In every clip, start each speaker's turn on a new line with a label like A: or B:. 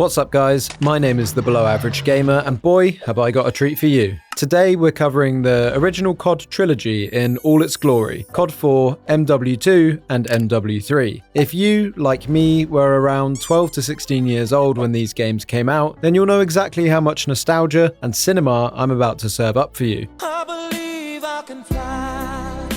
A: What's up guys, my name is the Below Average Gamer and boy have I got a treat for you. Today we're covering the original COD Trilogy in all its glory, COD 4, MW2 and MW3. If you, like me, were around 12 to 16 years old when these games came out, then you'll know exactly how much nostalgia and cinema I'm about to serve up for you. I believe I can fly.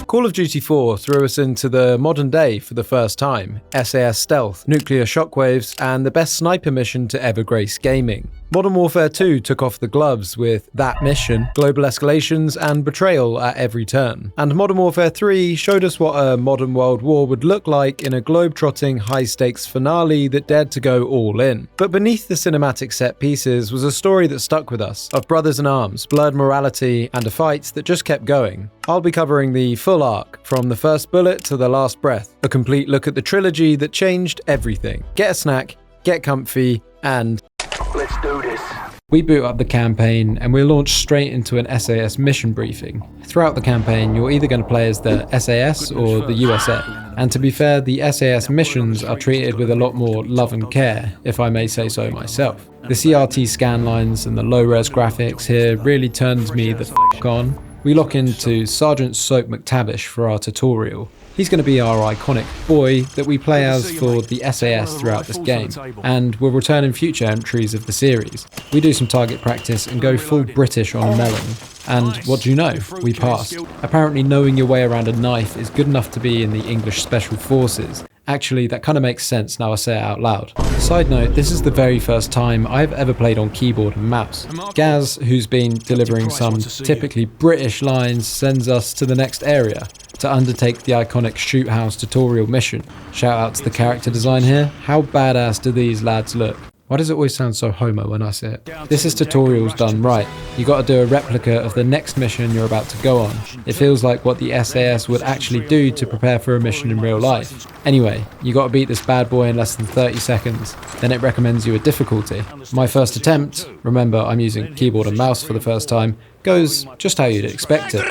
A: Call of Duty 4 threw us into the modern day for the first time, SAS stealth, nuclear shockwaves, and the best sniper mission to ever grace gaming. Modern Warfare 2 took off the gloves with that mission, global escalations, and betrayal at every turn. And Modern Warfare 3 showed us what a modern world war would look like in a globe-trotting, high-stakes finale that dared to go all in. But beneath the cinematic set pieces was a story that stuck with us, of brothers in arms, blurred morality, and a fight that just kept going. I'll be covering the full arc, from the first bullet to the last breath, a complete look at the trilogy that changed everything. Get a snack, get comfy, and
B: let's do this.
A: We boot up the campaign and we're launched straight into an SAS mission briefing. Throughout the campaign, you're either going to play as the SAS or the USA. And to be fair, the SAS missions are treated with a lot more love and care, if I may say so myself. The CRT scan lines and the low-res graphics here really turns me the f*** on. We lock into Sergeant Soap McTavish for our tutorial. He's going to be our iconic boy that we play as for the SAS throughout this game, and will return in future entries of the series. We do some target practice and go full British on a melon, and what do you know, we passed. Apparently knowing your way around a knife is good enough to be in the English Special Forces. Actually, that kind of makes sense now I say it out loud. Side note, this is the very first time I've ever played on keyboard and mouse. Gaz, who's been delivering some typically British lines, sends us to the next area to undertake the iconic shoot house tutorial mission. Shout out to the character design here. How badass do these lads look? Why does it always sound so homo when I say it? This is tutorials done right. You gotta do a replica of the next mission you're about to go on. It feels like what the SAS would actually do to prepare for a mission in real life. Anyway, you gotta beat this bad boy in less than 30 seconds. Then it recommends you a difficulty. My first attempt, remember I'm using keyboard and mouse for the first time, goes just how you'd expect it.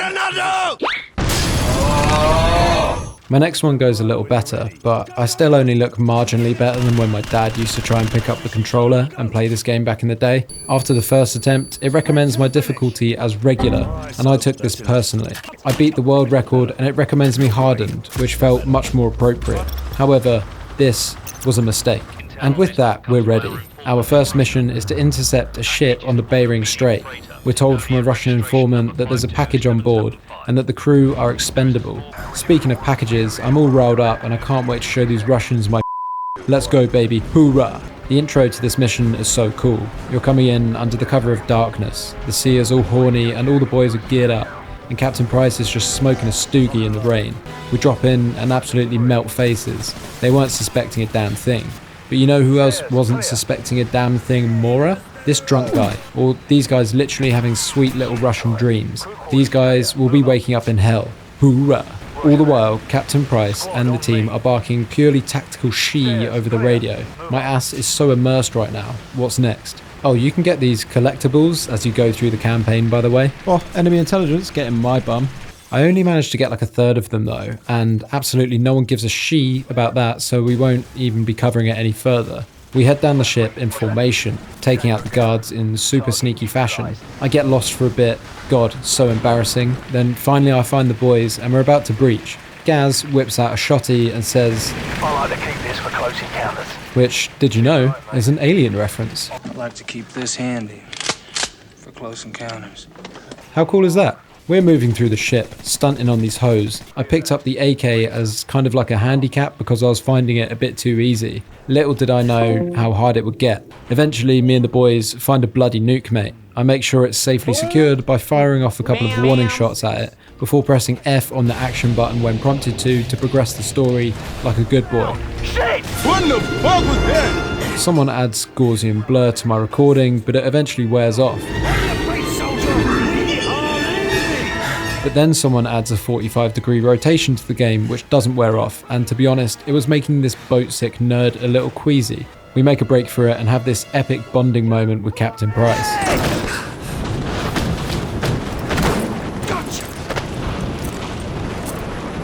A: My next one goes a little better, but I still only look marginally better than when my dad used to try and pick up the controller and play this game back in the day. After the first attempt, it recommends my difficulty as regular, and I took this personally. I beat the world record and it recommends me hardened, which felt much more appropriate. However, this was a mistake. And with that, we're ready. Our first mission is to intercept a ship on the Bering Strait. We're told from a Russian informant that there's a package on board and that the crew are expendable. Speaking of packages, I'm all riled up and I can't wait to show these Russians my Let's go baby, hoorah! The intro to this mission is so cool. You're coming in under the cover of darkness. The sea is all horny and all the boys are geared up. And Captain Price is just smoking a stoogie in the rain. We drop in and absolutely melt faces. They weren't suspecting a damn thing. But you know who else wasn't suspecting a damn thing, Mora? This drunk guy, or these guys literally having sweet little Russian dreams. These guys will be waking up in hell. Hoorah! All the while, Captain Price and the team are barking purely tactical she over the radio. My ass is so immersed right now. What's next? Oh, you can get these collectibles as you go through the campaign, by the way.
C: Oh, enemy intelligence getting my bum.
A: I only managed to get like a third of them though, and absolutely no one gives a she about that, so we won't even be covering it any further. We head down the ship in formation, taking out the guards in super sneaky fashion. I get lost for a bit, God, so embarrassing. Then finally I find the boys and we're about to breach. Gaz whips out a shotty and says,
B: I like to keep this for close encounters.
A: Which, did you know, is an Alien reference.
D: I like to keep this handy for close encounters.
A: How cool is that? We're moving through the ship, stunting on these hoes. I picked up the AK as kind of like a handicap because I was finding it a bit too easy. Little did I know how hard it would get. Eventually, me and the boys find a bloody nuke, mate. I make sure it's safely secured by firing off a couple of warning shots at it, before pressing F on the action button when prompted to progress the story like a good boy.
B: Shit!
E: What the fuck was that?
A: Someone adds Gaussian blur to my recording, but it eventually wears off. But then someone adds a 45-degree rotation to the game, which doesn't wear off, and to be honest, it was making this boat-sick nerd a little queasy. We make a break for it and have this epic bonding moment with Captain Price.
E: Gotcha.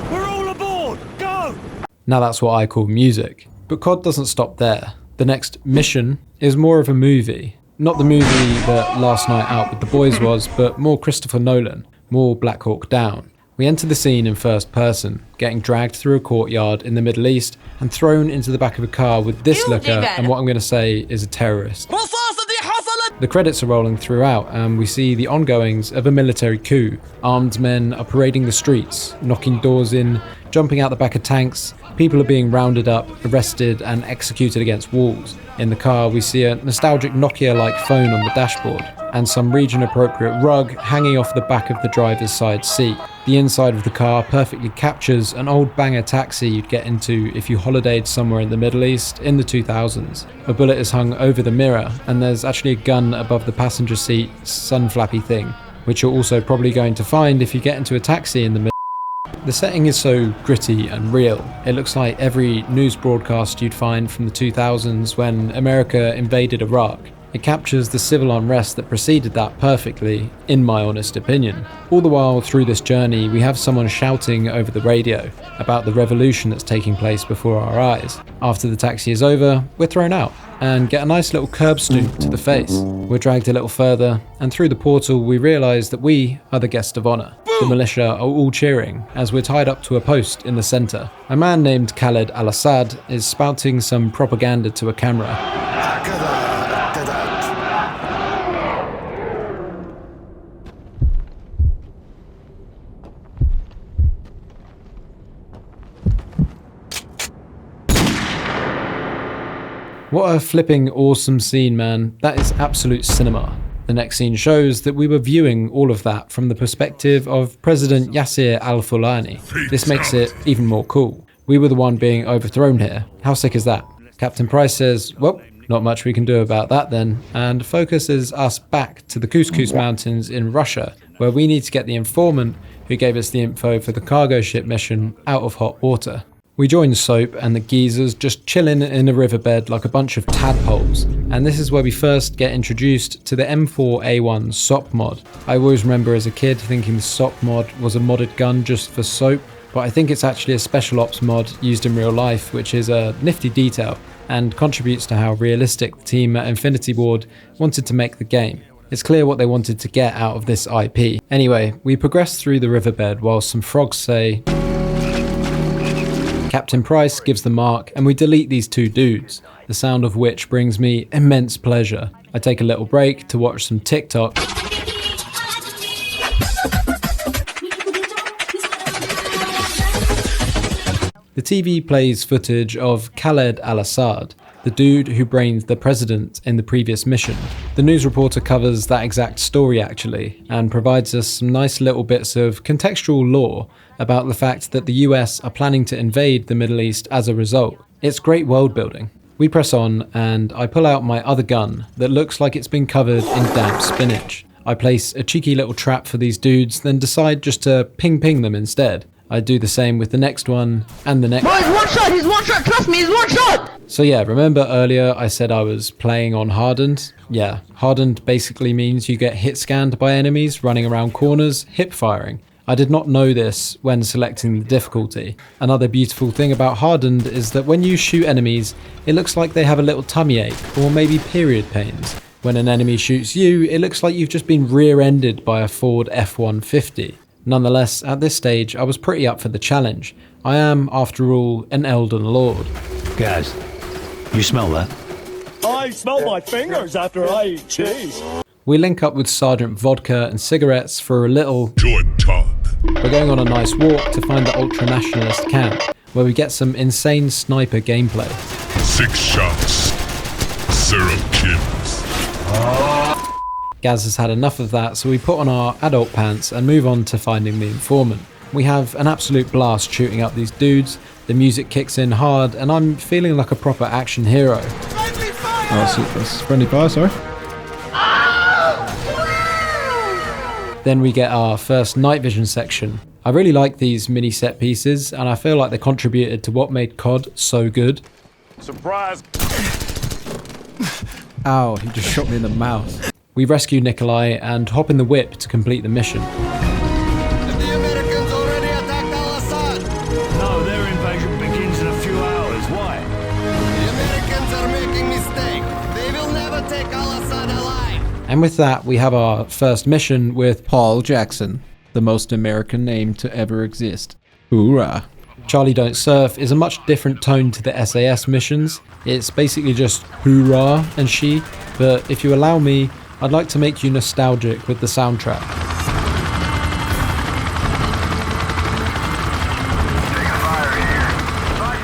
E: We're all aboard. Go.
A: Now that's what I call music. But COD doesn't stop there. The next mission is more of a movie. Not the movie that Last Night Out with the Boys was, but more Christopher Nolan, more Black Hawk Down. We enter the scene in first person, getting dragged through a courtyard in the Middle East and thrown into the back of a car with this looker and what I'm going to say is a terrorist. The credits are rolling throughout and we see the ongoings of a military coup. Armed men are parading the streets, knocking doors in, jumping out the back of tanks. People are being rounded up, arrested and executed against walls. In the car we see a nostalgic Nokia-like phone on the dashboard and some region-appropriate rug hanging off the back of the driver's side seat. The inside of the car perfectly captures an old banger taxi you'd get into if you holidayed somewhere in the Middle East in the 2000s. A bullet is hung over the mirror and there's actually a gun above the passenger seat sun flappy thing, which you're also probably going to find if you get into a taxi in the Middle East. The setting is so gritty and real. It looks like every news broadcast you'd find from the 2000s when America invaded Iraq. It captures the civil unrest that preceded that perfectly, in my honest opinion. All the while through this journey, we have someone shouting over the radio about the revolution that's taking place before our eyes. After the taxi is over, we're thrown out and get a nice little curb stoop to the face. We're dragged a little further, and through the portal we realise that we are the guest of honour. The militia are all cheering as we're tied up to a post in the centre. A man named Khaled al-Assad is spouting some propaganda to a camera. What a flipping awesome scene, man. That is absolute cinema. The next scene shows that we were viewing all of that from the perspective of President Yasser al-Fulani. This makes it even more cool. We were the one being overthrown here. How sick is that? Captain Price says, well, not much we can do about that then, and focuses us back to the Couscous Mountains in Russia, where we need to get the informant who gave us the info for the cargo ship mission out of hot water. We join Soap and the geezers just chilling in a riverbed like a bunch of tadpoles, and this is where we first get introduced to the M4A1 SOP mod. I always remember as a kid thinking the SOP mod was a modded gun just for Soap, but I think it's actually a special ops mod used in real life, which is a nifty detail and contributes to how realistic the team at Infinity Ward wanted to make the game. It's clear what they wanted to get out of this IP. Anyway, we progress through the riverbed while some frogs say, Captain Price gives the mark and we delete these two dudes, the sound of which brings me immense pleasure. I take a little break to watch some TikTok. The TV plays footage of Khaled al-Assad, the dude who brained the president in the previous mission. The news reporter covers that exact story actually, and provides us some nice little bits of contextual lore about the fact that the US are planning to invade the Middle East as a result. It's great world building. We press on and I pull out my other gun that looks like it's been covered in damp spinach. I place a cheeky little trap for these dudes, then decide just to ping them instead. I do the same with the next one and the next.
F: Bro, he's one shot, trust me, he's one shot!
A: So yeah, remember earlier I said I was playing on hardened? Yeah, hardened basically means you get hit scanned by enemies running around corners, hip firing. I did not know this when selecting the difficulty. Another beautiful thing about hardened is that when you shoot enemies, it looks like they have a little tummy ache or maybe period pains. When an enemy shoots you, it looks like you've just been rear-ended by a Ford F-150. Nonetheless, at this stage, I was pretty up for the challenge. I am, after all, an Elden Lord.
G: Guys, you smell that?
E: I smell my fingers after I eat cheese.
A: We link up with Sergeant Vodka and cigarettes for a little
E: Joint talk.
A: We're going on a nice walk to find the ultra-nationalist camp, where we get some insane sniper gameplay.
E: 6 shots. 0 kills.
A: Gaz has had enough of that, so we put on our adult pants and move on to finding the informant. We have an absolute blast shooting up these dudes, the music kicks in hard, and I'm feeling like a proper action hero.
C: Oh, that's friendly fire, sorry.
A: Then we get our first night vision section. I really like these mini set pieces, and I feel like they contributed to what made COD so good.
E: Surprise!
C: Ow, he just shot me in the mouth.
A: We rescue Nikolai and hop in the whip to complete the mission.
H: The Americans already attacked al-Assad.
G: No, their invasion begins in a few hours. Why?
H: The Americans are making take Al-Assad alive.
A: And with that, we have our first mission with
C: Paul Jackson, the most American name to ever exist. Hoorah.
A: Charlie Don't Surf is a much different tone to the SAS missions. It's basically just hoorah and she, but if you allow me, I'd like to make you nostalgic with the soundtrack.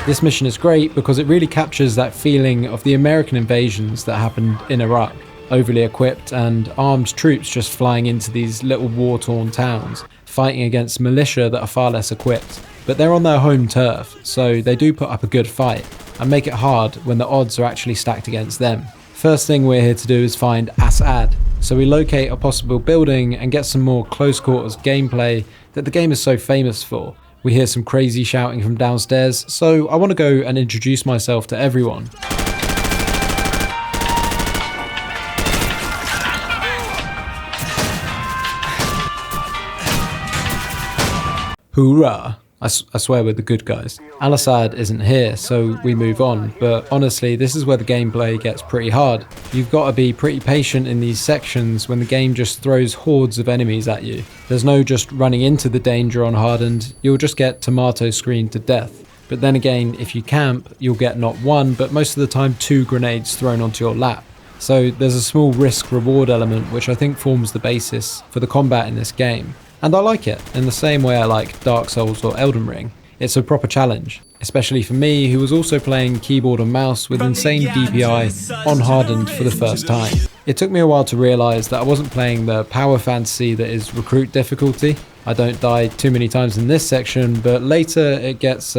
A: This mission is great because it really captures that feeling of the American invasions that happened in Iraq. Overly equipped and armed troops just flying into these little war-torn towns, fighting against militia that are far less equipped. But they're on their home turf, so they do put up a good fight, and make it hard when the odds are actually stacked against them. First thing we're here to do is find Assad, so we locate a possible building and get some more close quarters gameplay that the game is so famous for. We hear some crazy shouting from downstairs, so I want to go and introduce myself to everyone. Hoorah! I swear we're the good guys. Al-Assad isn't here, so we move on, but honestly, this is where the gameplay gets pretty hard. You've got to be pretty patient in these sections when the game just throws hordes of enemies at you. There's no just running into the danger on hardened, you'll just get tomato screened to death. But then again, if you camp, you'll get not one, but most of the time 2 grenades thrown onto your lap. So there's a small risk-reward element which I think forms the basis for the combat in this game. And I like it, in the same way I like Dark Souls or Elden Ring. It's a proper challenge, especially for me who was also playing keyboard and mouse with insane DPI on hardened for the first time. It took me a while to realise that I wasn't playing the power fantasy that is recruit difficulty. I don't die too many times in this section, but later it gets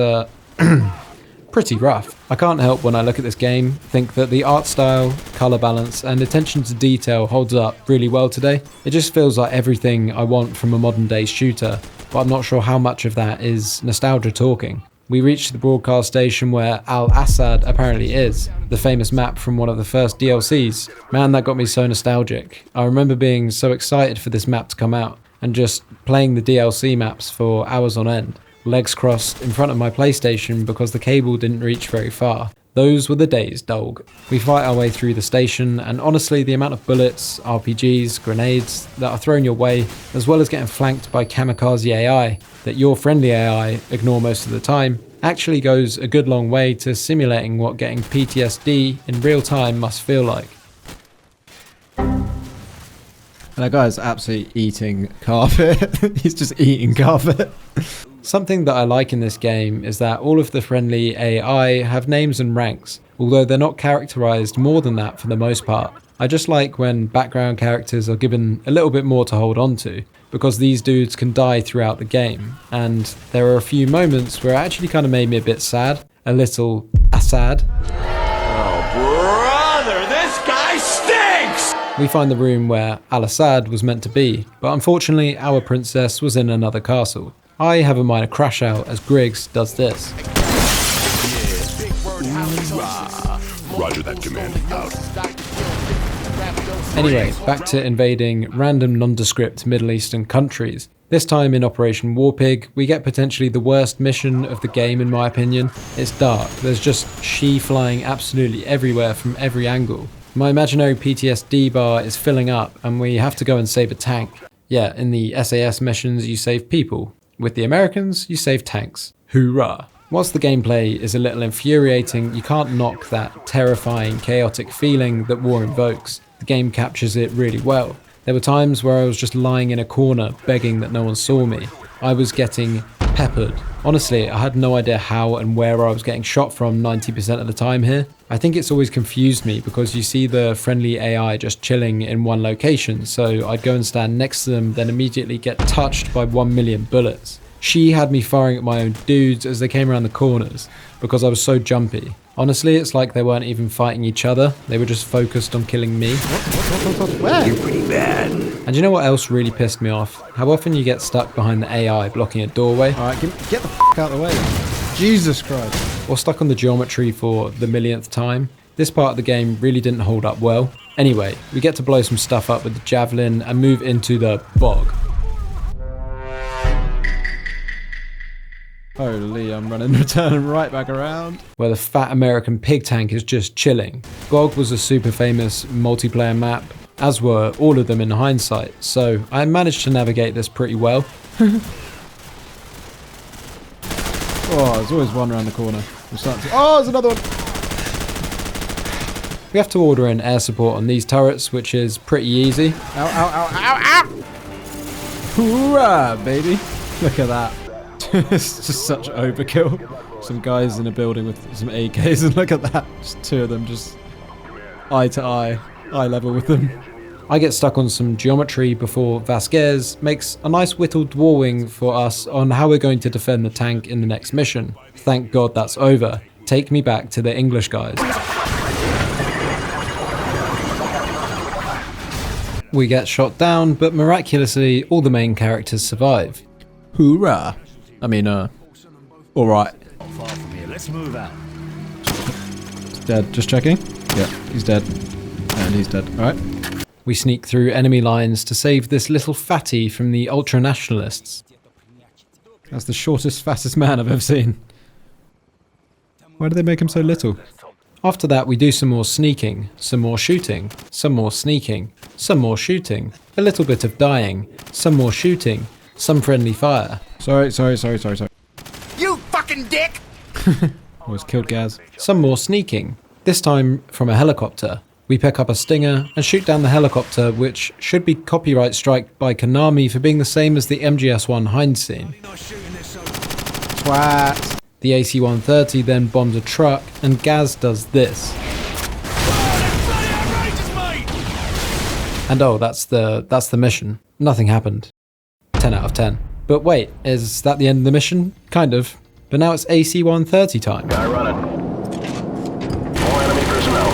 A: pretty rough. I can't help when I look at this game think that the art style, colour balance and attention to detail holds up really well today. It just feels like everything I want from a modern day shooter, but I'm not sure how much of that is nostalgia talking. We reach the broadcast station where Al-Assad apparently is, the famous map from one of the first DLCs. Man, that got me so nostalgic. I remember being so excited for this map to come out and just playing the DLC maps for hours on end. Legs crossed in front of my PlayStation because the cable didn't reach very far. Those were the days, dog. We fight our way through the station, and honestly the amount of bullets, RPGs, grenades that are thrown your way, as well as getting flanked by kamikaze AI that your friendly AI ignore most of the time, actually goes a good long way to simulating what getting PTSD in real time must feel like.
C: And that guy's absolutely eating carpet. He's just eating carpet.
A: Something that I like in this game is that all of the friendly AI have names and ranks, although they're not characterized more than that for the most part. I just like when background characters are given a little bit more to hold on to, because these dudes can die throughout the game, and there are a few moments where it actually kind of made me a bit sad, a little Assad.
E: Brother, this guy stinks!
A: We find the room where Al-Assad was meant to be, but unfortunately our princess was in another castle. I have a minor crash out as Griggs does this.
I: Roger that, command. Out.
A: Anyway, back to invading random nondescript Middle Eastern countries. This time in Operation Warpig, we get potentially the worst mission of the game in my opinion. It's dark, there's just she flying absolutely everywhere from every angle. My imaginary PTSD bar is filling up and we have to go and save a tank. Yeah, in the SAS missions you save people. With the Americans, you save tanks. Hoorah! Whilst the gameplay is a little infuriating, you can't knock that terrifying, chaotic feeling that war invokes. The game captures it really well. There were times where I was just lying in a corner begging that no one saw me. I was getting peppered. Honestly, I had no idea how and where I was getting shot from 90% of the time here. I think it's always confused me because you see the friendly AI just chilling in one location, so I'd go and stand next to them, then immediately get touched by 1 million bullets. She had me firing at my own dudes as they came around the corners because I was so jumpy. Honestly, it's like they weren't even fighting each other, they were just focused on killing me.
C: Where?
I: You're pretty bad.
A: And you know what else really pissed me off? How often you get stuck behind the AI blocking a doorway.
C: Alright, get the f*** out of the way. Jesus Christ.
A: Or stuck on the geometry for the millionth time. This part of the game really didn't hold up well. Anyway, we get to blow some stuff up with the javelin and move into the bog.
C: Holy, I'm returning right back around.
A: where the fat American pig tank is just chilling. GOG was a super famous multiplayer map, as were all of them in hindsight, so I managed to navigate this pretty well.
C: Oh, there's always one around the corner. Oh, there's another one.
A: We have to order in air support on these turrets, which is pretty easy.
C: Ow, ow, ow, ow, ow! Hoorah, baby! Look at that. It's just such overkill. Some guys in a building with some AKs, and look at that. Just two of them, just eye to eye level with them.
A: I get stuck on some geometry before Vasquez makes a nice whittled drawing for us on how we're going to defend the tank in the next mission. Thank God that's over. Take me back to the English guys. We get shot down, but miraculously all the main characters survive.
C: Hoorah! I mean, alright.
G: Far from here. Let's move out.
C: Dead. Just checking. Yeah, he's dead. And he's dead. Alright.
A: We sneak through enemy lines to save this little fatty from the ultra-nationalists.
C: That's the shortest, fastest man I've ever seen. Why do they make him so little?
A: After that, we do some more sneaking, some more shooting, some more sneaking, some more shooting, a little bit of dying, some more shooting, some friendly fire.
C: Sorry.
H: You fucking dick!
C: Almost killed Gaz.
A: Some more sneaking, this time from a helicopter. We pick up a stinger and shoot down the helicopter, which should be copyright strike by Konami for being the same as the MGS1 Hind scene.
C: Twat.
A: The AC-130 then bombs a truck, and Gaz does this. And oh, that's the mission. Nothing happened. 10 out of 10. But wait, is that the end of the mission? Kind of. But now it's AC-130 time.
B: Guy running. More enemy personnel.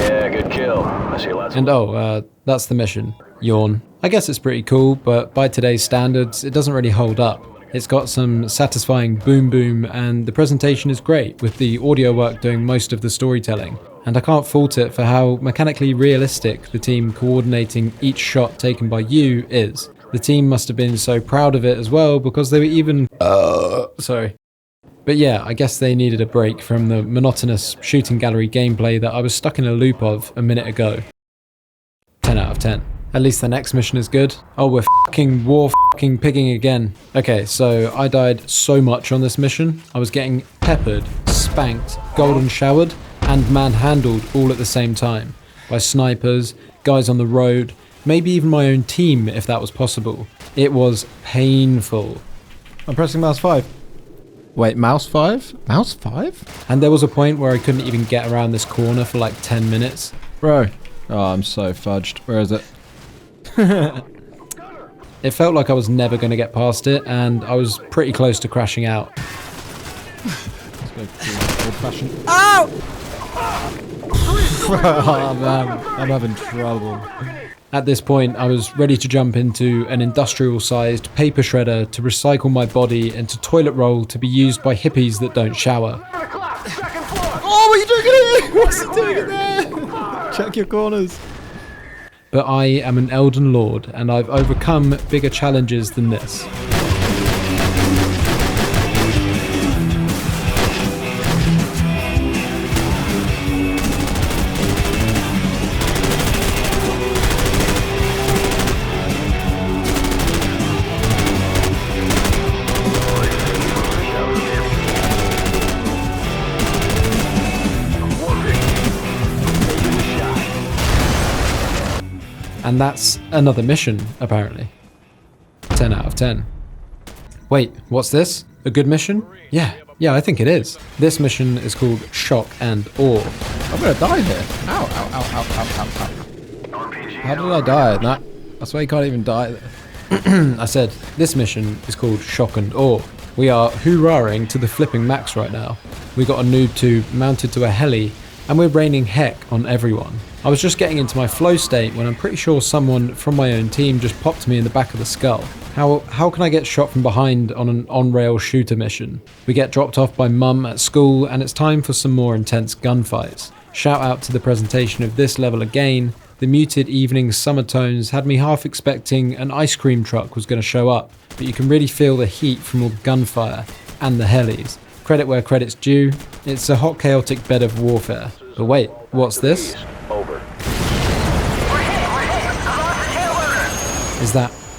B: Yeah, good kill. I see lots
A: And oh, that's the mission. Yawn. I guess it's pretty cool, but by today's standards, it doesn't really hold up. It's got some satisfying boom boom, and the presentation is great, with the audio work doing most of the storytelling. And I can't fault it for how mechanically realistic the team coordinating each shot taken by you is. The team must have been so proud of it as well, because they were even... sorry. But yeah, I guess they needed a break from the monotonous shooting gallery gameplay that I was stuck in a loop of a minute ago. 10 out of 10. At least the next mission is good. Oh, we're fucking pigging again. Okay, so I died so much on this mission. I was getting peppered, spanked, golden showered, and manhandled all at the same time. By snipers, guys on the road, maybe even my own team if that was possible. It was painful.
C: I'm pressing mouse 5. Wait, mouse 5? Mouse 5?
A: And there was a point where I couldn't even get around this corner for like 10 minutes.
C: Bro. Oh, I'm so fudged. Where is it?
A: It felt like I was never going to get past it, and I was pretty close to crashing out.
C: Let's go through old-fashioned. Ow! Oh man, I'm having trouble.
A: At this point, I was ready to jump into an industrial-sized paper shredder to recycle my body into toilet roll to be used by hippies that don't shower.
C: Oh, what are you doing in here? What's he doing in there? Check your corners.
A: But I am an Elden Lord, and I've overcome bigger challenges than this. And that's another mission, apparently. 10 out of 10. Wait, what's this? A good mission? Yeah, I think it is. This mission is called Shock and Awe.
C: I'm gonna die here. Ow, ow, ow, ow, ow, ow, ow. How did I die? That's why you can't even die there.
A: I said, this mission is called Shock and Awe. We are hoorahing to the flipping max right now. We got a noob tube mounted to a heli, and we're raining heck on everyone. I was just getting into my flow state when I'm pretty sure someone from my own team just popped me in the back of the skull. How can I get shot from behind on an on-rail shooter mission? We get dropped off by mum at school, and it's time for some more intense gunfights. Shout out to the presentation of this level again. The muted evening summer tones had me half expecting an ice cream truck was going to show up, but you can really feel the heat from all the gunfire. and the helis. Credit where credit's due, it's a hot chaotic bed of warfare. But wait, what's this?
B: Over.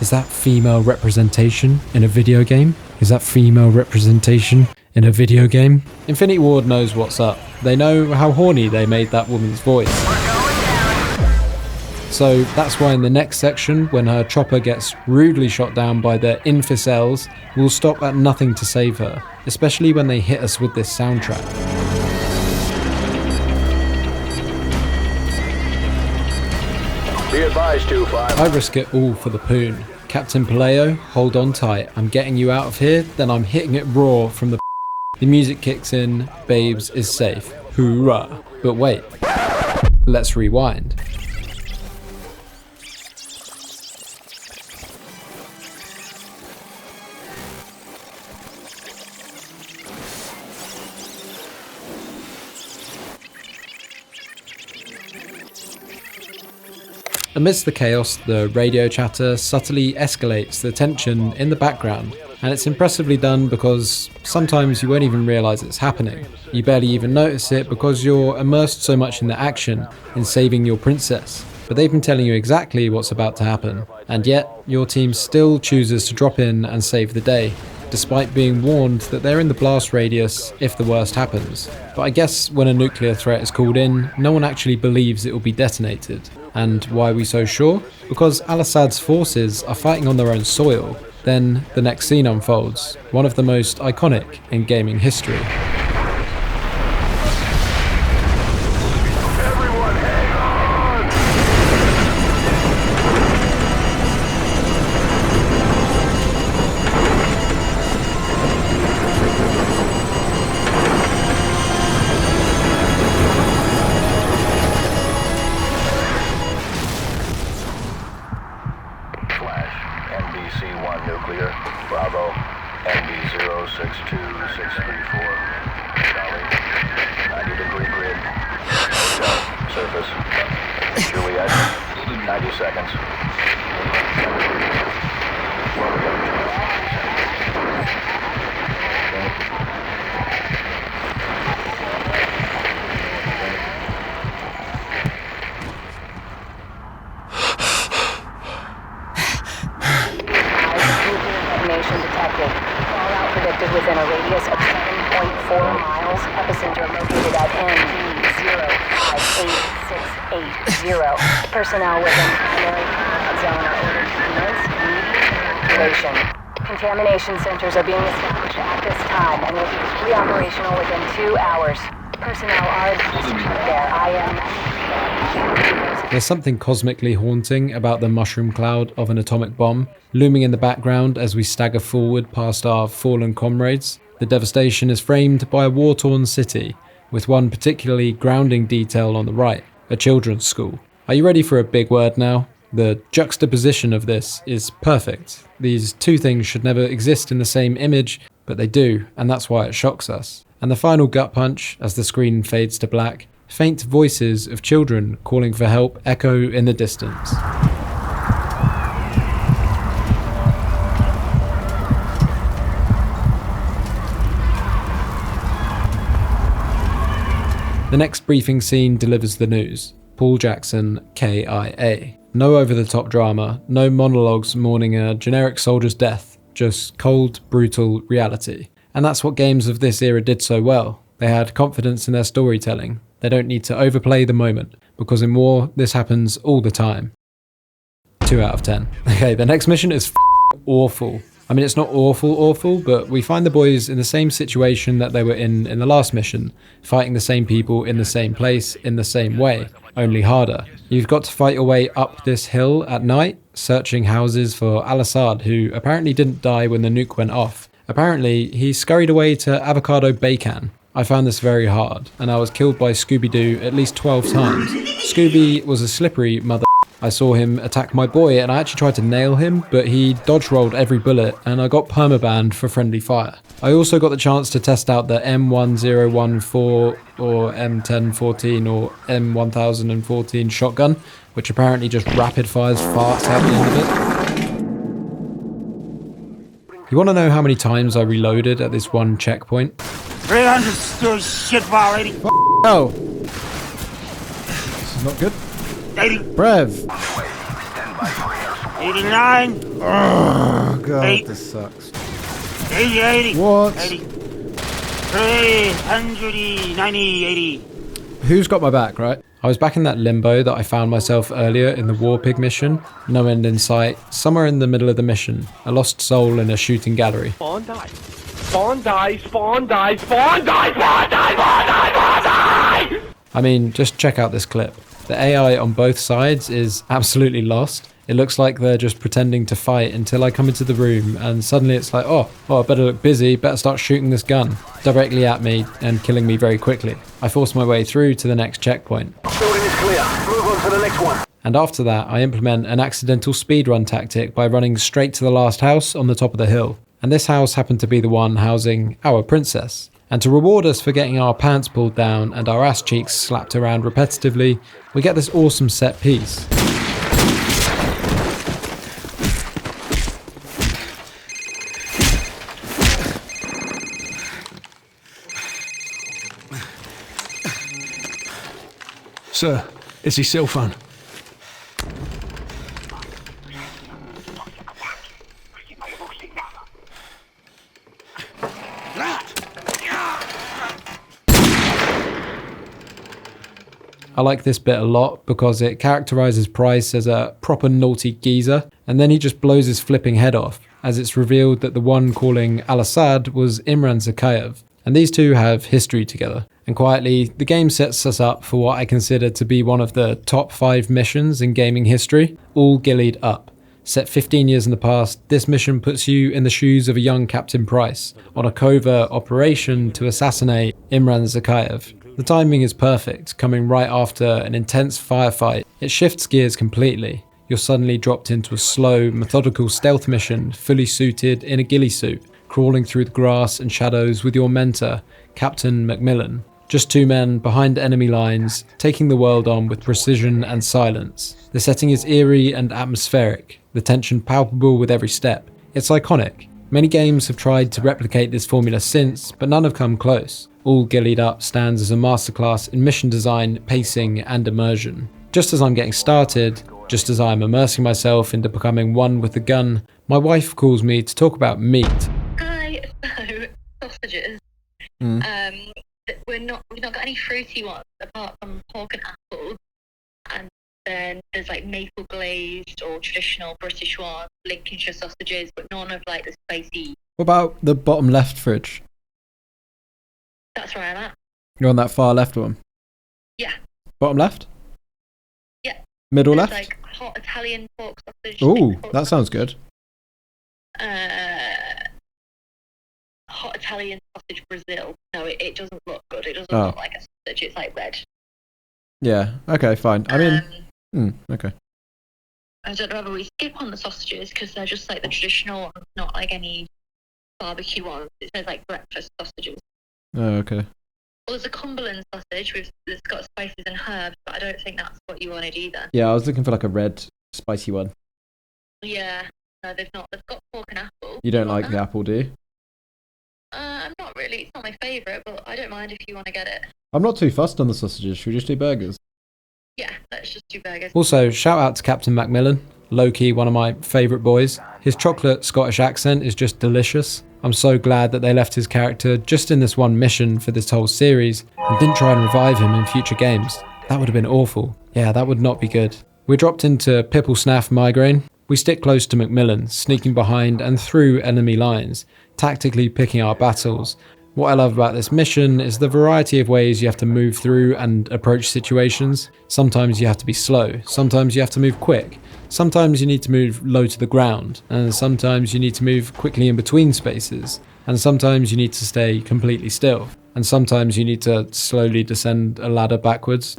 A: Is that female representation in a video game? Is that female representation in a video game? Infinity Ward knows what's up. They know how horny they made that woman's voice. So that's why in the next section, when her chopper gets rudely shot down by their infidels, we'll stop at nothing to save her, especially when they hit us with this soundtrack.
B: Be advised, 2-5.
A: I risk it all for the poon. Captain Paleo, hold on tight. I'm getting you out of here, then I'm hitting it raw from the The music kicks in, Babes is safe. Hoorah. But wait, let's rewind. Amidst the chaos, the radio chatter subtly escalates the tension in the background, and it's impressively done because sometimes you won't even realise it's happening. You barely even notice it because you're immersed so much in the action, in saving your princess. But they've been telling you exactly what's about to happen, and yet your team still chooses to drop in and save the day, despite being warned that they're in the blast radius if the worst happens. But I guess when a nuclear threat is called in, no one actually believes it will be detonated. And why are we so sure? Because Al-Assad's forces are fighting on their own soil. Then the next scene unfolds, one of the most iconic in gaming history.
B: NBC-1 nuclear, Bravo, NB062634, Charlie, 90-degree grid, hotel, surface, Juliet, 90 seconds.
J: Detected. Fallout predicted within a radius of 7.4 miles. Epicenter located at ND058680. Personnel within primary combat zone are ordered to commence immediate evacuation. Contamination centers are being established at this time and will be fully operational within 2 hours. Personnel are advised to keep their IM.
A: There's something cosmically haunting about the mushroom cloud of an atomic bomb, looming in the background as we stagger forward past our fallen comrades. The devastation is framed by a war-torn city, with one particularly grounding detail on the right, a children's school. Are you ready for a big word now? The juxtaposition of this is perfect. These two things should never exist in the same image, but they do, and that's why it shocks us. And the final gut punch, as the screen fades to black, faint voices of children calling for help echo in the distance. The next briefing scene delivers the news. Paul Jackson, KIA. No over-the-top drama, no monologues mourning a generic soldier's death, just cold, brutal reality. And that's what games of this era did so well. They had confidence in their storytelling. They don't need to overplay the moment, because in war, this happens all the time. 2 out of 10. Okay, the next mission is awful. I mean, it's not awful, but we find the boys in the same situation that they were in the last mission, fighting the same people in the same place, in the same way, only harder. You've got to fight your way up this hill at night, searching houses for Al-Assad, who apparently didn't die when the nuke went off. Apparently, he scurried away to Avocado Bacon. I found this very hard, and I was killed by Scooby-Doo at least 12 times. Scooby was a slippery mother. I saw him attack my boy, and I actually tried to nail him, but he dodge-rolled every bullet, and I got permabanned for friendly fire. I also got the chance to test out the M1014 or M1014 or M1014 shotgun, which apparently just rapid-fires farts at the end of it. You want to know how many times I reloaded at this one checkpoint?
E: 300 still shit ball 80.
C: Oh! This is not good.
E: 80.
C: Brev!
E: 89.
C: Oh, God,
E: 8.
C: this sucks.
E: 80, 80.
C: What?
E: 80. 300, 90, 80.
C: Who's got my back, right?
A: I was back in that limbo that I found myself earlier in the War Pig mission. No end in sight, somewhere in the middle of the mission, a lost soul in a shooting gallery.
E: Spawn die. Spawn die, spawn die, spawn die, spawn die, spawn die, spawn die!
A: I mean, just check out this clip. The AI on both sides is absolutely lost. It looks like they're just pretending to fight until I come into the room and suddenly it's like, oh, I better look busy, better start shooting this gun directly at me and killing me very quickly. I force my way through to the next checkpoint.
B: Building is clear. Move on to the next one.
A: And after that, I implement an accidental speedrun tactic by running straight to the last house on the top of the hill. And this house happened to be the one housing our princess. And to reward us for getting our pants pulled down and our ass cheeks slapped around repetitively, we get this awesome set piece.
I: Sir, it's his cell phone.
A: I like this bit a lot because it characterizes Price as a proper naughty geezer, and then he just blows his flipping head off, as it's revealed that the one calling Al-Assad was Imran Zakhaev, and these two have history together. And quietly, the game sets us up for what I consider to be one of the top 5 missions in gaming history, all gillied up. Set 15 years in the past, this mission puts you in the shoes of a young Captain Price, on a covert operation to assassinate Imran Zakhaev. The timing is perfect, coming right after an intense firefight. It shifts gears completely. You're suddenly dropped into a slow, methodical stealth mission, fully suited in a ghillie suit, crawling through the grass and shadows with your mentor, Captain Macmillan. Just 2 men behind enemy lines, taking the world on with precision and silence. The setting is eerie and atmospheric, the tension palpable with every step. It's iconic. Many games have tried to replicate this formula since, but none have come close. All Gillied Up stands as a masterclass in mission design, pacing, and immersion. Just as I'm getting started, just as I'm immersing myself into becoming one with the gun, my wife calls me to talk about meat.
K: Hi, so sausages. We've not got any fruity ones apart from pork and apples, and then there's like maple glazed or traditional British ones, Lincolnshire sausages, but none of like the spicy.
C: What about the bottom left fridge?
K: That's where I'm at.
C: You're on that far left one?
K: Yeah.
C: Bottom left?
K: Yeah.
C: Middle
K: There's
C: left?
K: like hot Italian pork sausage.
C: Ooh, that sounds good.
K: Hot Italian sausage Brazil. No, it doesn't look good. It doesn't
C: Oh.
K: look like a sausage. It's like red.
C: Yeah, okay, fine. I mean, okay.
K: I don't know whether we skip on the sausages because they're just like the traditional ones, not like any barbecue ones. It says like breakfast sausages.
C: Oh, okay.
K: Well, there's a Cumberland sausage that's got spices and herbs, but I don't think that's what you wanted either.
C: Yeah, I was looking for like a red, spicy one.
K: Yeah, no, they've not. They've got pork and apple.
C: You don't like the apple, do you?
K: I'm not really. It's not my favourite, but I don't mind if you want to get it.
C: I'm not too fussed on the sausages. Should we just do burgers?
K: Yeah, let's just do burgers.
A: Also, shout out to Captain Macmillan, low-key one of my favourite boys. His chocolate Scottish accent is just delicious. I'm so glad that they left his character just in this one mission for this whole series and didn't try and revive him in future games. That would have been awful. Yeah, that would not be good. We're dropped into Pipple Snaff Migraine. We stick close to Macmillan, sneaking behind and through enemy lines, tactically picking our battles. What I love about this mission is the variety of ways you have to move through and approach situations. Sometimes you have to be slow, sometimes you have to move quick, sometimes you need to move low to the ground, and sometimes you need to move quickly in between spaces, and sometimes you need to stay completely still, and sometimes you need to slowly descend a ladder backwards.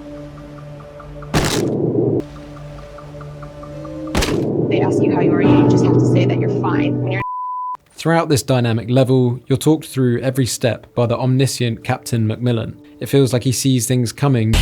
L: They ask you how you are, you just have to say that you're fine. When you're
A: Throughout this dynamic level, you're talked through every step by the omniscient Captain Macmillan. It feels like he sees things coming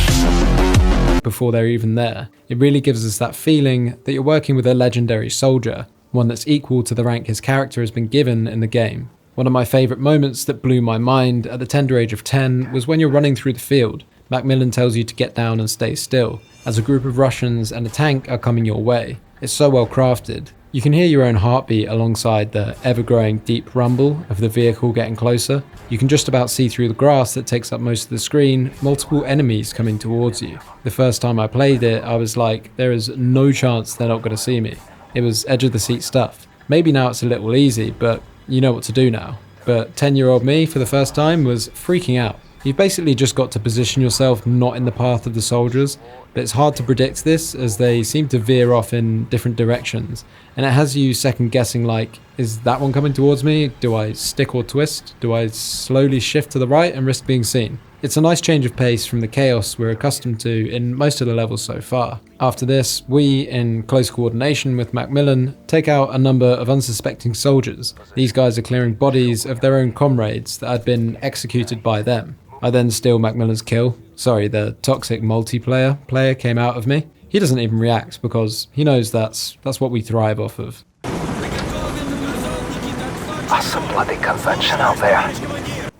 A: before they're even there. It really gives us that feeling that you're working with a legendary soldier, one that's equal to the rank his character has been given in the game. One of my favourite moments that blew my mind at the tender age of 10 was when you're running through the field. Macmillan tells you to get down and stay still, as a group of Russians and a tank are coming your way. It's so well crafted. You can hear your own heartbeat alongside the ever-growing deep rumble of the vehicle getting closer. You can just about see through the grass that takes up most of the screen, multiple enemies coming towards you. The first time I played it, I was like, there is no chance they're not going to see me. It was edge of the seat stuff. Maybe now it's a little easy, but you know what to do now. But 10-year-old me, for the first time, was freaking out. You've basically just got to position yourself not in the path of the soldiers, but it's hard to predict this as they seem to veer off in different directions, and it has you second guessing like, is that one coming towards me? Do I stick or twist? Do I slowly shift to the right and risk being seen? It's a nice change of pace from the chaos we're accustomed to in most of the levels so far. After this, we, in close coordination with Macmillan, take out a number of unsuspecting soldiers. These guys are clearing bodies of their own comrades that had been executed by them. I then steal Macmillan's kill. Sorry, the toxic multiplayer player came out of me. He doesn't even react because he knows that's what we thrive off of.
B: That's some bloody convention out there.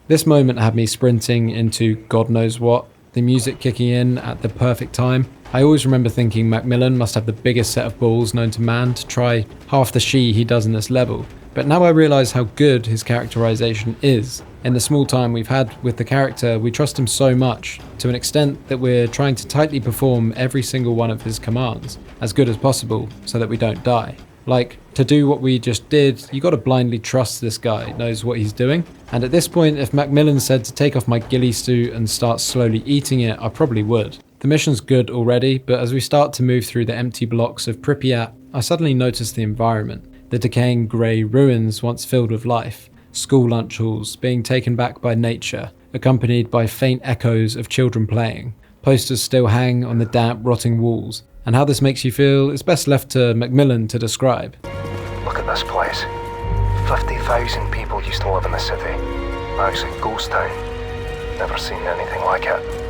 A: This moment had me sprinting into God knows what, the music kicking in at the perfect time. I always remember thinking Macmillan must have the biggest set of balls known to man to try half the he does in this level. But now I realise how good his characterisation is. In the small time we've had with the character, we trust him so much, to an extent that we're trying to tightly perform every single one of his commands, as good as possible, so that we don't die. Like, to do what we just did, you gotta blindly trust this guy knows what he's doing. And at this point, if Macmillan said to take off my ghillie suit and start slowly eating it, I probably would. The mission's good already, but as we start to move through the empty blocks of Pripyat, I suddenly notice the environment. The decaying grey ruins once filled with life. School lunch halls being taken back by nature, accompanied by faint echoes of children playing. Posters still hang on the damp, rotting walls. And how this makes you feel is best left to Macmillan to describe.
B: Look at this place. 50,000 people used to live in the city. Now it's a ghost town. Never seen anything like it.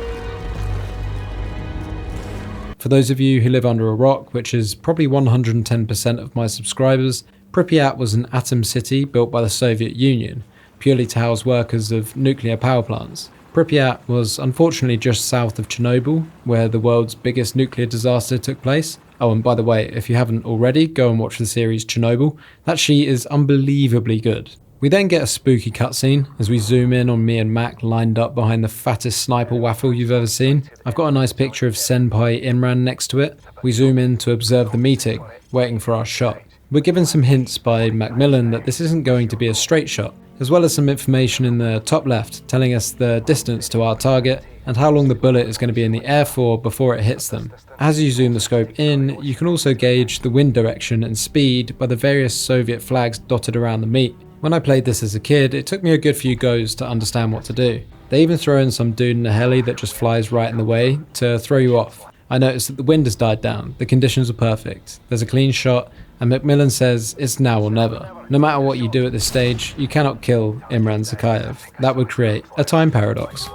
A: For those of you who live under a rock, which is probably 110% of my subscribers, Pripyat was an atom city built by the Soviet Union, purely to house workers of nuclear power plants. Pripyat was unfortunately just south of Chernobyl, where the world's biggest nuclear disaster took place. Oh, and by the way, if you haven't already, go and watch the series Chernobyl. That sheet is unbelievably good. We then get a spooky cutscene as we zoom in on me and Mac lined up behind the fattest sniper waffle you've ever seen. I've got a nice picture of Senpai Imran next to it. We zoom in to observe the meeting, waiting for our shot. We're given some hints by Macmillan that this isn't going to be a straight shot, as well as some information in the top left telling us the distance to our target and how long the bullet is going to be in the air for before it hits them. As you zoom the scope in, you can also gauge the wind direction and speed by the various Soviet flags dotted around the meat. When I played this as a kid, it took me a good few goes to understand what to do. They even throw in some dude in a heli that just flies right in the way to throw you off. I noticed that the wind has died down, the conditions are perfect, there's a clean shot, and Macmillan says it's now or never. No matter what you do at this stage, you cannot kill Imran Zakhaev. That would create a time paradox.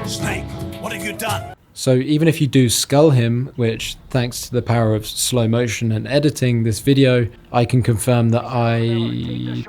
G: Snake, what have you done?
A: So even if you do skull him, which thanks to the power of slow motion and editing this video, I can confirm that I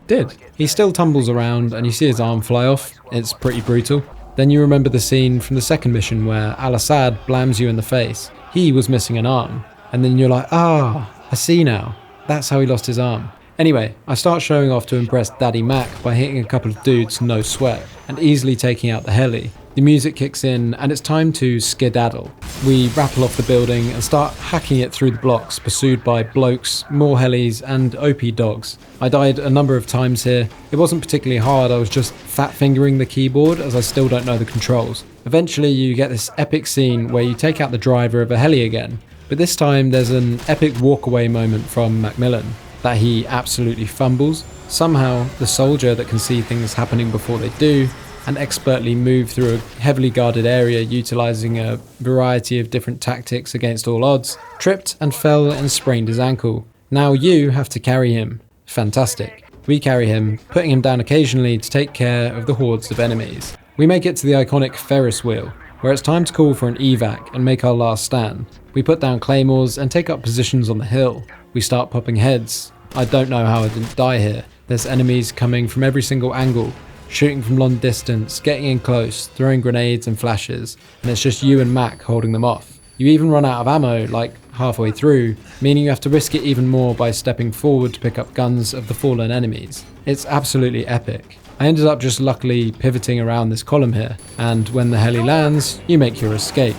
A: did. He still tumbles around and you see his arm fly off. It's pretty brutal. Then you remember the scene from the second mission where Al-Assad blams you in the face. He was missing an arm. And then you're like, I see now. That's how he lost his arm. Anyway, I start showing off to impress Daddy Mac by hitting a couple of dudes no sweat and easily taking out the heli. The music kicks in and it's time to skedaddle. We rattle off the building and start hacking it through the blocks, pursued by blokes, more helis and OP dogs. I died a number of times here. It wasn't particularly hard, I was just fat fingering the keyboard as I still don't know the controls. Eventually you get this epic scene where you take out the driver of a heli again, but this time there's an epic walkaway moment from Macmillan that he absolutely fumbles. Somehow the soldier that can see things happening before they do and expertly move through a heavily guarded area utilizing a variety of different tactics against all odds, tripped and fell and sprained his ankle. Now you have to carry him. Fantastic. We carry him, putting him down occasionally to take care of the hordes of enemies. We make it to the iconic Ferris wheel. where it's time to call for an evac and make our last stand. We put down claymores and take up positions on the hill. We start popping heads. I don't know how I didn't die here. There's enemies coming from every single angle, shooting from long distance, getting in close, throwing grenades and flashes, and it's just you and Mac holding them off. You even run out of ammo like halfway through, meaning you have to risk it even more by stepping forward to pick up guns of the fallen enemies. It's absolutely epic. I ended up just luckily pivoting around this column here, and when the heli lands, you make your escape.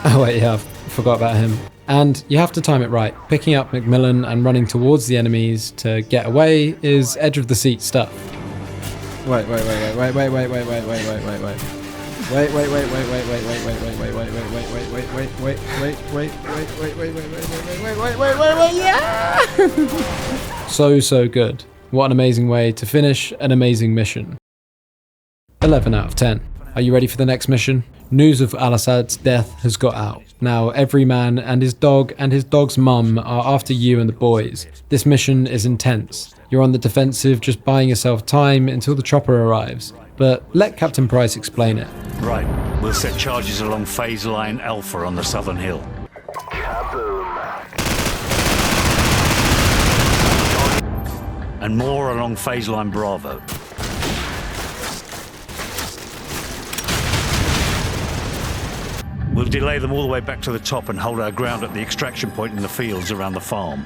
A: Oh wait, yeah, I forgot about him. And you have to time it right. Picking up Macmillan and running towards the enemies to get away is edge of the seat stuff.
C: Wait.
A: So good. What an amazing way to finish an amazing mission. 11 out of 10. Are you ready for the next mission? News of Al-Assad's death has got out. Now every man and his dog's mum are after you and the boys. This mission is intense. You're on the defensive, just buying yourself time until the chopper arrives. But let Captain Price explain it.
G: Right, we'll set charges along phase line Alpha on the southern hill.
B: Kaboom.
G: And more along phase line Bravo. We'll delay them all the way back to the top and hold our ground at the extraction point in the fields around the farm.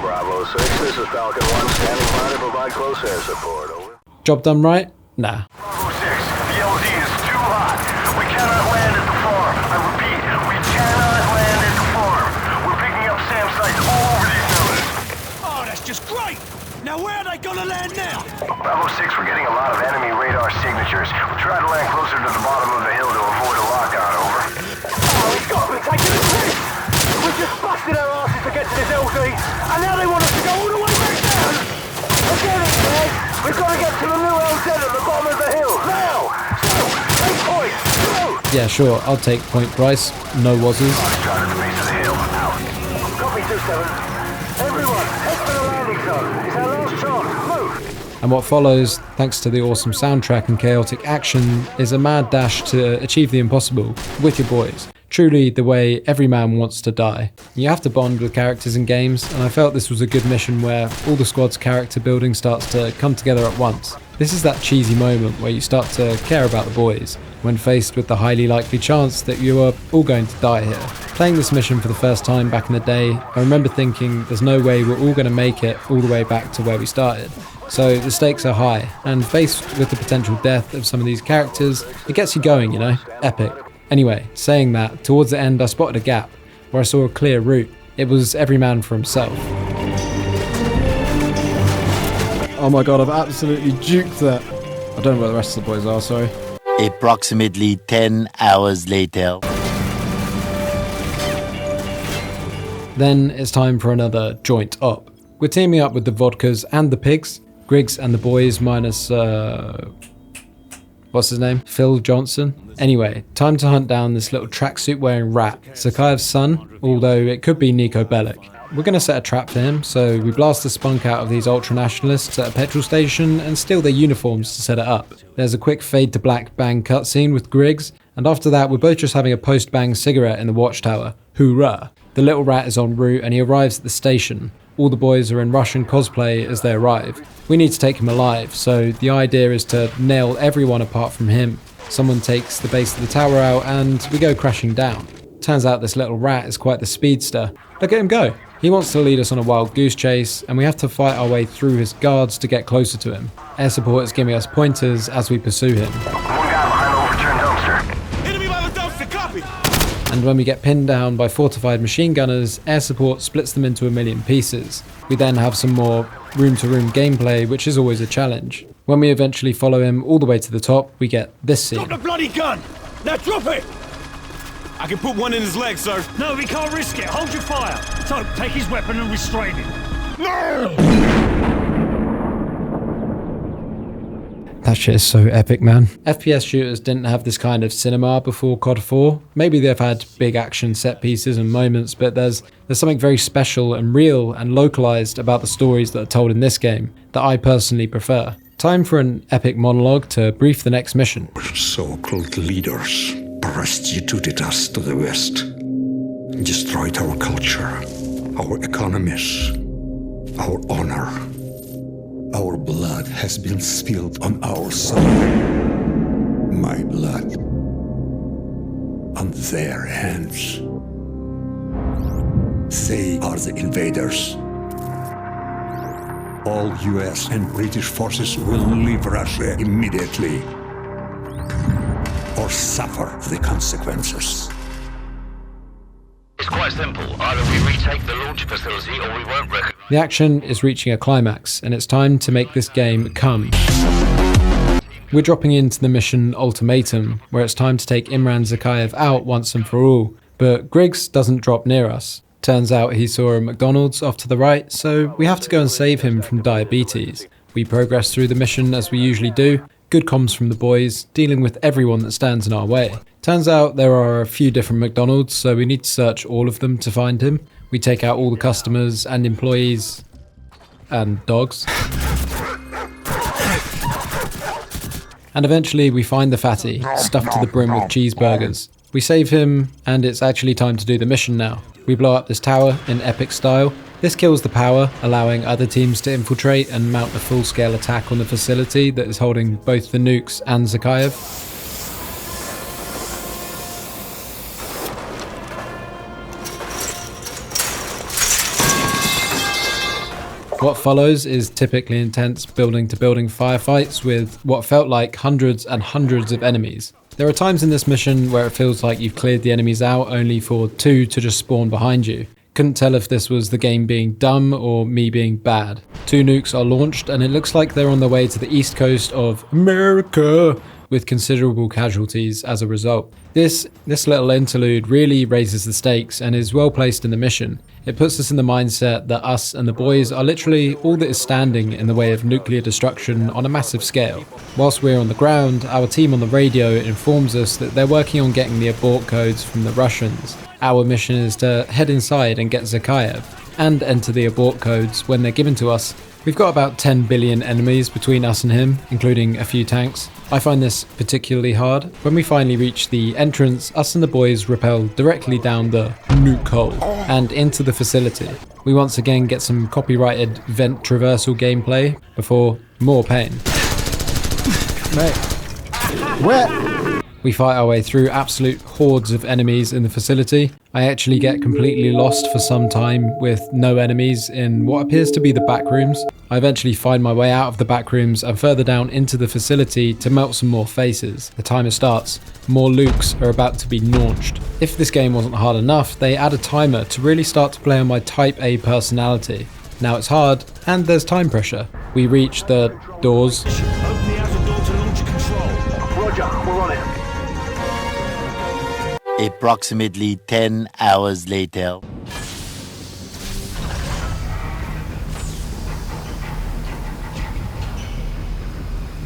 B: Bravo 6, this is Falcon 1, standing by to provide close air support, over.
A: Job done right? Nah.
B: Bravo 6, the LZ is too hot. We cannot land at the farm. I repeat, we cannot land at the farm. We're picking up SAM sites all over these nodes.
G: Oh, that's just great! Now where are they gonna land now?
B: Bravo 6, we're getting a lot of enemy radar signatures. We'll try to land closer to the bottom of the hill to avoid a lockout, over.
E: Oh, it's got to be taking a piss! We just busted our asses to get to this LZ, and now they want us to go all the way back down! Again, Ed! We've got to get to the new LZ at the bottom of the hill, now! So, take point, go!
A: Yeah, sure, I'll take point Price. No wazzles.
B: Try to the base of the hill, out.
E: Copy 2-7. Everyone, head for the landing zone. It's our last chance. Move!
A: And what follows, thanks to the awesome soundtrack and chaotic action, is a mad dash to achieve the impossible with your boys. Truly the way every man wants to die. You have to bond with characters in games, and I felt this was a good mission where all the squad's character building starts to come together at once. This is that cheesy moment where you start to care about the boys, when faced with the highly likely chance that you are all going to die here. Playing this mission for the first time back in the day, I remember thinking there's no way we're all going to make it all the way back to where we started. So the stakes are high, and faced with the potential death of some of these characters, it gets you going, you know? Epic. Anyway, saying that, towards the end I spotted a gap, where I saw a clear route. It was every man for himself.
C: Oh my god, I've absolutely juked that. I don't know where the rest of the boys are, sorry.
M: Approximately 10 hours later.
A: Then it's time for another joint op. We're teaming up with the Vodkas and the Pigs, Griggs and the boys minus, what's his name? Phil Johnson? Anyway, time to hunt down this little tracksuit wearing rat, Zakhaev's son, although it could be Nico Bellic. We're going to set a trap for him, so we blast the spunk out of these ultra-nationalists at a petrol station and steal their uniforms to set it up. There's a quick fade to black bang cutscene with Griggs, and after that we're both just having a post-bang cigarette in the watchtower. Hoorah! The little rat is en route and he arrives at the station. All the boys are in Russian cosplay as they arrive. We need to take him alive, so the idea is to nail everyone apart from him. Someone takes the base of the tower out and we go crashing down. Turns out this little rat is quite the speedster. Look at him go! He wants to lead us on a wild goose chase, and we have to fight our way through his guards to get closer to him. Air support is giving us pointers as we pursue him.
B: One guy behind the overturned dumpster.
G: Enemy by the dumpster, copy!
A: And when we get pinned down by fortified machine gunners, air support splits them into a million pieces. We then have some more room-to-room gameplay, which is always a challenge. When we eventually follow him all the way to the top, we get this scene.
G: Drop the bloody gun! Now drop it! I can put one in his leg, sir. No, we can't risk it. Hold your fire. So, take his weapon and restrain him. No!
A: That shit is so epic, man. FPS shooters didn't have this kind of cinema before COD 4. Maybe they've had big action set pieces and moments, but there's something very special and real and localized about the stories that are told in this game that I personally prefer. Time for an epic monologue to brief the next mission.
N: So-called leaders prostituted us to the West, destroyed our culture, our economies, our honor. Our blood has been spilled on our soil. My blood on their hands. They are the invaders. All US and British forces will leave Russia immediately or suffer the consequences.
B: It's quite simple. Either we retake the launch facility or we won't recognize.
A: The action is reaching a climax, and it's time to make this game come. We're dropping into the mission Ultimatum, where it's time to take Imran Zakayev out once and for all, but Griggs doesn't drop near us. Turns out he saw a McDonald's off to the right, so we have to go and save him from diabetes. We progress through the mission as we usually do, good comms from the boys, dealing with everyone that stands in our way. Turns out there are a few different McDonald's, so we need to search all of them to find him. We take out all the customers and employees and dogs. And eventually we find the fatty, stuffed to the brim with cheeseburgers. We save him, and it's actually time to do the mission now. We blow up this tower in epic style. This kills the power, allowing other teams to infiltrate and mount a full-scale attack on the facility that is holding both the nukes and Zakayev. What follows is typically intense building-to-building firefights with what felt like hundreds and hundreds of enemies. There are times in this mission where it feels like you've cleared the enemies out only for two to just spawn behind you. Couldn't tell if this was the game being dumb or me being bad. 2 nukes are launched and it looks like they're on their way to the east coast of America, with considerable casualties as a result. This little interlude really raises the stakes and is well placed in the mission. It puts us in the mindset that us and the boys are literally all that is standing in the way of nuclear destruction on a massive scale. Whilst we're on the ground, our team on the radio informs us that they're working on getting the abort codes from the Russians. Our mission is to head inside and get Zakayev, and enter the abort codes when they're given to us. We've got about 10 billion enemies between us and him, including a few tanks. I find this particularly hard. When we finally reach the entrance, us and the boys rappel directly down the nuke hole and into the facility. We once again get some copyrighted vent traversal gameplay before more pain.
C: Mate. Where?
A: We fight our way through absolute hordes of enemies in the facility. I actually get completely lost for some time with no enemies in what appears to be the back rooms. I eventually find my way out of the back rooms and further down into the facility to melt some more faces. The timer starts. More Lukes are about to be launched. If this game wasn't hard enough, they add a timer to really start to play on my Type A personality. Now it's hard, and there's time pressure. We reach the doors.
G: Open the outer door to launch control.
E: Roger, we're on it.
M: Approximately 10 hours later.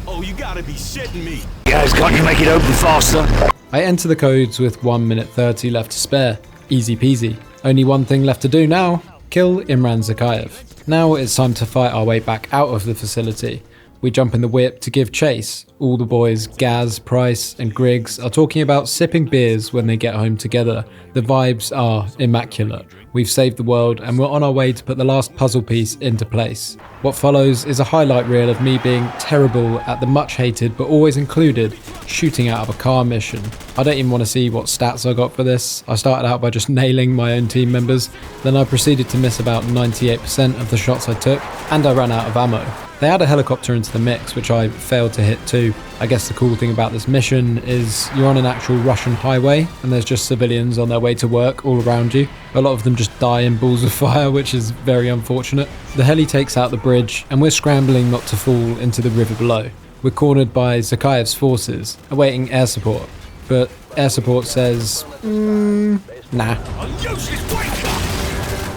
G: Oh, you gotta be shitting me.
B: Guys, can't you make it open faster?
A: I enter the codes with 1 minute 30 left to spare. Easy peasy. Only one thing left to do now. Kill Imran Zakayev. Now it's time to fight our way back out of the facility. We jump in the whip to give chase. All the boys, Gaz, Price and Griggs, are talking about sipping beers when they get home together. The vibes are immaculate. We've saved the world and we're on our way to put the last puzzle piece into place. What follows is a highlight reel of me being terrible at the much hated but always included shooting out of a car mission. I don't even want to see what stats I got for this. I started out by just nailing my own team members, then I proceeded to miss about 98% of the shots I took, and I ran out of ammo. They add a helicopter into the mix, which I failed to hit too. I guess the cool thing about this mission is you're on an actual Russian highway and there's just civilians on their way to work all around you. A lot of them just die in balls of fire, which is very unfortunate. The heli takes out the bridge and we're scrambling not to fall into the river below. We're cornered by Zakayev's forces, awaiting air support. But air support says, nah.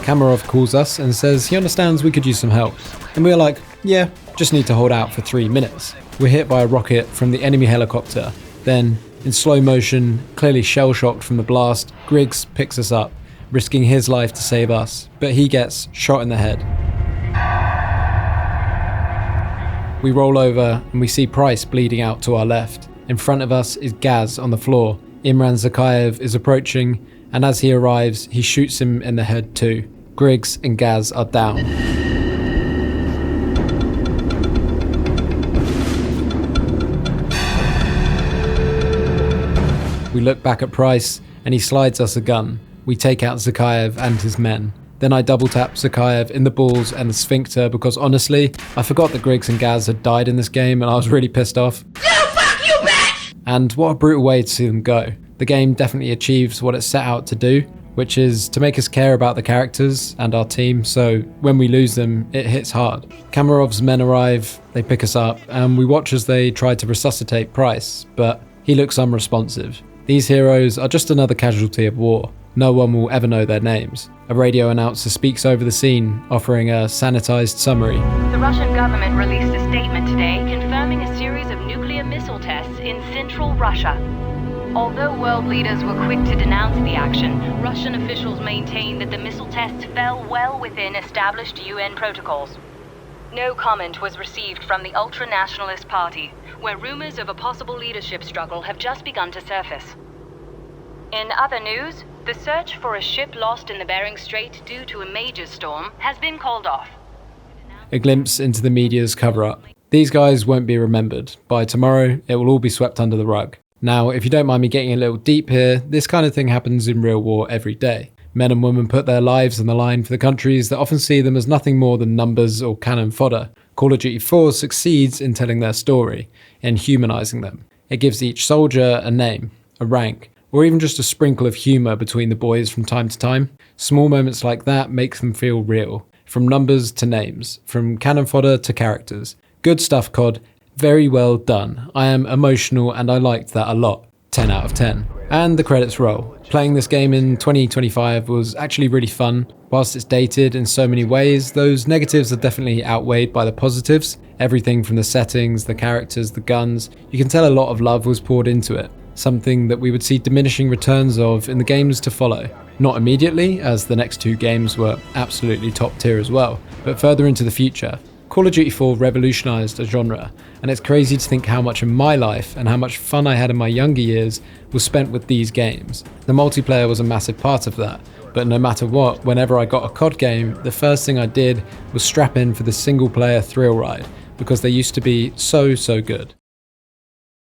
A: Kamarov calls us and says he understands we could use some help. And we're like, yeah, just need to hold out for 3 minutes. we're hit by a rocket from the enemy helicopter. Then, in slow motion, clearly shell-shocked from the blast, Griggs picks us up, risking his life to save us, but he gets shot in the head. We roll over and we see Price bleeding out to our left. In front of us is Gaz on the floor. Imran Zakhaev is approaching, and as he arrives, he shoots him in the head too. Griggs and Gaz are down. We look back at Price, and he slides us a gun. We take out Zakhaev and his men. Then I double tap Zakhaev in the balls and the sphincter because honestly, I forgot that Griggs and Gaz had died in this game and I was really pissed off.
F: Fuck you, bitch!
A: And what a brutal way to see them go. The game definitely achieves what it set out to do, which is to make us care about the characters and our team, so when we lose them, it hits hard. Kamarov's men arrive, they pick us up, and we watch as they try to resuscitate Price, but he looks unresponsive. These heroes are just another casualty of war. No one will ever know their names. A radio announcer speaks over the scene, offering a sanitized summary.
O: The Russian government released a statement today confirming a series of nuclear missile tests in central Russia. Although world leaders were quick to denounce the action, Russian officials maintain that the missile tests fell well within established UN protocols. No comment was received from the ultra-nationalist party, where rumors of a possible leadership struggle have just begun to surface. In other news, the search for a ship lost in the Bering Strait due to a major storm has been called off.
A: A glimpse into the media's cover-up. These guys won't be remembered. By tomorrow, it will all be swept under the rug. Now, if you don't mind me getting a little deep here, this kind of thing happens in real war every day. Men and women put their lives on the line for the countries that often see them as nothing more than numbers or cannon fodder. Call of Duty 4 succeeds in telling their story, in humanizing them. It gives each soldier a name, a rank, or even just a sprinkle of humour between the boys from time to time. Small moments like that make them feel real. From numbers to names, from cannon fodder to characters. Good stuff, COD. Very well done. I am emotional and I liked that a lot. 10 out of 10. And the credits roll. Playing this game in 2025 was actually really fun. Whilst it's dated in so many ways, those negatives are definitely outweighed by the positives. Everything from the settings, the characters, the guns. You can tell a lot of love was poured into it. Something that we would see diminishing returns of in the games to follow. Not immediately, as the next two games were absolutely top tier as well, but further into the future. Call of Duty 4 revolutionised a genre, and it's crazy to think how much of my life and how much fun I had in my younger years was spent with these games. The multiplayer was a massive part of that, but no matter what, whenever I got a COD game, the first thing I did was strap in for the single player thrill ride, because they used to be so good.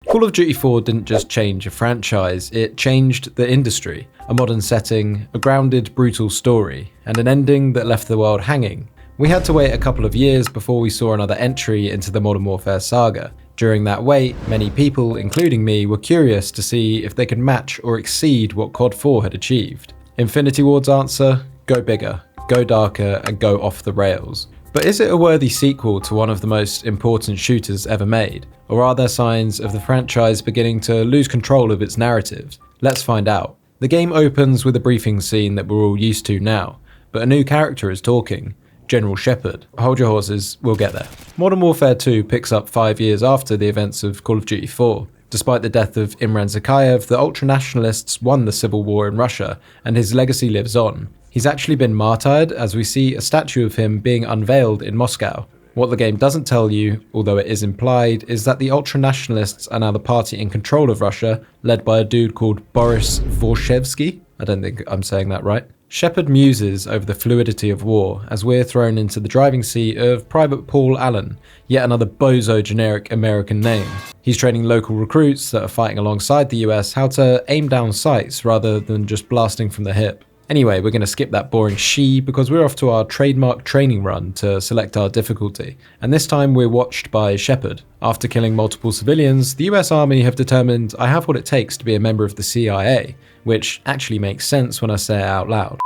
A: Call of Duty 4 didn't just change a franchise, it changed the industry. A modern setting, a grounded, brutal story, and an ending that left the world hanging. We had to wait a couple of years before we saw another entry into the Modern Warfare saga. During that wait, many people, including me, were curious to see if they could match or exceed what COD 4 had achieved. Infinity Ward's answer? Go bigger, go darker, and go off the rails. But is it a worthy sequel to one of the most important shooters ever made? Or are there signs of the franchise beginning to lose control of its narratives? Let's find out. The game opens with a briefing scene that we're all used to now, but a new character is talking. General Shepard. Hold your horses, we'll get there. Modern Warfare 2 picks up 5 years after the events of Call of Duty 4. Despite the death of Imran Zakhaev, the ultranationalists won the civil war in Russia, and his legacy lives on. He's actually been martyred, as we see a statue of him being unveiled in Moscow. What the game doesn't tell you, although it is implied, is that the ultranationalists are now the party in control of Russia, led by a dude called Boris Vorshevsky. I don't think I'm saying that right. Shepard muses over the fluidity of war as we're thrown into the driving seat of Private Paul Allen, yet another bozo generic American name. He's training local recruits that are fighting alongside the US how to aim down sights rather than just blasting from the hip. Anyway, we're going to skip that boring she because we're off to our trademark training run to select our difficulty, and this time we're watched by Shepard. After killing multiple civilians, the US Army have determined I have what it takes to be a member of the CIA, which actually makes sense when I say it out loud.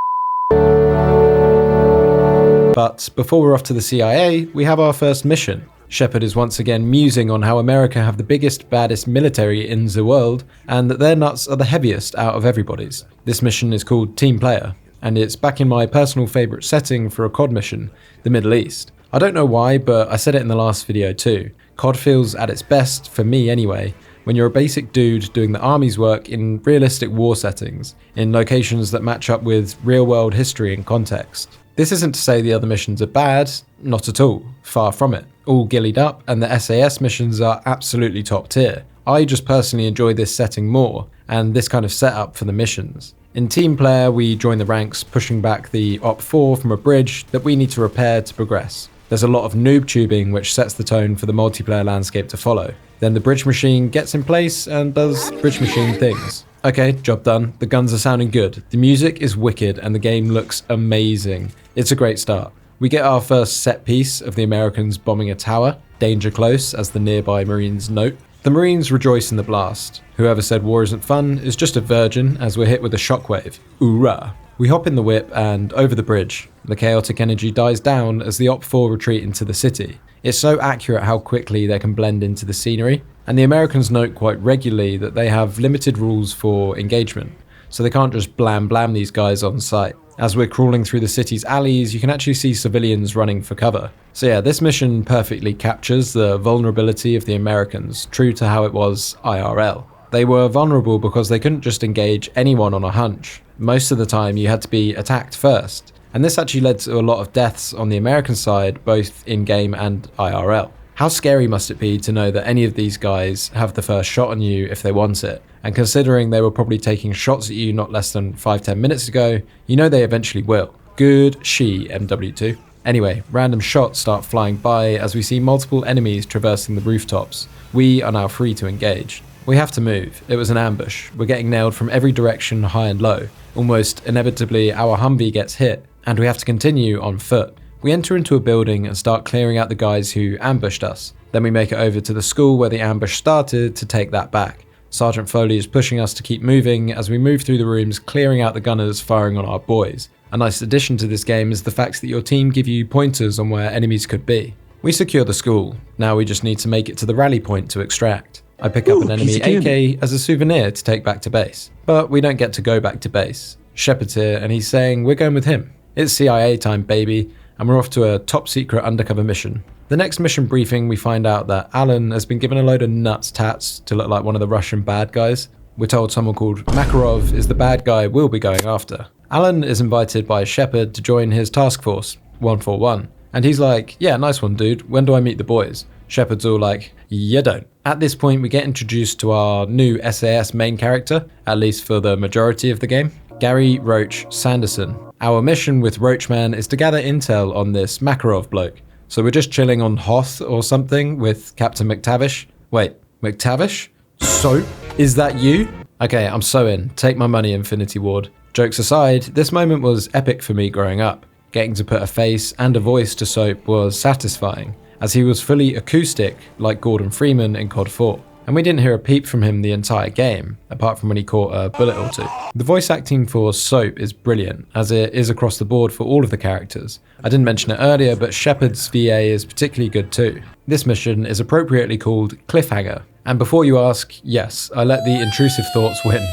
A: But before we're off to the CIA, we have our first mission. Shepard is once again musing on how America have the biggest, baddest military in the world, and that their nuts are the heaviest out of everybody's. This mission is called Team Player, and it's back in my personal favourite setting for a COD mission, the Middle East. I don't know why, but I said it in the last video too. COD feels at its best, for me anyway, when you're a basic dude doing the army's work in realistic war settings, in locations that match up with real-world history and context. This isn't to say the other missions are bad, not at all, far from it. All gillied up, and the SAS missions are absolutely top tier. I just personally enjoy this setting more, and this kind of setup for the missions. In team player, we join the ranks, pushing back the Op-4 from a bridge that we need to repair to progress. There's a lot of noob tubing which sets the tone for the multiplayer landscape to follow. Then the bridge machine gets in place and does bridge machine things. Okay, job done. The guns are sounding good. The music is wicked and the game looks amazing. It's a great start. We get our first set piece of the Americans bombing a tower, danger close as the nearby Marines note. The Marines rejoice in the blast. Whoever said war isn't fun is just a virgin as we're hit with a shockwave. Oorah. We hop in the whip and over the bridge. The chaotic energy dies down as the Op-4 retreat into the city. It's so accurate how quickly they can blend into the scenery, and the Americans note quite regularly that they have limited rules for engagement, so they can't just blam these guys on sight. As we're crawling through the city's alleys, you can actually see civilians running for cover. So yeah, this mission perfectly captures the vulnerability of the Americans, true to how it was IRL. They were vulnerable because they couldn't just engage anyone on a hunch. Most of the time you had to be attacked first, and this actually led to a lot of deaths on the American side, both in-game and IRL. How scary must it be to know that any of these guys have the first shot on you if they want it? And considering they were probably taking shots at you not less than 5-10 minutes ago, you know they eventually will. Good she, MW2. Anyway, random shots start flying by as we see multiple enemies traversing the rooftops. We are now free to engage. We have to move. It was an ambush. We're getting nailed from every direction, high and low. Almost inevitably, our Humvee gets hit, and we have to continue on foot. We enter into a building and start clearing out the guys who ambushed us. Then we make it over to the school where the ambush started to take that back. Sergeant Foley is pushing us to keep moving as we move through the rooms, clearing out the gunners firing on our boys. A nice addition to this game is the fact that your team give you pointers on where enemies could be. We secure the school. Now we just need to make it to the rally point to extract. I pick up an enemy AK as a souvenir to take back to base. But we don't get to go back to base. Shepard's here and he's saying we're going with him. It's CIA time, baby, and we're off to a top secret undercover mission. The next mission briefing, we find out that Alan has been given a load of nuts tats to look like one of the Russian bad guys. We're told someone called Makarov is the bad guy we'll be going after. Alan is invited by Shepard to join his task force, 141. And he's like, yeah, nice one, dude. When do I meet the boys? Shepard's all like, you don't. At this point, we get introduced to our new SAS main character, at least for the majority of the game, Gary Roach Sanderson. Our mission with Roachman is to gather intel on this Makarov bloke. So we're just chilling on Hoth or something with Captain McTavish. Wait, McTavish? Soap? Is that you? Okay, I'm so in. Take my money, Infinity Ward. Jokes aside, this moment was epic for me growing up. Getting to put a face and a voice to Soap was satisfying, as he was fully acoustic like Gordon Freeman in COD 4. And we didn't hear a peep from him the entire game, apart from when he caught a bullet or two. The voice acting for Soap is brilliant, as it is across the board for all of the characters. I didn't mention it earlier, but Shepard's VA is particularly good too. This mission is appropriately called Cliffhanger. And before you ask, yes, I let the intrusive thoughts win.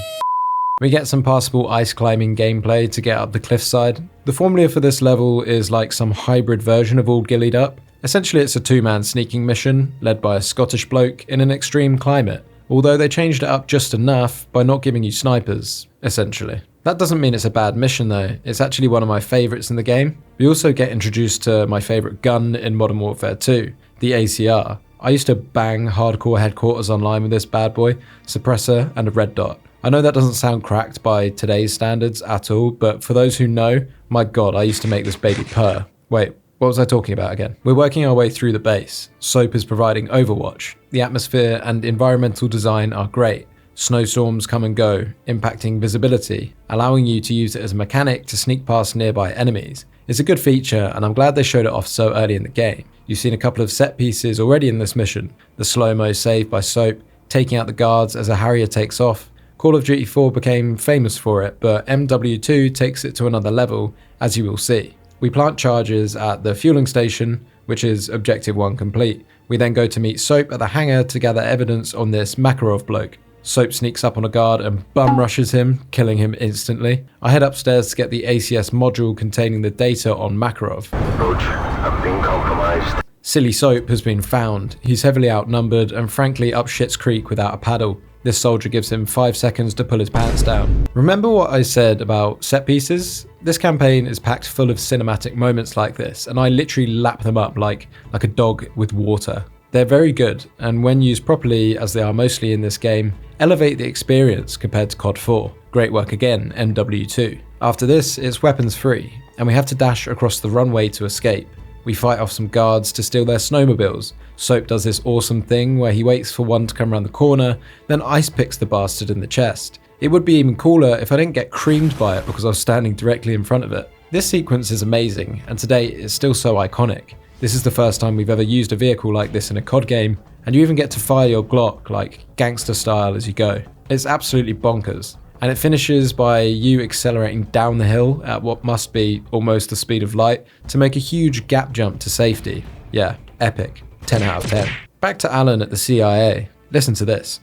A: We get some passable ice climbing gameplay to get up the cliffside. The formula for this level is like some hybrid version of All Gillied Up. Essentially, it's a two-man sneaking mission, led by a Scottish bloke in an extreme climate, although they changed it up just enough by not giving you snipers, essentially. That doesn't mean it's a bad mission though, it's actually one of my favourites in the game. We also get introduced to my favourite gun in Modern Warfare 2, the ACR. I used to bang hardcore headquarters online with this bad boy, suppressor and a red dot. I know that doesn't sound cracked by today's standards at all, but for those who know, my god, I used to make this baby purr. Wait. What was I talking about again? We're working our way through the base. Soap is providing overwatch. The atmosphere and environmental design are great. Snowstorms come and go, impacting visibility, allowing you to use it as a mechanic to sneak past nearby enemies. It's a good feature, and I'm glad they showed it off so early in the game. You've seen a couple of set pieces already in this mission. The slow-mo save by Soap, taking out the guards as a Harrier takes off. Call of Duty 4 became famous for it, but MW2 takes it to another level, as you will see. We plant charges at the fueling station, which is Objective 1 complete. We then go to meet Soap at the hangar to gather evidence on this Makarov bloke. Soap sneaks up on a guard and bum rushes him, killing him instantly. I head upstairs to get the ACS module containing the data on Makarov.
B: Roach, I'm being compromised.
A: Silly Soap has been found. He's heavily outnumbered and frankly up shit's creek without a paddle. This soldier gives him 5 seconds to pull his pants down. Remember what I said about set pieces? This campaign is packed full of cinematic moments like this, and I literally lap them up like a dog with water. They're very good, and when used properly, as they are mostly in this game, elevate the experience compared to COD 4. Great work again, MW2. After this, it's weapons free, and we have to dash across the runway to escape. We fight off some guards to steal their snowmobiles. Soap does this awesome thing where he waits for one to come around the corner, then ice picks the bastard in the chest. It would be even cooler if I didn't get creamed by it because I was standing directly in front of it. This sequence is amazing, and to date it's still so iconic. This is the first time we've ever used a vehicle like this in a COD game, and you even get to fire your Glock like gangster style as you go. It's absolutely bonkers. And it finishes by you accelerating down the hill at what must be almost the speed of light to make a huge gap jump to safety. Yeah, epic. 10 out of 10. Back to Alan at the CIA. Listen to this.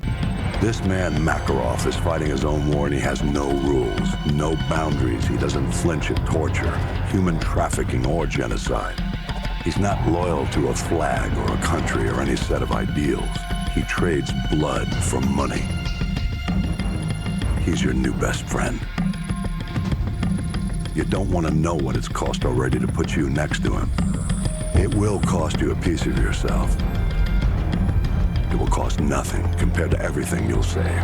N: This man Makarov is fighting his own war and he has no rules, no boundaries. He doesn't flinch at torture, human trafficking or genocide. He's not loyal to a flag or a country or any set of ideals. He trades blood for money. He's your new best friend. You don't want to know what it's cost already to put you next to him. It will cost you a piece of yourself. It will cost nothing compared to everything you'll save.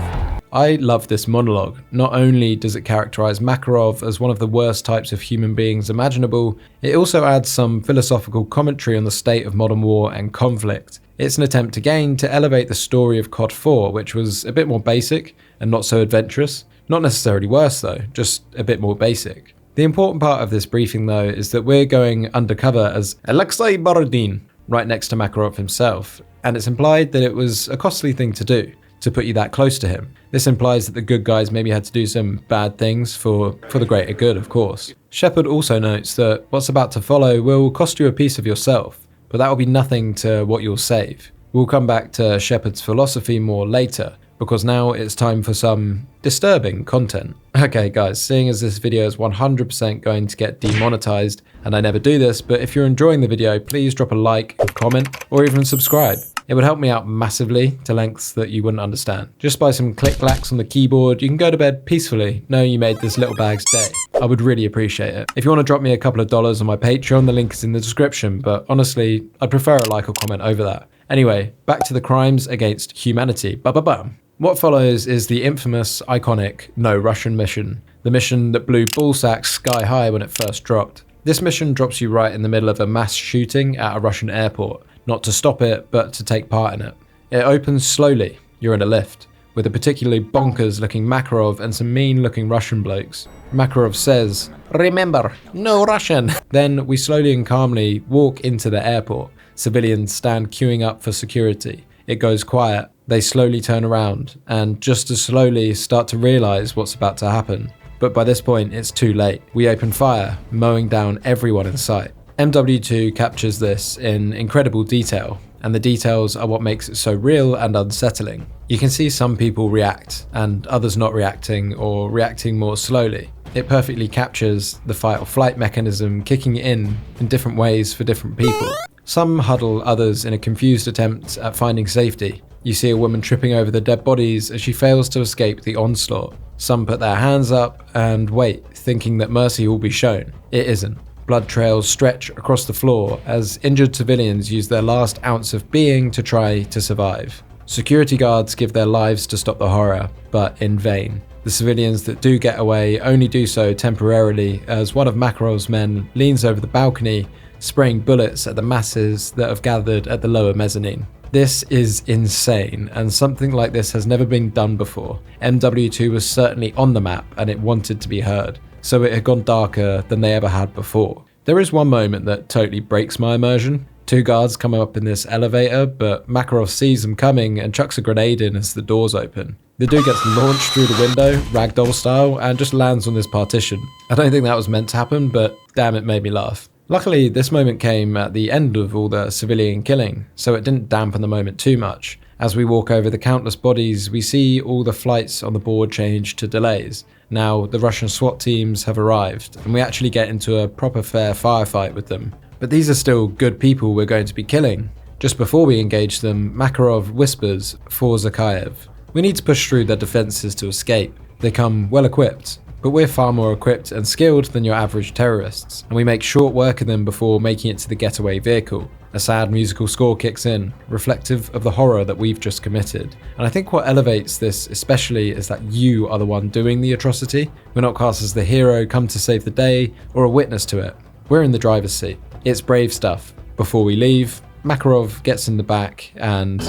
A: I love this monologue. Not only does it characterize Makarov as one of the worst types of human beings imaginable, it also adds some philosophical commentary on the state of modern war and conflict. It's an attempt again to elevate the story of COD 4, which was a bit more basic and not so adventurous. Not necessarily worse though, just a bit more basic. The important part of this briefing though is that we're going undercover as Alexei Borodin, right next to Makarov himself, and it's implied that it was a costly thing to do, to put you that close to him. This implies that the good guys maybe had to do some bad things for the greater good, of course. Shepard also notes that what's about to follow will cost you a piece of yourself, but that will be nothing to what you'll save. We'll come back to Shepard's philosophy more later, because now it's time for some disturbing content. Okay guys, seeing as this video is 100% going to get demonetized, and I never do this, but if you're enjoying the video, please drop a like, a comment, or even subscribe. It would help me out massively to lengths that you wouldn't understand. Just by some click-clacks on the keyboard, you can go to bed peacefully knowing you made this little bag's day. I would really appreciate it. If you want to drop me a couple of dollars on my Patreon, the link is in the description, but honestly, I'd prefer a like or comment over that. Anyway, back to the crimes against humanity. Ba-ba-bam. What follows is the infamous, iconic No Russian mission. The mission that blew ballsacks sky high when it first dropped. This mission drops you right in the middle of a mass shooting at a Russian airport. Not to stop it, but to take part in it. It opens slowly, you're in a lift, with a particularly bonkers looking Makarov and some mean looking Russian blokes. Makarov says, "Remember, no Russian." Then we slowly and calmly walk into the airport. Civilians stand queuing up for security. It goes quiet, they slowly turn around, and just as slowly start to realise what's about to happen. But by this point, it's too late. We open fire, mowing down everyone in sight. MW2 captures this in incredible detail, and the details are what makes it so real and unsettling. You can see some people react, and others not reacting or reacting more slowly. It perfectly captures the fight or flight mechanism kicking in different ways for different people. Some huddle, others in a confused attempt at finding safety. You see a woman tripping over the dead bodies as she fails to escape the onslaught. Some put their hands up and wait, thinking that mercy will be shown. It isn't. Blood trails stretch across the floor as injured civilians use their last ounce of being to try to survive. Security guards give their lives to stop the horror, but in vain. The civilians that do get away only do so temporarily as one of Makarov's men leans over the balcony, spraying bullets at the masses that have gathered at the lower mezzanine. This is insane, and something like this has never been done before. MW2 was certainly on the map and it wanted to be heard, so it had gone darker than they ever had before. There is one moment that totally breaks my immersion. Two guards come up in this elevator, but Makarov sees them coming and chucks a grenade in as the doors open. The dude gets launched through the window, ragdoll style, and just lands on this partition. I don't think that was meant to happen, but damn, it made me laugh. Luckily, this moment came at the end of all the civilian killing, so it didn't dampen the moment too much. As we walk over the countless bodies, we see all the flights on the board change to delays. Now, the Russian SWAT teams have arrived, and we actually get into a proper fair firefight with them. But these are still good people we're going to be killing. Just before we engage them, Makarov whispers for Zakhaev. We need to push through their defenses to escape. They come well equipped, but we're far more equipped and skilled than your average terrorists, and we make short work of them before making it to the getaway vehicle. A sad musical score kicks in, reflective of the horror that we've just committed. And I think what elevates this especially is that you are the one doing the atrocity. We're not cast as the hero come to save the day or a witness to it. We're in the driver's seat. It's brave stuff. Before we leave, Makarov gets in the back and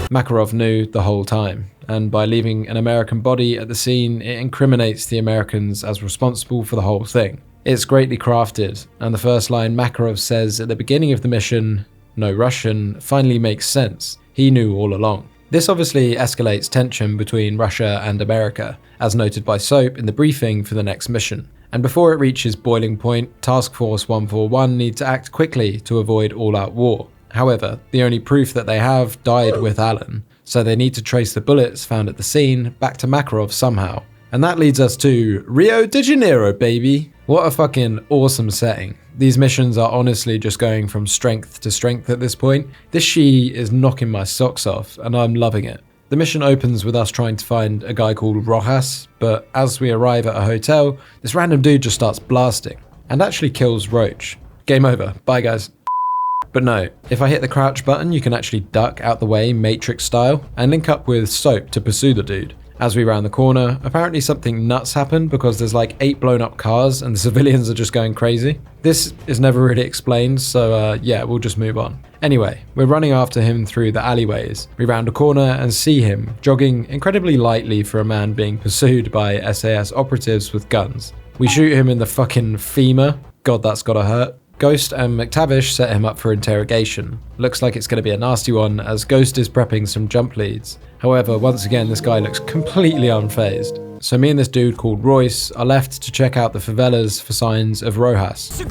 A: Makarov knew the whole time. And by leaving an American body at the scene, it incriminates the Americans as responsible for the whole thing. It's greatly crafted, and the first line Makarov says at the beginning of the mission, "No Russian," finally makes sense. He knew all along. This obviously escalates tension between Russia and America, as noted by Soap in the briefing for the next mission. And before it reaches boiling point, Task Force 141 need to act quickly to avoid all-out war. However, the only proof that they have died with Alan, so they need to trace the bullets found at the scene back to Makarov somehow. And that leads us to Rio de Janeiro, baby! What a fucking awesome setting. These missions are honestly just going from strength to strength at this point. This she is knocking my socks off, and I'm loving it. The mission opens with us trying to find a guy called Rojas, but as we arrive at a hotel, this random dude just starts blasting, and actually kills Roach. Game over. Bye guys. But no, if I hit the crouch button, you can actually duck out the way Matrix style, and link up with Soap to pursue the dude. As we round the corner, apparently something nuts happened because there's like 8 blown up cars and the civilians are just going crazy. This is never really explained, so yeah, we'll just move on. Anyway, we're running after him through the alleyways. We round a corner and see him, jogging incredibly lightly for a man being pursued by SAS operatives with guns. We shoot him in the fucking femur. God, that's gotta hurt. Ghost and McTavish set him up for interrogation. Looks like it's going to be a nasty one as Ghost is prepping some jump leads. However, once again this guy looks completely unfazed. So me and this dude called Royce are left to check out the favelas for signs of Rojas.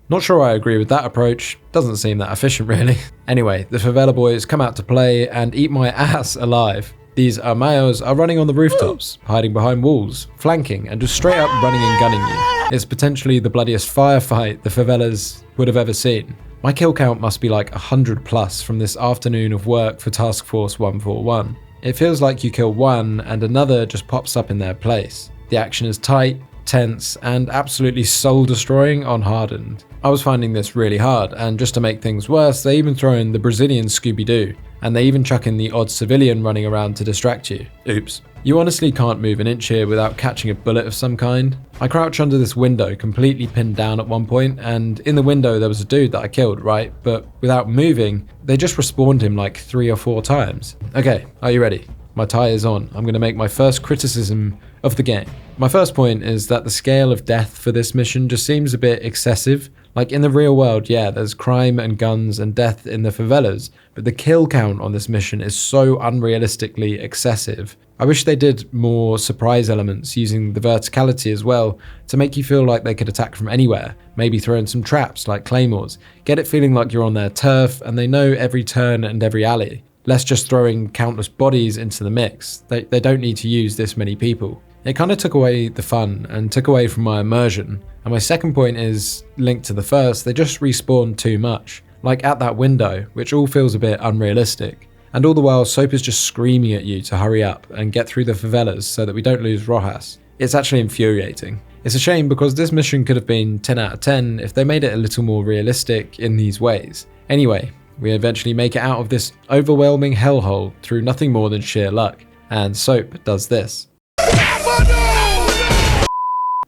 A: Not sure I agree with that approach, doesn't seem that efficient really. Anyway, the favela boys come out to play and eat my ass alive. These Armayos are running on the rooftops, hiding behind walls, flanking, and just straight up running and gunning you. It's potentially the bloodiest firefight the favelas would have ever seen. My kill count must be like 100 plus from this afternoon of work for Task Force 141. It feels like you kill one and another just pops up in their place. The action is tight, tense, and absolutely soul-destroying on hardened. I was finding this really hard, and just to make things worse, they even throw in the Brazilian Scooby-Doo, and they even chuck in the odd civilian running around to distract you. Oops. You honestly can't move an inch here without catching a bullet of some kind. I crouch under this window, completely pinned down at one point, and in the window there was a dude that I killed, right? But without moving, they just respawned him like 3 or 4 times. Okay, are you ready? My tie is on. I'm going to make my first criticism of the game. My first point is that the scale of death for this mission just seems a bit excessive. Like in the real world, yeah, there's crime and guns and death in the favelas, but the kill count on this mission is so unrealistically excessive. I wish they did more surprise elements using the verticality as well to make you feel like they could attack from anywhere, maybe throw in some traps like claymores, get it feeling like you're on their turf and they know every turn and every alley. Less just throwing countless bodies into the mix. They don't need to use this many people. It kind of took away the fun and took away from my immersion. And my second point is linked to the first, they just respawned too much. Like at that window, which all feels a bit unrealistic. And all the while, Soap is just screaming at you to hurry up and get through the favelas so that we don't lose Rojas. It's actually infuriating. It's a shame because this mission could have been 10 out of 10 if they made it a little more realistic in these ways. Anyway, we eventually make it out of this overwhelming hellhole through nothing more than sheer luck. And Soap does this.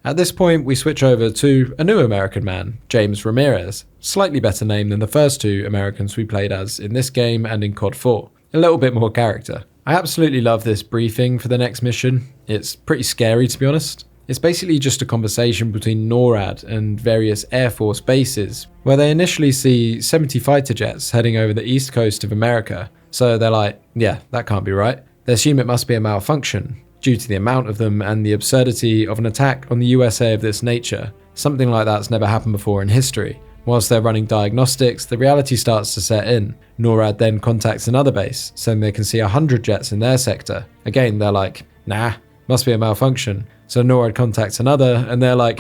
A: At this point, we switch over to a new American man, James Ramirez. Slightly better name than the first 2 Americans we played as in this game and in COD 4. A little bit more character. I absolutely love this briefing for the next mission. It's pretty scary to be honest. It's basically just a conversation between NORAD and various Air Force bases, where they initially see 70 fighter jets heading over the east coast of America. So they're like, yeah, that can't be right. They assume it must be a malfunction, due to the amount of them and the absurdity of an attack on the USA of this nature. Something like that's never happened before in history. Whilst they're running diagnostics, the reality starts to set in. NORAD then contacts another base, saying they can see 100 jets in their sector. Again, they're like, nah, must be a malfunction. So NORAD contacts another, and they're like,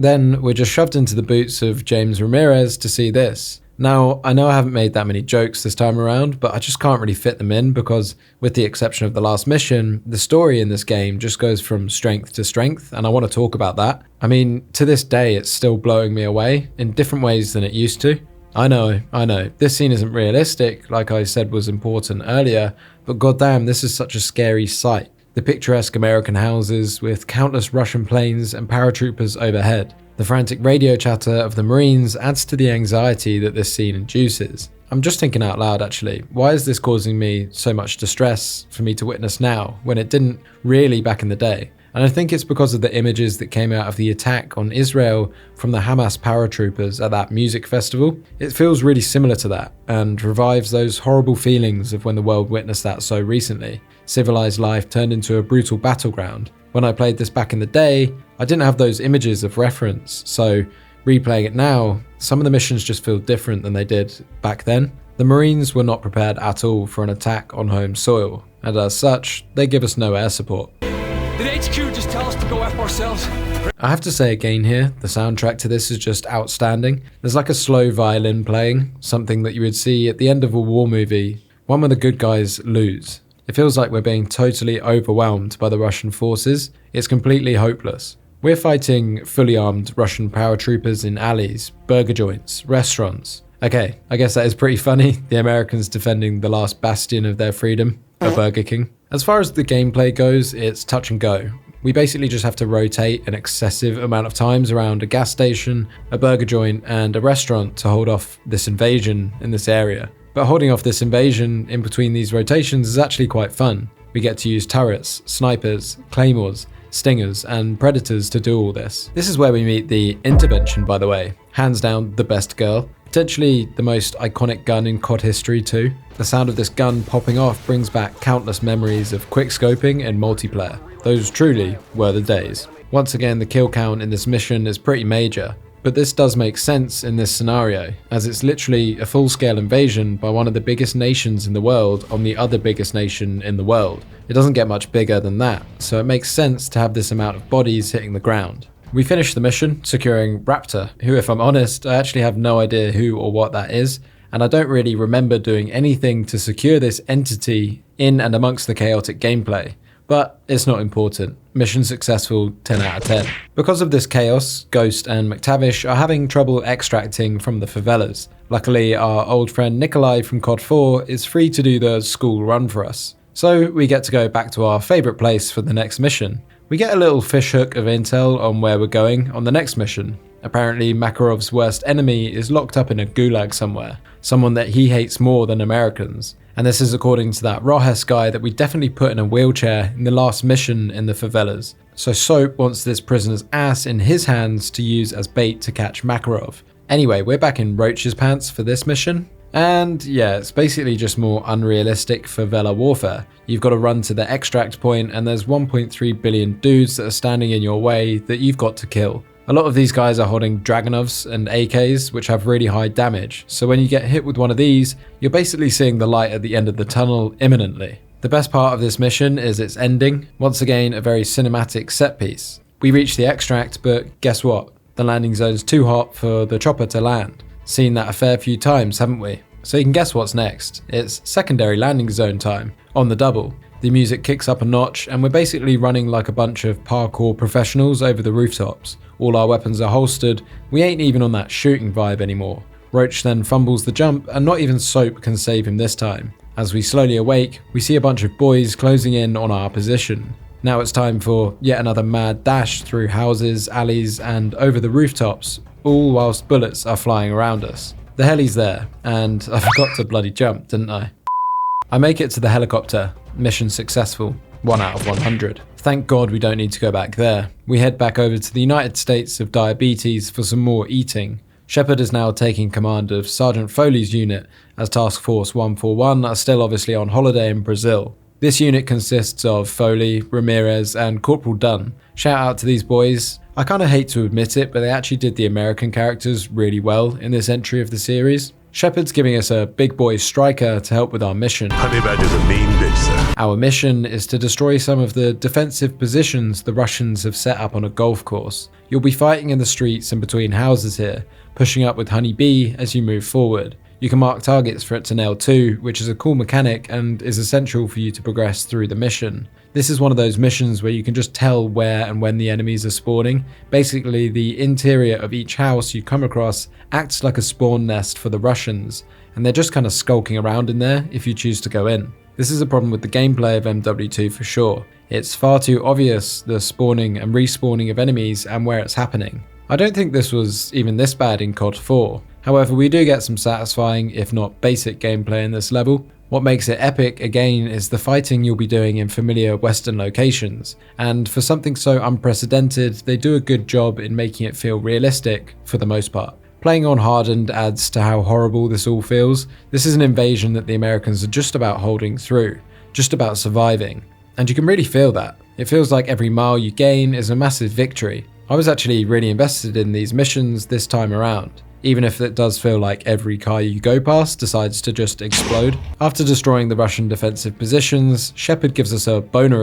A: Then we're just shoved into the boots of James Ramirez to see this. Now, I know I haven't made that many jokes this time around, but I just can't really fit them in because, with the exception of the last mission, the story in this game just goes from strength to strength, and I want to talk about that. I mean, to this day, it's still blowing me away in different ways than it used to. I know, this scene isn't realistic, like I said was important earlier, but goddamn, this is such a scary sight. The picturesque American houses with countless Russian planes and paratroopers overhead. The frantic radio chatter of the Marines adds to the anxiety that this scene induces. I'm just thinking out loud actually, why is this causing me so much distress for me to witness now, when it didn't really back in the day? And I think it's because of the images that came out of the attack on Israel from the Hamas paratroopers at that music festival. It feels really similar to that, and revives those horrible feelings of when the world witnessed that so recently. Civilized life turned into a brutal battleground. When I played this back in the day, I didn't have those images of reference, so replaying it now, some of the missions just feel different than they did back then. The Marines were not prepared at all for an attack on home soil, and as such, they give us no air support.
G: Did HQ just tell us to go F ourselves?
A: I have to say again here, the soundtrack to this is just outstanding. There's like a slow violin playing, something that you would see at the end of a war movie, one where the good guys lose. It feels like we're being totally overwhelmed by the Russian forces. It's completely hopeless. We're fighting fully armed Russian paratroopers in alleys, burger joints, restaurants. Okay, I guess that is pretty funny, the Americans defending the last bastion of their freedom, a Burger King. As far as the gameplay goes, it's touch and go. We basically just have to rotate an excessive amount of times around a gas station, a burger joint, and a restaurant to hold off this invasion in this area. But holding off this invasion in between these rotations is actually quite fun. We get to use turrets, snipers, claymores, stingers, and predators to do all this. This is where we meet the intervention, by the way. Hands down, the best girl. Potentially the most iconic gun in COD history too. The sound of this gun popping off brings back countless memories of quickscoping and multiplayer. Those truly were the days. Once again, the kill count in this mission is pretty major. But this does make sense in this scenario, as it's literally a full-scale invasion by one of the biggest nations in the world on the other biggest nation in the world. It doesn't get much bigger than that, so it makes sense to have this amount of bodies hitting the ground. We finish the mission securing Raptor, who, if I'm honest, I actually have no idea who or what that is, and I don't really remember doing anything to secure this entity in and amongst the chaotic gameplay. But it's not important. Mission successful, 10 out of 10. Because of this chaos, Ghost and McTavish are having trouble extracting from the favelas. Luckily, our old friend Nikolai from COD 4 is free to do the school run for us. So we get to go back to our favourite place for the next mission. We get a little fishhook of intel on where we're going on the next mission. Apparently, Makarov's worst enemy is locked up in a gulag somewhere. Someone that he hates more than Americans. And this is according to that Rojas guy that we definitely put in a wheelchair in the last mission in the favelas. So Soap wants this prisoner's ass in his hands to use as bait to catch Makarov. Anyway, we're back in Roach's pants for this mission. And yeah, it's basically just more unrealistic favela warfare. You've got to run to the extract point and there's 1.3 billion dudes that are standing in your way that you've got to kill. A lot of these guys are holding Dragunovs and AKs, which have really high damage, so when you get hit with one of these, you're basically seeing the light at the end of the tunnel imminently. The best part of this mission is its ending, once again a very cinematic set piece. We reach the extract, but guess what? The landing zone's too hot for the chopper to land. Seen that a fair few times, haven't we? So you can guess what's next. It's secondary landing zone time, on the double. The music kicks up a notch, and we're basically running like a bunch of parkour professionals over the rooftops. All our weapons are holstered, we ain't even on that shooting vibe anymore. Roach then fumbles the jump, and not even Soap can save him this time. As we slowly awake, we see a bunch of boys closing in on our position. Now it's time for yet another mad dash through houses, alleys, and over the rooftops, all whilst bullets are flying around us. The heli's there, and I forgot to bloody jump, didn't I? I make it to the helicopter. Mission successful. 1 out of 100. Thank God we don't need to go back there. We head back over to the United States of Diabetes for some more eating. Shepard is now taking command of Sergeant Foley's unit, as Task Force 141 are still obviously on holiday in Brazil. This unit consists of Foley, Ramirez, and Corporal Dunn. Shout out to these boys. I kinda hate to admit it, but they actually did the American characters really well in this entry of the series. Shepard's giving us a big boy striker to help with our mission.
N: Honey Badger's a mean bitch, sir.
A: Our mission is to destroy some of the defensive positions the Russians have set up on a golf course. You'll be fighting in the streets and between houses here, pushing up with Honey B as you move forward. You can mark targets for it to nail too, which is a cool mechanic and is essential for you to progress through the mission. This is one of those missions where you can just tell where and when the enemies are spawning. Basically, the interior of each house you come across acts like a spawn nest for the Russians, and they're just kind of skulking around in there if you choose to go in. This is a problem with the gameplay of MW2 for sure. It's far too obvious, the spawning and respawning of enemies and where it's happening. I don't think this was even this bad in COD 4. However, we do get some satisfying, if not basic gameplay in this level. What makes it epic, again, is the fighting you'll be doing in familiar Western locations, and for something so unprecedented, they do a good job in making it feel realistic, for the most part. Playing on Hardened adds to how horrible this all feels. This is an invasion that the Americans are just about holding through, just about surviving, and you can really feel that. It feels like every mile you gain is a massive victory. I was actually really invested in these missions this time around, even if it does feel like every car you go past decides to just explode. After destroying the Russian defensive positions, Shepard gives us a bonus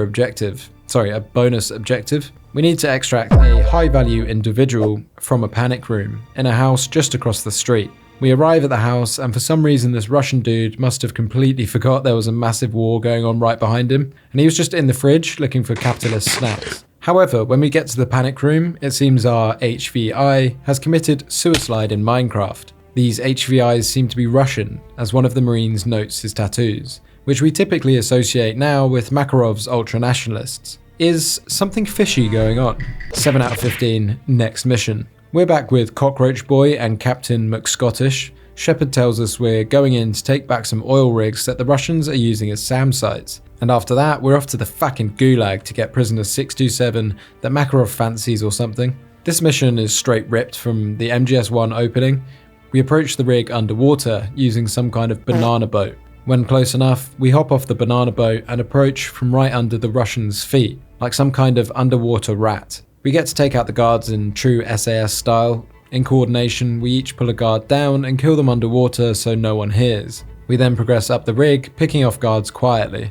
A: objective. We need to extract a high-value individual from a panic room in a house just across the street. We arrive at the house, and for some reason this Russian dude must have completely forgot there was a massive war going on right behind him, and he was just in the fridge looking for capitalist snacks. However, when we get to the panic room, it seems our HVI has committed suicide in Minecraft. These HVIs seem to be Russian, as one of the Marines notes his tattoos, which we typically associate now with Makarov's ultranationalists. Is something fishy going on? 7 out of 15, next mission. We're back with Cockroach Boy and Captain McScottish. Shepard tells us we're going in to take back some oil rigs that the Russians are using as SAM sites. And after that, we're off to the fucking gulag to get prisoner 627 that Makarov fancies or something. This mission is straight ripped from the MGS1 opening. We approach the rig underwater using some kind of banana boat. When close enough, we hop off the banana boat and approach from right under the Russians' feet, like some kind of underwater rat. We get to take out the guards in true SAS style. In coordination, we each pull a guard down and kill them underwater so no one hears. We then progress up the rig, picking off guards quietly.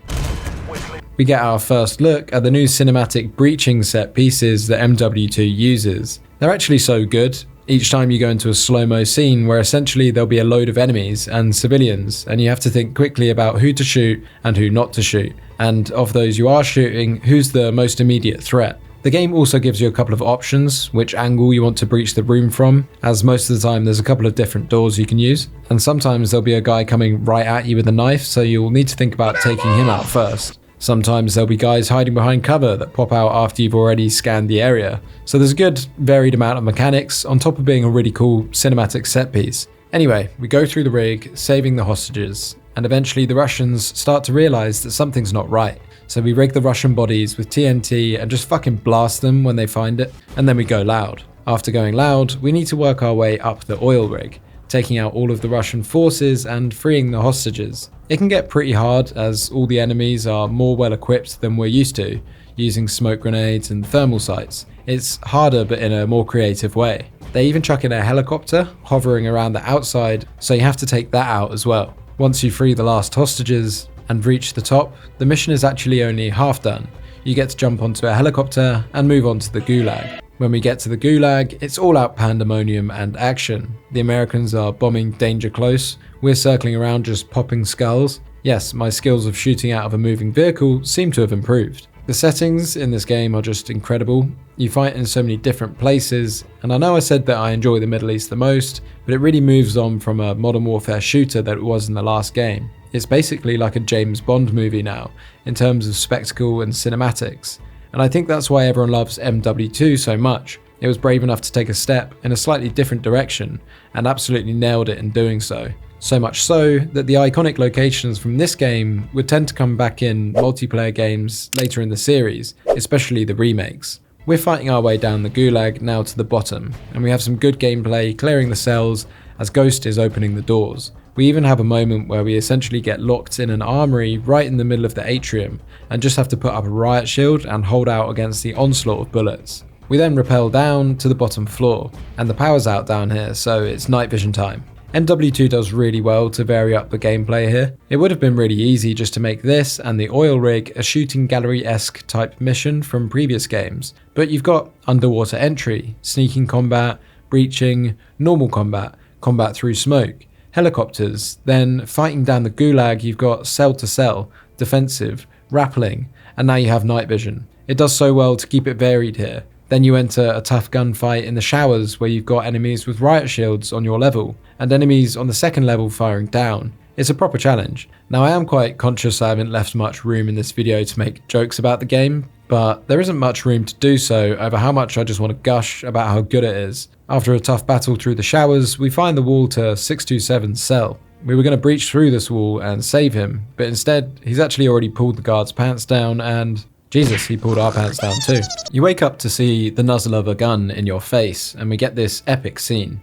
A: We get our first look at the new cinematic breaching set pieces that MW2 uses. They're actually so good. Each time you go into a slow-mo scene where essentially there'll be a load of enemies and civilians, and you have to think quickly about who to shoot and who not to shoot, and of those you are shooting, who's the most immediate threat. The game also gives you a couple of options, which angle you want to breach the room from, as most of the time there's a couple of different doors you can use, and sometimes there'll be a guy coming right at you with a knife, so you'll need to think about taking him out first. Sometimes there'll be guys hiding behind cover that pop out after you've already scanned the area, so there's a good varied amount of mechanics on top of being a really cool cinematic set piece. Anyway, we go through the rig, saving the hostages, and eventually the Russians start to realise that something's not right. So we rig the Russian bodies with TNT and just fucking blast them when they find it, and then we go loud. After going loud, we need to work our way up the oil rig, taking out all of the Russian forces and freeing the hostages. It can get pretty hard as all the enemies are more well equipped than we're used to, using smoke grenades and thermal sights. It's harder but in a more creative way. They even chuck in a helicopter hovering around the outside, so you have to take that out as well. Once you free the last hostages and reach the top, the mission is actually only half done. You get to jump onto a helicopter and move on to the gulag. When we get to the gulag, it's all out pandemonium and action. The Americans are bombing danger close, we're circling around just popping skulls. Yes, my skills of shooting out of a moving vehicle seem to have improved. The settings in this game are just incredible. You fight in so many different places, and I know I said that I enjoy the Middle East the most, but it really moves on from a Modern Warfare shooter that it was in the last game. It's basically like a James Bond movie now, in terms of spectacle and cinematics, and I think that's why everyone loves MW2 so much. It was brave enough to take a step in a slightly different direction, and absolutely nailed it in doing so. So much so that the iconic locations from this game would tend to come back in multiplayer games later in the series, especially the remakes. We're fighting our way down the gulag now to the bottom, and we have some good gameplay clearing the cells as Ghost is opening the doors. We even have a moment where we essentially get locked in an armory right in the middle of the atrium and just have to put up a riot shield and hold out against the onslaught of bullets. We then rappel down to the bottom floor, and the power's out down here, so it's night vision time. MW2 does really well to vary up the gameplay here. It would have been really easy just to make this and the oil rig a shooting gallery-esque type mission from previous games, but you've got underwater entry, sneaking combat, breaching, normal combat, combat through smoke, helicopters, then fighting down the gulag you've got cell to cell, defensive, rappelling, and now you have night vision. It does so well to keep it varied here. Then you enter a tough gunfight in the showers where you've got enemies with riot shields on your level, and enemies on the second level firing down. It's a proper challenge. Now I am quite conscious I haven't left much room in this video to make jokes about the game, but there isn't much room to do so over how much I just want to gush about how good it is. After a tough battle through the showers, we find the wall to 627's cell. We were going to breach through this wall and save him, but instead he's actually already pulled the guard's pants down and Jesus, he pulled our pants down too. You wake up to see the nuzzle of a gun in your face, and we get this epic scene.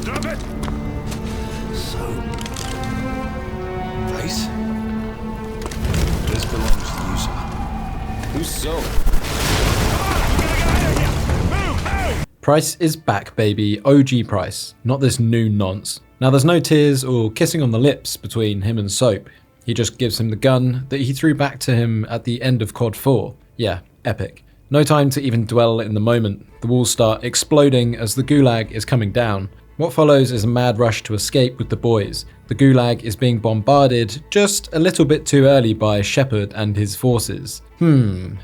G: Stop it!
D: So, face? This belongs to you, sir. Who's so?
A: Price is back, baby. OG Price, not this new nonce. Now there's no tears or kissing on the lips between him and Soap. He just gives him the gun that he threw back to him at the end of COD 4. Yeah, epic. No time to even dwell in the moment. The walls start exploding as the gulag is coming down. What follows is a mad rush to escape with the boys. The gulag is being bombarded just a little bit too early by Shepard and his forces.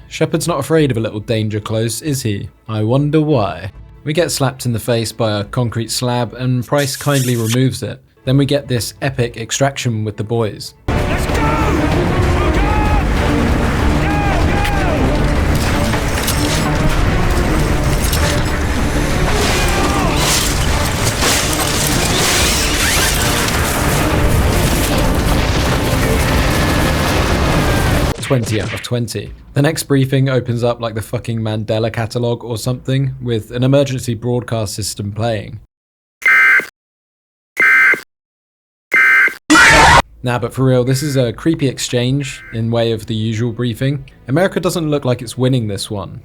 A: Shepard's not afraid of a little danger close, is he? I wonder why. We get slapped in the face by a concrete slab and Price kindly removes it. Then we get this epic extraction with the boys. 20 out of 20. The next briefing opens up like the fucking Mandela catalogue or something, with an emergency broadcast system playing. Nah, but for real, this is a creepy exchange in way of the usual briefing. America doesn't look like it's winning this one.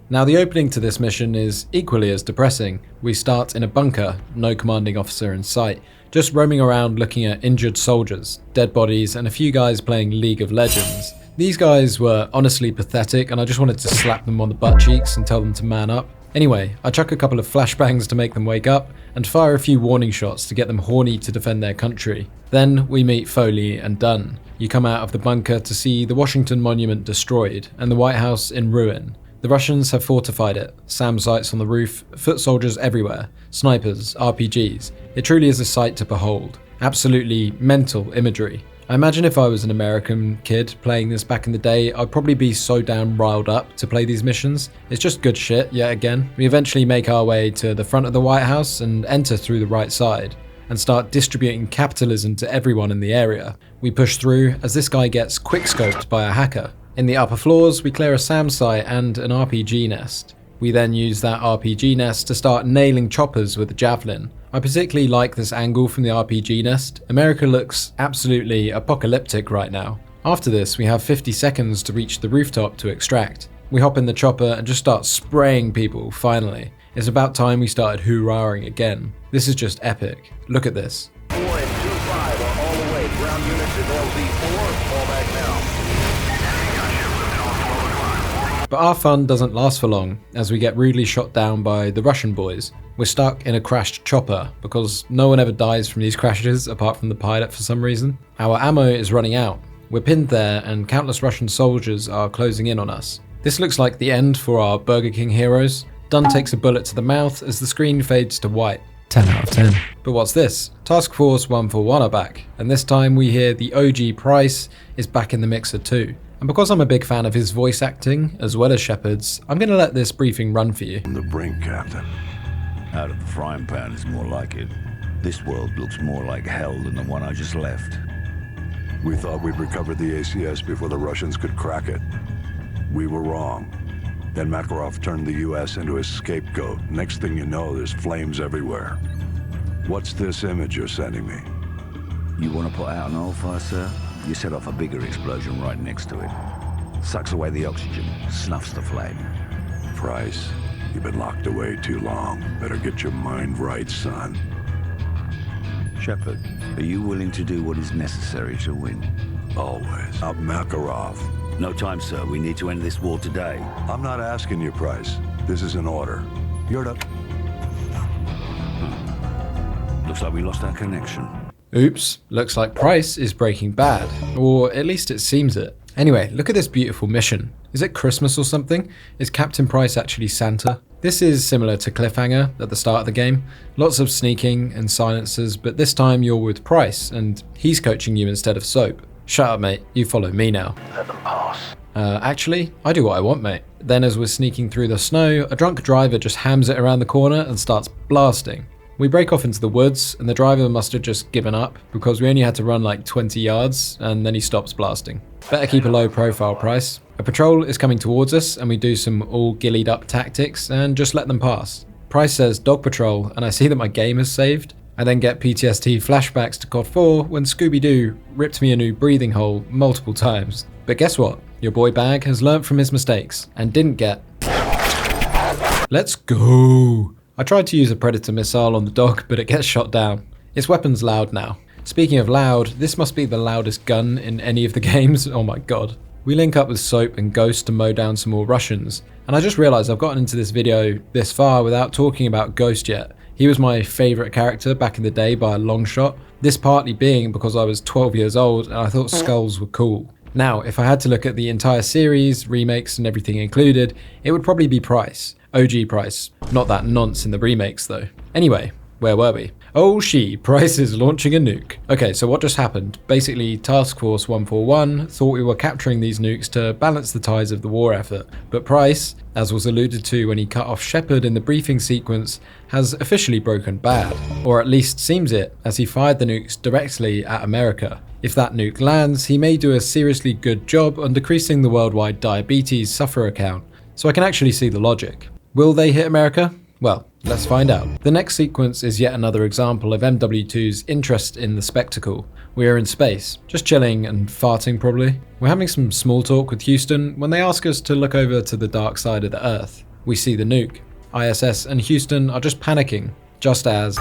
A: Now the opening to this mission is equally as depressing. We start in a bunker, no commanding officer in sight, just roaming around looking at injured soldiers, dead bodies, and a few guys playing League of Legends. These guys were honestly pathetic and I just wanted to slap them on the butt cheeks and tell them to man up. Anyway, I chuck a couple of flashbangs to make them wake up, and fire a few warning shots to get them horny to defend their country. Then we meet Foley and Dunn. You come out of the bunker to see the Washington Monument destroyed, and the White House in ruin. The Russians have fortified it, SAM sites on the roof, foot soldiers everywhere, snipers, RPGs. It truly is a sight to behold. Absolutely mental imagery. I imagine if I was an American kid playing this back in the day, I'd probably be so damn riled up to play these missions. It's just good shit yet again. We eventually make our way to the front of the White House and enter through the right side, and start distributing capitalism to everyone in the area. We push through as this guy gets quickscoped by a hacker. In the upper floors, we clear a SAM site and an RPG nest. We then use that RPG nest to start nailing choppers with a javelin. I particularly like this angle from the RPG nest. America looks absolutely apocalyptic right now. After this, we have 50 seconds to reach the rooftop to extract. We hop in the chopper and just start spraying people, finally. It's about time we started hoorahing again. This is just epic. Look at this.
B: 4 and 2-5 are all away. Ground units in LZ4, fall back now.
A: But our fun doesn't last for long, as we get rudely shot down by the Russian boys. We're stuck in a crashed chopper, because no one ever dies from these crashes apart from the pilot for some reason. Our ammo is running out. We're pinned there and countless Russian soldiers are closing in on us. This looks like the end for our Burger King heroes. Dunn takes a bullet to the mouth as the screen fades to white. 10 out of 10. But what's this? Task Force 141 are back, and this time we hear the OG Price is back in the mixer too. And because I'm a big fan of his voice acting, as well as Shepard's, I'm going to let this briefing run for you.
N: On the brink, Captain.
P: Out of the frying pan is more like it. This world looks more like hell than the one I just left.
N: We thought we'd recovered the ACS before the Russians could crack it. We were wrong. Then Makarov turned the US into his scapegoat. Next thing you know, there's flames everywhere. What's this image you're sending me?
P: You want to put out an oil fire, sir? You set off a bigger explosion right next to it. Sucks away the oxygen, snuffs the flame.
N: Price, You've been locked away too long. Better get your mind right, son.
P: Shepard, are you willing to do what is necessary to win?
N: Always. Out Makarov.
P: No time, sir. We need to end this war today.
N: I'm not asking you, Price. This is an order. You're to...
P: Looks like we lost our connection.
A: Oops, looks like Price is Breaking Bad, or at least it seems it. Anyway, look at this beautiful mission. Is it Christmas or something? Is Captain Price actually Santa? This is similar to Cliffhanger at the start of the game. Lots of sneaking and silences, but this time you're with Price, and he's coaching you instead of Soap. Shut up, mate. You follow me now.
B: Let them pass.
A: Actually, I do what I want, mate. Then as we're sneaking through the snow, a drunk driver just hams it around the corner and starts blasting. We break off into the woods, and the driver must have just given up, because we only had to run like 20 yards, and then he stops blasting. Better keep a low profile, Price. A patrol is coming towards us, and we do some all gillied up tactics, and just let them pass. Price says dog patrol, and I see that my game is saved. I then get PTSD flashbacks to COD 4 when Scooby-Doo ripped me a new breathing hole multiple times. But guess what? Your boy Bag has learnt from his mistakes, and didn't get... Let's go! I tried to use a Predator missile on the dog, but it gets shot down. Its weapon's loud now. Speaking of loud, this must be the loudest gun in any of the games. Oh my god. We link up with Soap and Ghost to mow down some more Russians. And I just realised I've gotten into this video this far without talking about Ghost yet. He was my favourite character back in the day by a long shot. This partly being because I was 12 years old and I thought skulls were cool. Now, if I had to look at the entire series, remakes and everything included, it would probably be Price. OG Price. Not that nonce in the remakes though. Anyway, where were we? Oh Price is launching a nuke. Okay, so what just happened? Basically, Task Force 141 thought we were capturing these nukes to balance the tides of the war effort, but Price, as was alluded to when he cut off Shepard in the briefing sequence, has officially broken bad. Or at least seems it, as he fired the nukes directly at America. If that nuke lands, he may do a seriously good job on decreasing the worldwide diabetes sufferer count. So I can actually see the logic. Will they hit America? Well, let's find out. The next sequence is yet another example of MW2's interest in the spectacle. We are in space, just chilling and farting probably. We're having some small talk with Houston when they ask us to look over to the dark side of the Earth. We see the nuke. ISS and Houston are just panicking, just as...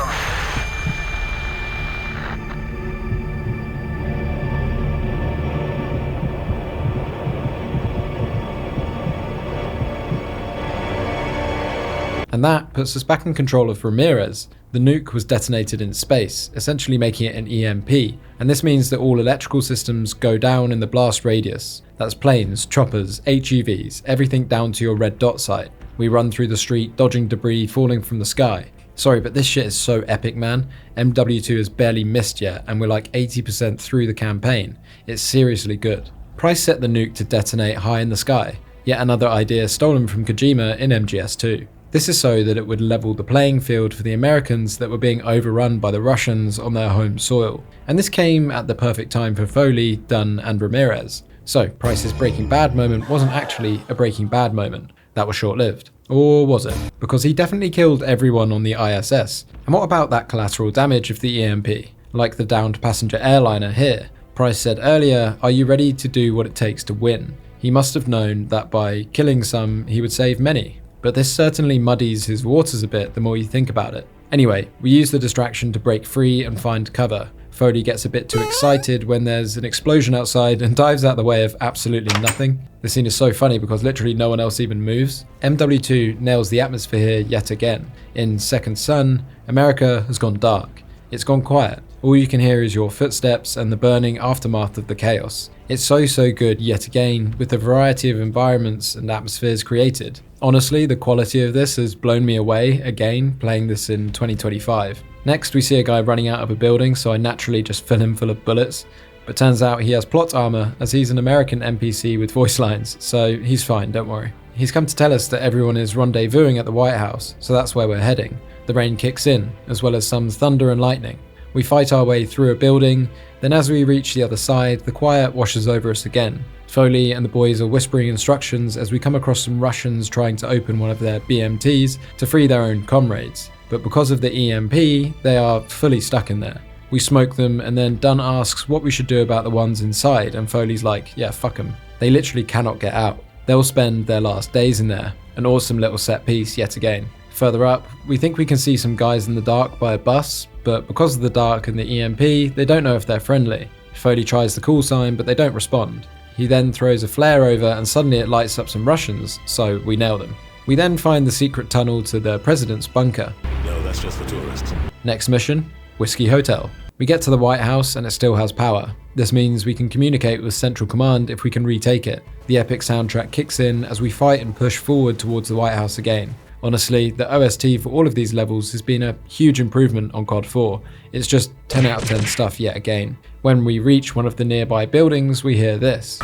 A: And that puts us back in control of Ramirez. The nuke was detonated in space, essentially making it an EMP, and this means that all electrical systems go down in the blast radius. That's planes, choppers, HUVs, everything down to your red dot site. We run through the street, dodging debris falling from the sky. Sorry, but this shit is so epic, man. MW2 has barely missed yet, and we're like 80% through the campaign. It's seriously good. Price set the nuke to detonate high in the sky, yet another idea stolen from Kojima in MGS2. This is so that it would level the playing field for the Americans that were being overrun by the Russians on their home soil. And this came at the perfect time for Foley, Dunn and Ramirez. So Price's Breaking Bad moment wasn't actually a Breaking Bad moment. That was short-lived. Or was it? Because he definitely killed everyone on the ISS. And what about that collateral damage of the EMP? Like the downed passenger airliner here. Price said earlier, are you ready to do what it takes to win? He must have known that by killing some, he would save many. But this certainly muddies his waters a bit the more you think about it. Anyway, we use the distraction to break free and find cover. Foley gets a bit too excited when there's an explosion outside and dives out the way of absolutely nothing. The scene is so funny because literally no one else even moves. MW2 nails the atmosphere here yet again. In Second Son, America has gone dark. It's gone quiet. All you can hear is your footsteps and the burning aftermath of the chaos. It's so good yet again, with the variety of environments and atmospheres created. Honestly, the quality of this has blown me away again, playing this in 2025. Next, we see a guy running out of a building, so I naturally just fill him full of bullets. But turns out he has plot armor, as he's an American NPC with voice lines, so he's fine, don't worry. He's come to tell us that everyone is rendezvousing at the White House, so that's where we're heading. The rain kicks in, as well as some thunder and lightning. We fight our way through a building, then as we reach the other side, the quiet washes over us again. Foley and the boys are whispering instructions as we come across some Russians trying to open one of their BMTs to free their own comrades. But because of the EMP, they are fully stuck in there. We smoke them, and then Dunn asks what we should do about the ones inside, and Foley's like, yeah, fuck them. They literally cannot get out. They'll spend their last days in there. An awesome little set piece yet again. Further up, we think we can see some guys in the dark by a bus, but because of the dark and the EMP, they don't know if they're friendly. Foley tries the call sign, but they don't respond. He then throws a flare over and suddenly it lights up some Russians, so we nail them. We then find the secret tunnel to the president's bunker.
G: No, that's just for tourists.
A: Next mission, Whiskey Hotel. We get to the White House and it still has power. This means we can communicate with Central Command if we can retake it. The epic soundtrack kicks in as we fight and push forward towards the White House again. Honestly, the OST for all of these levels has been a huge improvement on COD 4. It's just 10 out of 10 stuff yet again. When we reach one of the nearby buildings, we hear this.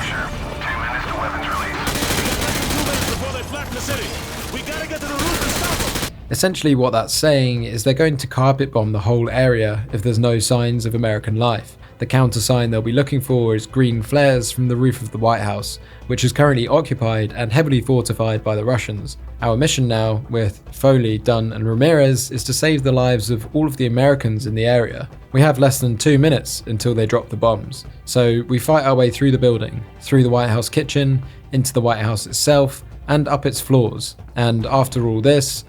A: Essentially what that's saying is they're going to carpet bomb the whole area if there's no signs of American life. The countersign they'll be looking for is green flares from the roof of the White House, which is currently occupied and heavily fortified by the Russians. Our mission now, with Foley, Dunn and Ramirez, is to save the lives of all of the Americans in the area. We have less than 2 minutes until they drop the bombs, so we fight our way through the building, through the White House kitchen, into the White House itself, and up its floors. And after all this,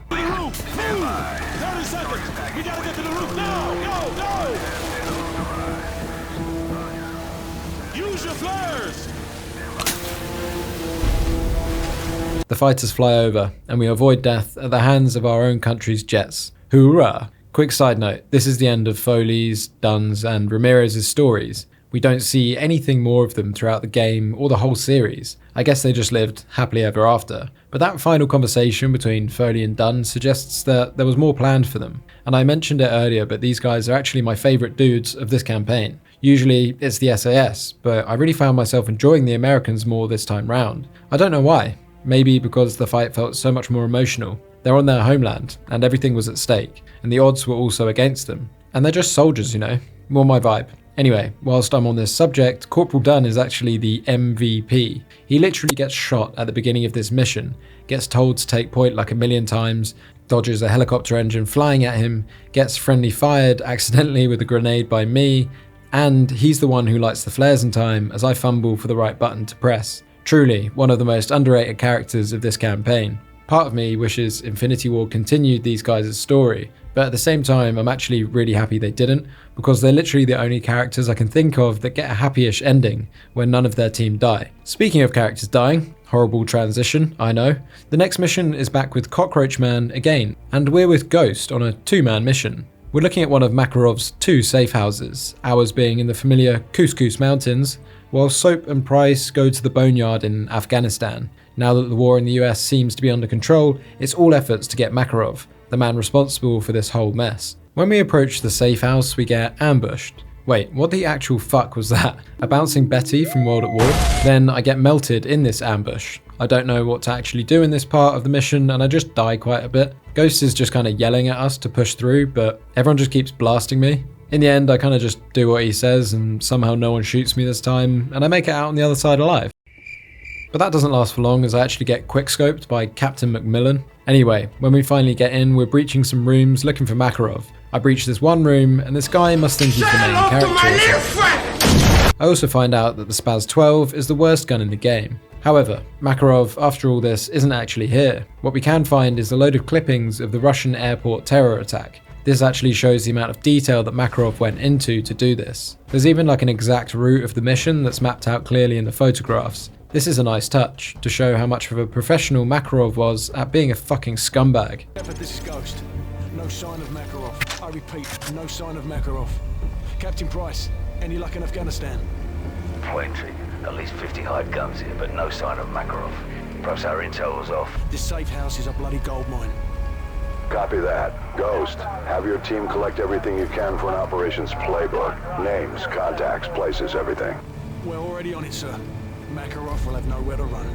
A: the fighters fly over, and we avoid death at the hands of our own country's jets. Hoorah! Quick side note, this is the end of Foley's, Dunn's and Ramirez's stories. We don't see anything more of them throughout the game or the whole series. I guess they just lived happily ever after. But that final conversation between Foley and Dunn suggests that there was more planned for them. And I mentioned it earlier, but these guys are actually my favourite dudes of this campaign. Usually it's the SAS, but I really found myself enjoying the Americans more this time round. I don't know why. Maybe because the fight felt so much more emotional. They're on their homeland, and everything was at stake, and the odds were also against them. And they're just soldiers, you know? More my vibe. Anyway, whilst I'm on this subject, Corporal Dunn is actually the MVP. He literally gets shot at the beginning of this mission, gets told to take point like a million times, dodges a helicopter engine flying at him, gets friendly fired accidentally with a grenade by me, and he's the one who lights the flares in time as I fumble for the right button to press. Truly, one of the most underrated characters of this campaign. Part of me wishes Infinity Ward continued these guys' story, but at the same time I'm actually really happy they didn't, because they're literally the only characters I can think of that get a happy-ish ending when none of their team die. Speaking of characters dying, horrible transition, I know, the next mission is back with Cockroach Man again, and we're with Ghost on a 2-man mission. We're looking at one of Makarov's 2 safe houses, ours being in the familiar Couscous Mountains, while Soap and Price go to the Boneyard in Afghanistan. Now that the war in the US seems to be under control, it's all efforts to get Makarov, the man responsible for this whole mess. When we approach the safe house, we get ambushed. Wait, what the actual fuck was that? A bouncing Betty from World at War? Then I get melted in this ambush. I don't know what to actually do in this part of the mission, and I just die quite a bit. Ghost is just kind of yelling at us to push through, but everyone just keeps blasting me. In the end, I kind of just do what he says, and somehow no one shoots me this time, and I make it out on the other side alive. But that doesn't last for long as I actually get quickscoped by Captain Macmillan. Anyway, when we finally get in, we're breaching some rooms looking for Makarov. I breach this one room, and this guy must think he's the main character. I also find out that the Spaz 12 is the worst gun in the game. However, Makarov, after all this, isn't actually here. What we can find is a load of clippings of the Russian airport terror attack. This actually shows the amount of detail that Makarov went into to do this. There's even like an exact route of the mission that's mapped out clearly in the photographs. This is a nice touch, to show how much of a professional Makarov was at being a fucking scumbag.
I: This is Ghost. No sign of Makarov. I repeat, no sign of Makarov. Captain Price, any luck in Afghanistan?
Q: Plenty. At least 50 hide guns here, but no sign of Makarov. Perhaps our intel was off.
I: This safe house is a bloody gold mine.
N: Copy that. Ghost, have your team collect everything you can for an operations playbook. Names, contacts, places, everything.
I: We're already on it, sir. Makarov will have nowhere to run.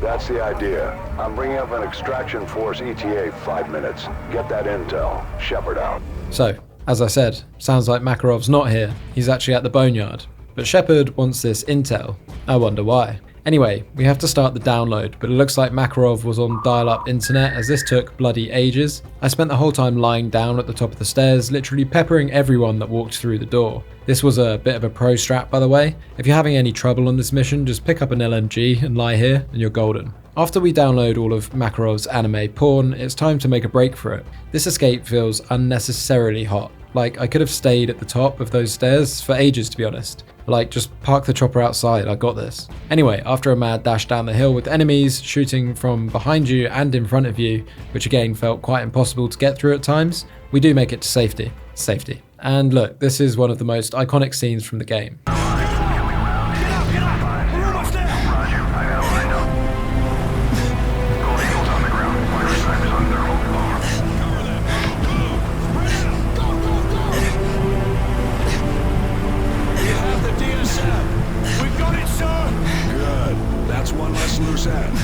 N: That's the idea. I'm bringing up an extraction force ETA 5 minutes. Get that intel. Shepard out.
A: So, as I said, sounds like Makarov's not here. He's actually at the Boneyard. But Shepard wants this intel. I wonder why. Anyway, we have to start the download, but it looks like Makarov was on dial-up internet as this took bloody ages. I spent the whole time lying down at the top of the stairs, literally peppering everyone that walked through the door. This was a bit of a pro strat, by the way. If you're having any trouble on this mission, just pick up an LMG and lie here and you're golden. After we download all of Makarov's anime porn, it's time to make a break for it. This escape feels unnecessarily hot. Like, I could have stayed at the top of those stairs for ages, to be honest. Like, just park the chopper outside, I got this. Anyway, after a mad dash down the hill with enemies shooting from behind you and in front of you, which again felt quite impossible to get through at times, we do make it to safety. Safety. And look, this is one of the most iconic scenes from the game.
I: One less loose end.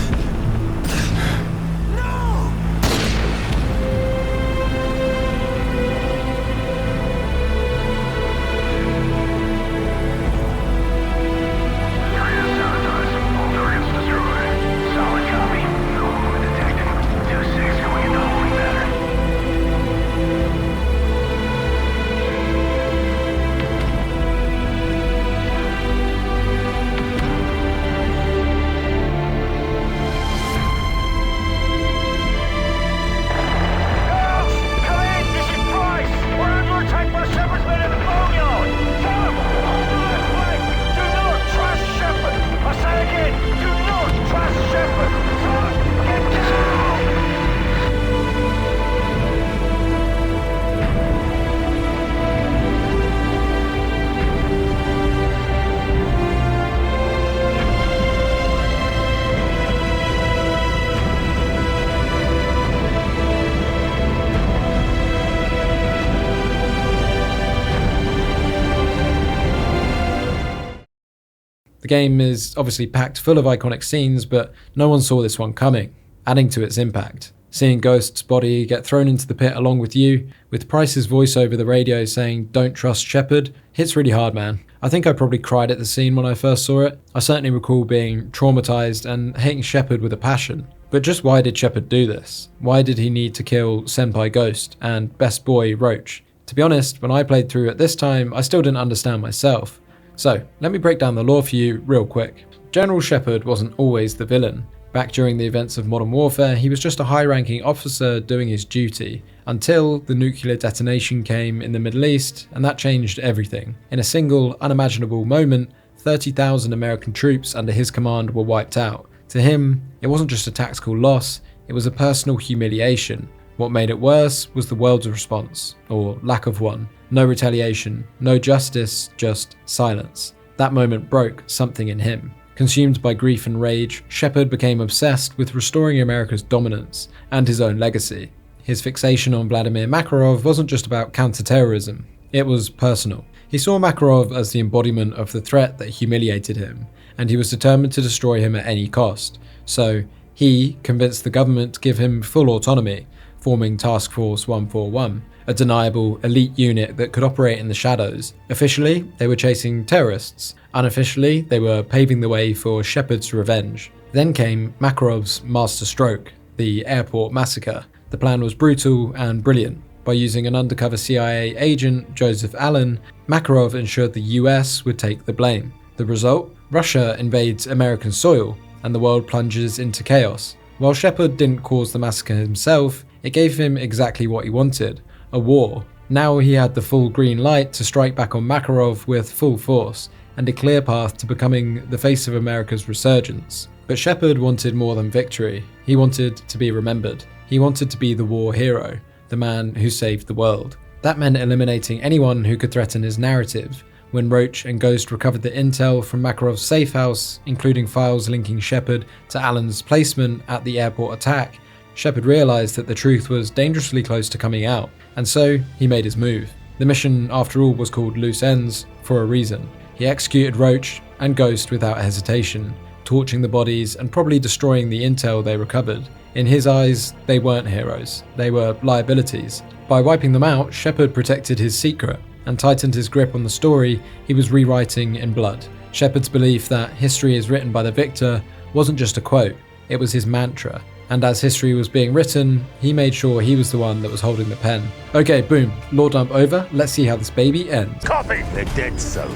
A: The game is obviously packed full of iconic scenes, but no one saw this one coming, adding to its impact. Seeing Ghost's body get thrown into the pit along with you, with Price's voice over the radio saying, "Don't trust Shepard," hits really hard, man. I think I probably cried at the scene when I first saw it. I certainly recall being traumatized and hating Shepard with a passion. But just why did Shepard do this? Why did he need to kill Senpai Ghost and best boy Roach? To be honest, when I played through at this time, I still didn't understand myself. So, let me break down the lore for you real quick. General Shepard wasn't always the villain. Back during the events of Modern Warfare, he was just a high-ranking officer doing his duty, until the nuclear detonation came in the Middle East, and that changed everything. In a single, unimaginable moment, 30,000 American troops under his command were wiped out. To him, it wasn't just a tactical loss, it was a personal humiliation. What made it worse was the world's response, or lack of one. No retaliation, no justice, just silence. That moment broke something in him. Consumed by grief and rage, Shepard became obsessed with restoring America's dominance and his own legacy. His fixation on Vladimir Makarov wasn't just about counterterrorism, it was personal. He saw Makarov as the embodiment of the threat that humiliated him, and he was determined to destroy him at any cost. So, he convinced the government to give him full autonomy, forming Task Force 141, a deniable elite unit that could operate in the shadows. Officially, they were chasing terrorists. Unofficially, they were paving the way for Shepard's revenge. Then came Makarov's master stroke, the airport massacre. The plan was brutal and brilliant. By using an undercover CIA agent, Joseph Allen, Makarov ensured the US would take the blame. The result? Russia invades American soil, and the world plunges into chaos. While Shepard didn't cause the massacre himself, it gave him exactly what he wanted, a war. Now he had the full green light to strike back on Makarov with full force, and a clear path to becoming the face of America's resurgence. But Shepard wanted more than victory. He wanted to be remembered. He wanted to be the war hero, the man who saved the world. That meant eliminating anyone who could threaten his narrative. When Roach and Ghost recovered the intel from Makarov's safe house, including files linking Shepard to Allen's placement at the airport attack, Shepard realized that the truth was dangerously close to coming out, and so he made his move. The mission, after all, was called Loose Ends for a reason. He executed Roach and Ghost without hesitation, torching the bodies and probably destroying the intel they recovered. In his eyes, they weren't heroes, they were liabilities. By wiping them out, Shepard protected his secret. and tightened his grip on the story he was rewriting in blood. Shepard's belief that history is written by the victor wasn't just a quote, it was his mantra. And as history was being written, he made sure he was the one that was holding the pen. Okay, boom, lore dump over, let's see how this baby ends.
P: Copy! They're dead, so.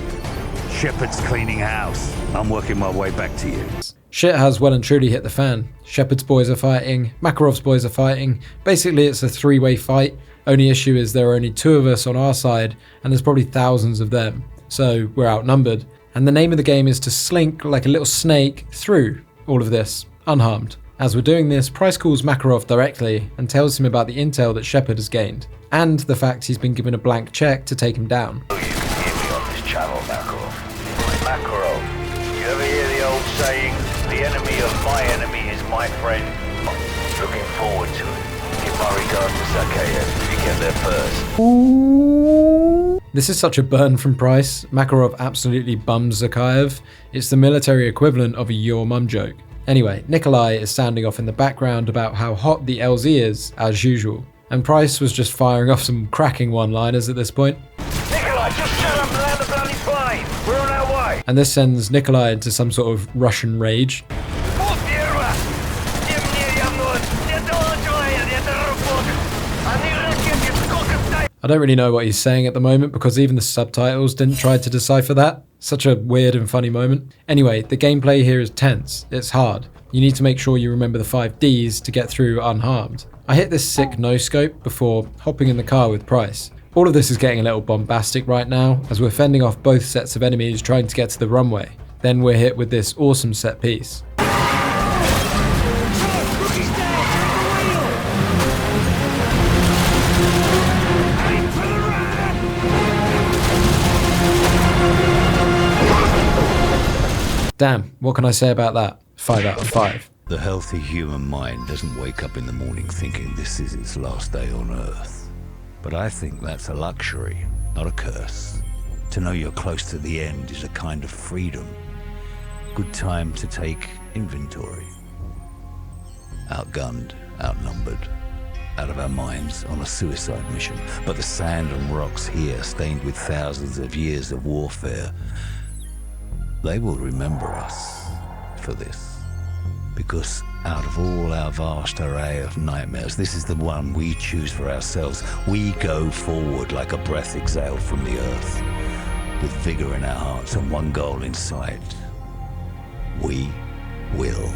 P: Shepard's cleaning house. I'm working my way back to you.
A: Shit has well and truly hit the fan. Shepard's boys are fighting, Makarov's boys are fighting. Basically it's a 3-way fight. Only issue is there are only 2 of us on our side, and there's probably thousands of them. So we're outnumbered. And the name of the game is to slink like a little snake through all of this, unharmed. As we're doing this, Price calls Makarov directly and tells him about the intel that Shepard has gained, and the fact he's been given a blank check to take him down.
Q: You can hear me on this channel, Makarov. Makarov, you ever hear the old saying, the enemy of my enemy is my friend? Looking forward to it. Give my regards to Zakhaev. You get there first.
A: This is such a burn from Price. Makarov absolutely bums Zakhaev. It's the military equivalent of a your mum joke. Anyway, Nikolai is sounding off in the background about how hot the LZ is, as usual. And Price was just firing off some cracking one-liners at this point.
Q: Nikolai, just shut up and land the bloody plane. We're on our way.
A: And this sends Nikolai into some sort of Russian rage. I don't really know what he's saying at the moment because even the subtitles didn't try to decipher that. Such a weird and funny moment. Anyway, the gameplay here is tense. It's hard. You need to make sure you remember the 5 Ds to get through unharmed. I hit this sick no-scope before hopping in the car with Price. All of this is getting a little bombastic right now as we're fending off both sets of enemies trying to get to the runway. Then we're hit with this awesome set piece. Damn, what can I say about that? 5 out of 5.
P: The healthy human mind doesn't wake up in the morning thinking this is its last day on Earth. But I think that's a luxury, not a curse. To know you're close to the end is a kind of freedom. Good time to take inventory. Outgunned, outnumbered, out of our minds on a suicide mission. But the sand and rocks here, stained with thousands of years of warfare, they will remember us for this. Because out of all our vast array of nightmares, this is the one we choose for ourselves. We go forward like a breath exhaled from the earth, with vigor in our hearts and one goal in sight. We will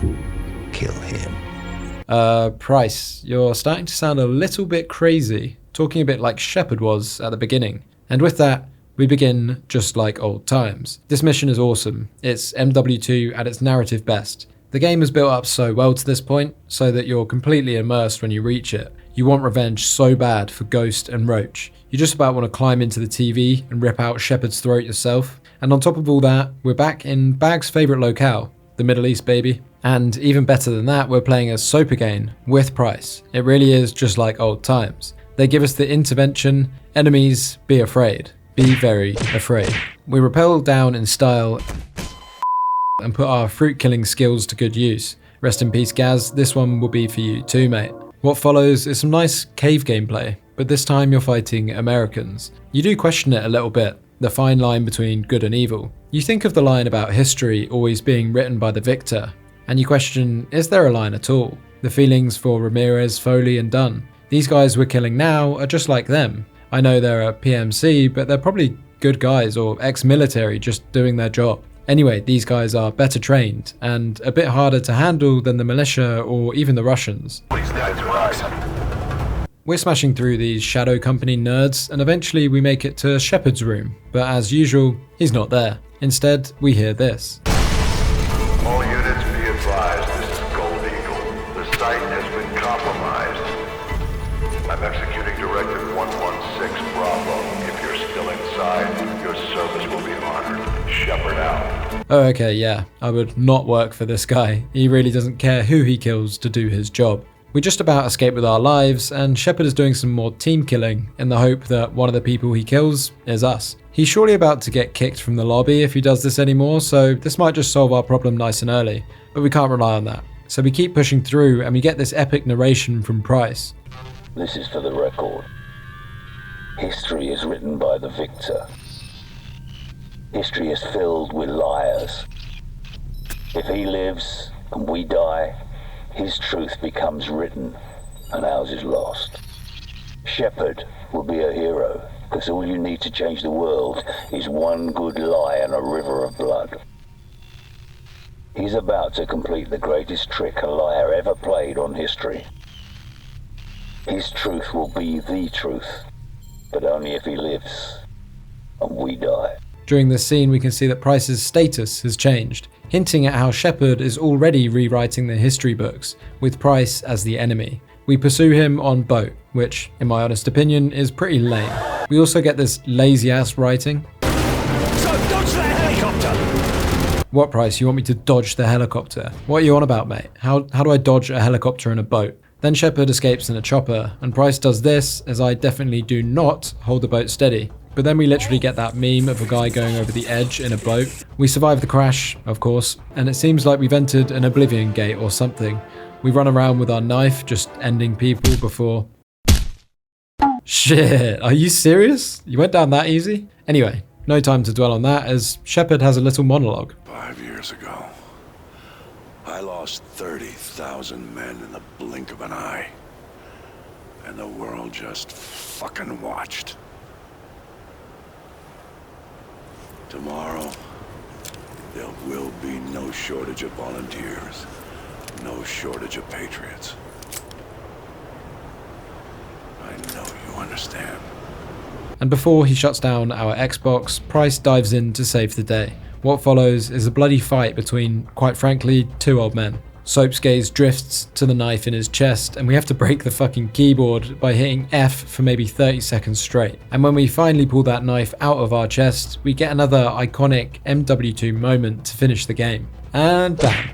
P: kill him.
A: Price, you're starting to sound a little bit crazy, talking a bit like Shepard was at the beginning. And with that, we begin just like old times. This mission is awesome. It's MW2 at its narrative best. The game is built up so well to this point, so that you're completely immersed when you reach it. You want revenge so bad for Ghost and Roach. You just about want to climb into the TV and rip out Shepard's throat yourself. And on top of all that, we're back in Bag's favourite locale, the Middle East, baby. And even better than that, we're playing as Soap again, with Price. It really is just like old times. They give us the intervention, enemies, be afraid. Be very afraid. We rappel down in style and put our fruit killing skills to good use. Rest in peace, Gaz, this one will be for you too, mate. What follows is some nice cave gameplay, but this time you're fighting Americans. You do question it a little bit, the fine line between good and evil. You think of the line about history always being written by the victor, and you question, is there a line at all? The feelings for Ramirez, Foley and Dunn. These guys we're killing now are just like them. I know they're a PMC, but they're probably good guys or ex-military just doing their job. Anyway, these guys are better trained and a bit harder to handle than the militia or even the Russians. We're smashing through these Shadow Company nerds and eventually we make it to Shepard's room, but as usual, he's not there. Instead, we hear this.
B: All units be advised, this is Gold Eagle. The site has been compromised. I'm executing Directive 116 Bravo. If you're still inside, your service will be honored. Shepard out.
A: Oh, okay, yeah. I would not work for this guy. He really doesn't care who he kills to do his job. We just about escape with our lives, and Shepard is doing some more team killing in the hope that one of the people he kills is us. He's surely about to get kicked from the lobby if he does this anymore, so this might just solve our problem nice and early, but we can't rely on that. So we keep pushing through and we get this epic narration from Price.
Q: This is for the record. History is written by the victor. History is filled with liars. If he lives and we die, his truth becomes written and ours is lost. Shepard will be a hero, because all you need to change the world is one good lie and a river of blood. He's about to complete the greatest trick a liar ever played on history. His truth will be the truth, but only if he lives and we die.
A: During this scene, we can see that Price's status has changed, hinting at how Shepard is already rewriting the history books, with Price as the enemy. We pursue him on boat, which, in my honest opinion, is pretty lame. We also get this lazy-ass writing.
G: So, dodge that helicopter!
A: What, Price? You want me to dodge the helicopter? What are you on about, mate? How do I dodge a helicopter in a boat? Then Shepard escapes in a chopper, and Price does this, as I definitely do not hold the boat steady. But then we literally get that meme of a guy going over the edge in a boat. We survive the crash, of course, and it seems like we've entered an oblivion gate or something. We run around with our knife, just ending people before... Shit, are you serious? You went down that easy? Anyway, no time to dwell on that, as Shepard has a little monologue.
N: 5 years ago, I lost 30,000 men in the blink of an eye. And the world just fucking watched. Tomorrow, there will be no shortage of volunteers, no shortage of patriots. I know you understand.
A: And before he shuts down our Xbox, Price dives in to save the day. What follows is a bloody fight between, quite frankly, two old men. Soap's gaze drifts to the knife in his chest, and we have to break the fucking keyboard by hitting F for maybe 30 seconds straight. And when we finally pull that knife out of our chest, we get another iconic MW2 moment to finish the game. And bam.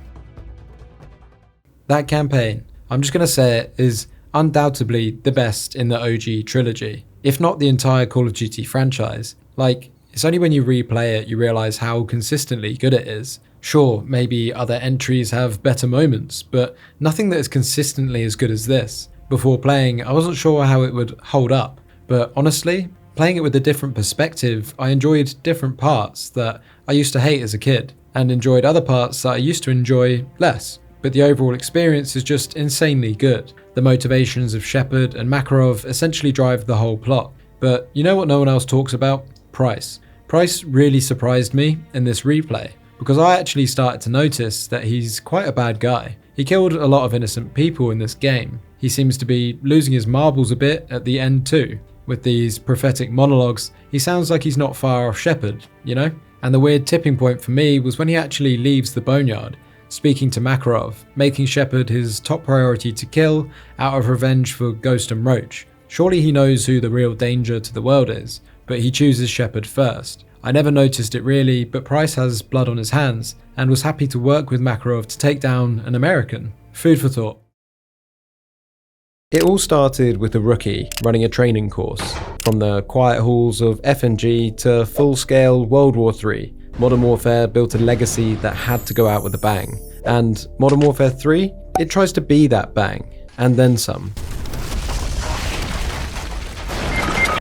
A: That campaign, I'm just going to say it, is undoubtedly the best in the OG trilogy, if not the entire Call of Duty franchise. Like, it's only when you replay it you realise how consistently good it is. Sure, maybe other entries have better moments, but nothing that is consistently as good as this. Before playing, I wasn't sure how it would hold up, but honestly, playing it with a different perspective, I enjoyed different parts that I used to hate as a kid, and enjoyed other parts that I used to enjoy less. But the overall experience is just insanely good. The motivations of Shepard and Makarov essentially drive the whole plot. But you know what no one else talks about? Price. Price really surprised me in this replay, because I actually started to notice that he's quite a bad guy. He killed a lot of innocent people in this game. He seems to be losing his marbles a bit at the end too. With these prophetic monologues, he sounds like he's not far off Shepard, you know? And the weird tipping point for me was when he actually leaves the boneyard, speaking to Makarov, making Shepard his top priority to kill out of revenge for Ghost and Roach. Surely he knows who the real danger to the world is, but he chooses Shepard first. I never noticed it really, but Price has blood on his hands and was happy to work with Makarov to take down an American. Food for thought. It all started with a rookie running a training course. From the quiet halls of FNG to full-scale World War III, Modern Warfare built a legacy that had to go out with a bang. And Modern Warfare 3, it tries to be that bang, and then some.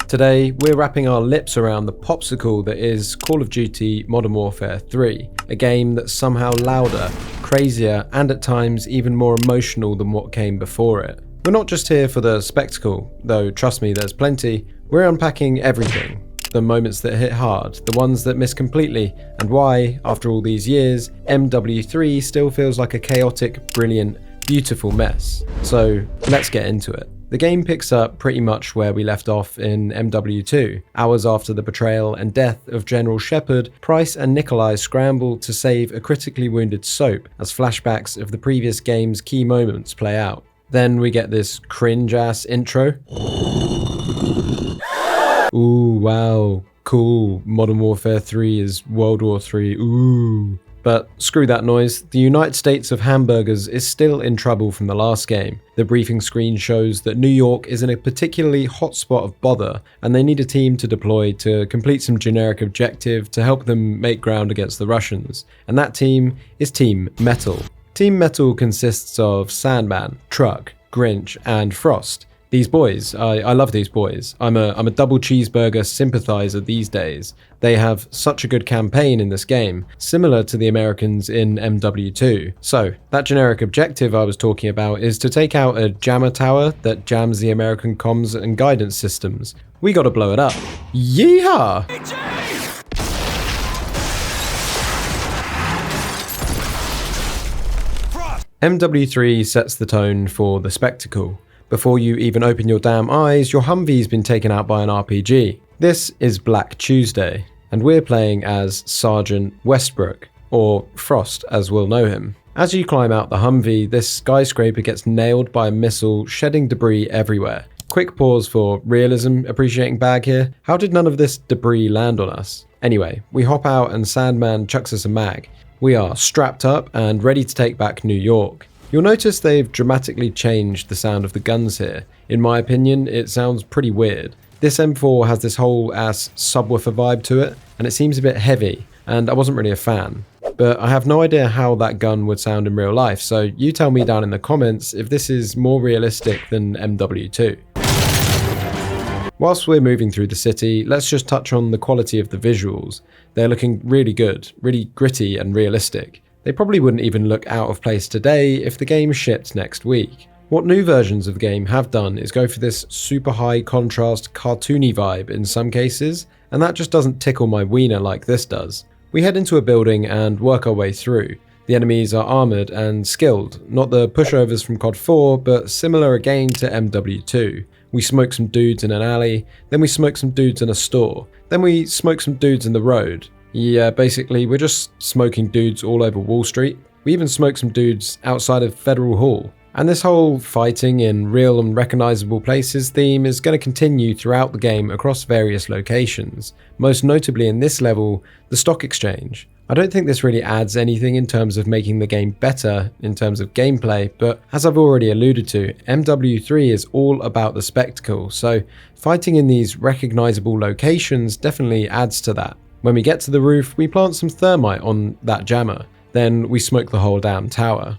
A: Today, we're wrapping our lips around the popsicle that is Call of Duty Modern Warfare 3, a game that's somehow louder, crazier, and at times even more emotional than what came before it. We're not just here for the spectacle, though trust me, there's plenty. We're unpacking everything. The moments that hit hard, the ones that miss completely, and why, after all these years, MW3 still feels like a chaotic, brilliant, beautiful mess. So let's get into it. The game picks up pretty much where we left off in MW2. Hours after the betrayal and death of General Shepard, Price and Nikolai scramble to save a critically wounded Soap as flashbacks of the previous game's key moments play out. Then we get this cringe-ass intro. Ooh, wow, cool, Modern Warfare 3 is World War 3, ooh. But screw that noise, the United States of Hamburgers is still in trouble from the last game. The briefing screen shows that New York is in a particularly hot spot of bother, and they need a team to deploy to complete some generic objective to help them make ground against the Russians. And that team is Team Metal. Team Metal consists of Sandman, Truck, Grinch, and Frost. These boys, I love these boys. I'm a double cheeseburger sympathizer these days. They have such a good campaign in this game, similar to the Americans in MW2. So, that generic objective I was talking about is to take out a jammer tower that jams the American comms and guidance systems. We gotta blow it up. Yeehaw! MW3 sets the tone for the spectacle. Before you even open your damn eyes, your Humvee's been taken out by an RPG. This is Black Tuesday, and we're playing as Sergeant Westbrook, or Frost as we'll know him. As you climb out the Humvee, this skyscraper gets nailed by a missile, shedding debris everywhere. Quick pause for realism appreciating bag here. How did none of this debris land on us? Anyway, we hop out and Sandman chucks us a mag. We are strapped up and ready to take back New York. You'll notice they've dramatically changed the sound of the guns here. In my opinion, it sounds pretty weird. This M4 has this whole ass subwoofer vibe to it, and it seems a bit heavy, and I wasn't really a fan. But I have no idea how that gun would sound in real life, so you tell me down in the comments if this is more realistic than MW2. Whilst we're moving through the city, let's just touch on the quality of the visuals. They're looking really good, really gritty and realistic. They probably wouldn't even look out of place today if the game shipped next week. What new versions of the game have done is go for this super high contrast cartoony vibe in some cases, and that just doesn't tickle my wiener like this does. We head into a building and work our way through. The enemies are armoured and skilled, not the pushovers from COD 4, but similar again to MW2. We smoke some dudes in an alley, then we smoke some dudes in a store, then we smoke some dudes in the road. Yeah, basically, we're just smoking dudes all over Wall Street. We even smoke some dudes outside of Federal Hall. And this whole fighting in real and recognizable places theme is going to continue throughout the game across various locations, most notably in this level, the stock exchange. I don't think this really adds anything in terms of making the game better in terms of gameplay, but as I've already alluded to, MW3 is all about the spectacle, so fighting in these recognizable locations definitely adds to that. When we get to the roof, we plant some thermite on that jammer, then we smoke the whole damn tower.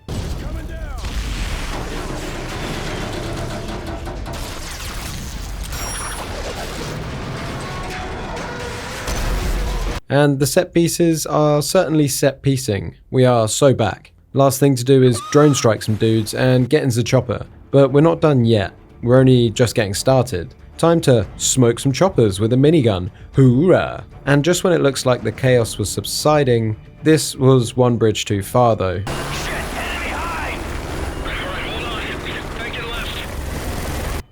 A: And the set pieces are certainly set piecing. We are so back. Last thing to do is drone strike some dudes and get into the chopper, but we're not done yet. We're only just getting started. Time to smoke some choppers with a minigun. Hoorah! And just when it looks like the chaos was subsiding, this was one bridge too far though.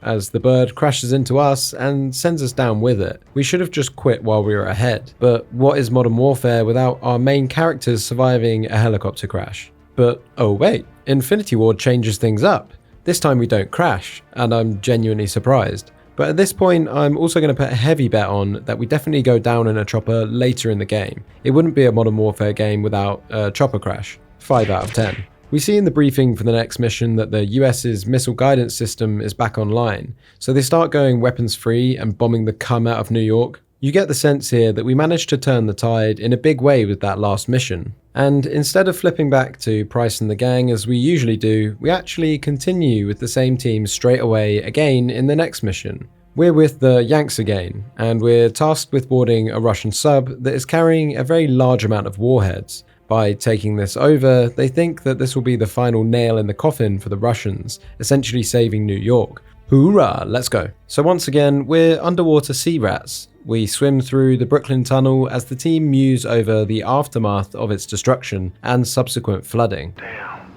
A: As the bird crashes into us and sends us down with it. We should have just quit while we were ahead. But what is Modern Warfare without our main characters surviving a helicopter crash? But oh wait, Infinity Ward changes things up. This time we don't crash, and I'm genuinely surprised. But at this point, I'm also going to put a heavy bet on that we definitely go down in a chopper later in the game. It wouldn't be a Modern Warfare game without a chopper crash. 5 out of 10. We see in the briefing for the next mission that the US's missile guidance system is back online, so they start going weapons free and bombing the cum out of New York. You get the sense here that we managed to turn the tide in a big way with that last mission. And instead of flipping back to Price and the gang as we usually do, we actually continue with the same team straight away again in the next mission. We're with the Yanks again, and we're tasked with boarding a Russian sub that is carrying a very large amount of warheads. By taking this over, they think that this will be the final nail in the coffin for the Russians, essentially saving New York. Hoorah, let's go. So once again, we're underwater sea rats. We swim through the Brooklyn Tunnel as the team muse over the aftermath of its destruction and subsequent flooding.
B: Damn.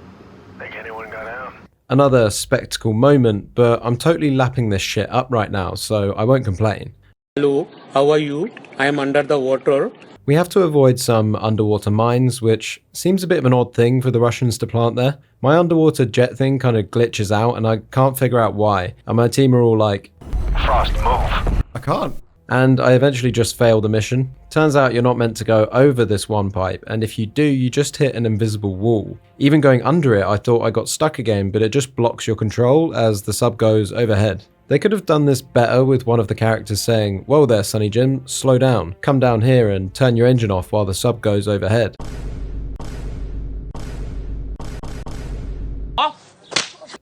B: Think anyone got out?
A: Another spectacle moment, but I'm totally lapping this shit up right now, so I won't complain.
R: Hello, how are you? I am under the water.
A: We have to avoid some underwater mines, which seems a bit of an odd thing for the Russians to plant there. My underwater jet thing kind of glitches out and I can't figure out why. And my team are all like,
B: Frost, move.
A: I can't. And I eventually just fail the mission. Turns out you're not meant to go over this one pipe, and if you do, you just hit an invisible wall. Even going under it, I thought I got stuck again, but it just blocks your control as the sub goes overhead. They could have done this better with one of the characters saying, "Whoa there, Sonny Jim, slow down. Come down here and turn your engine off while the sub goes overhead."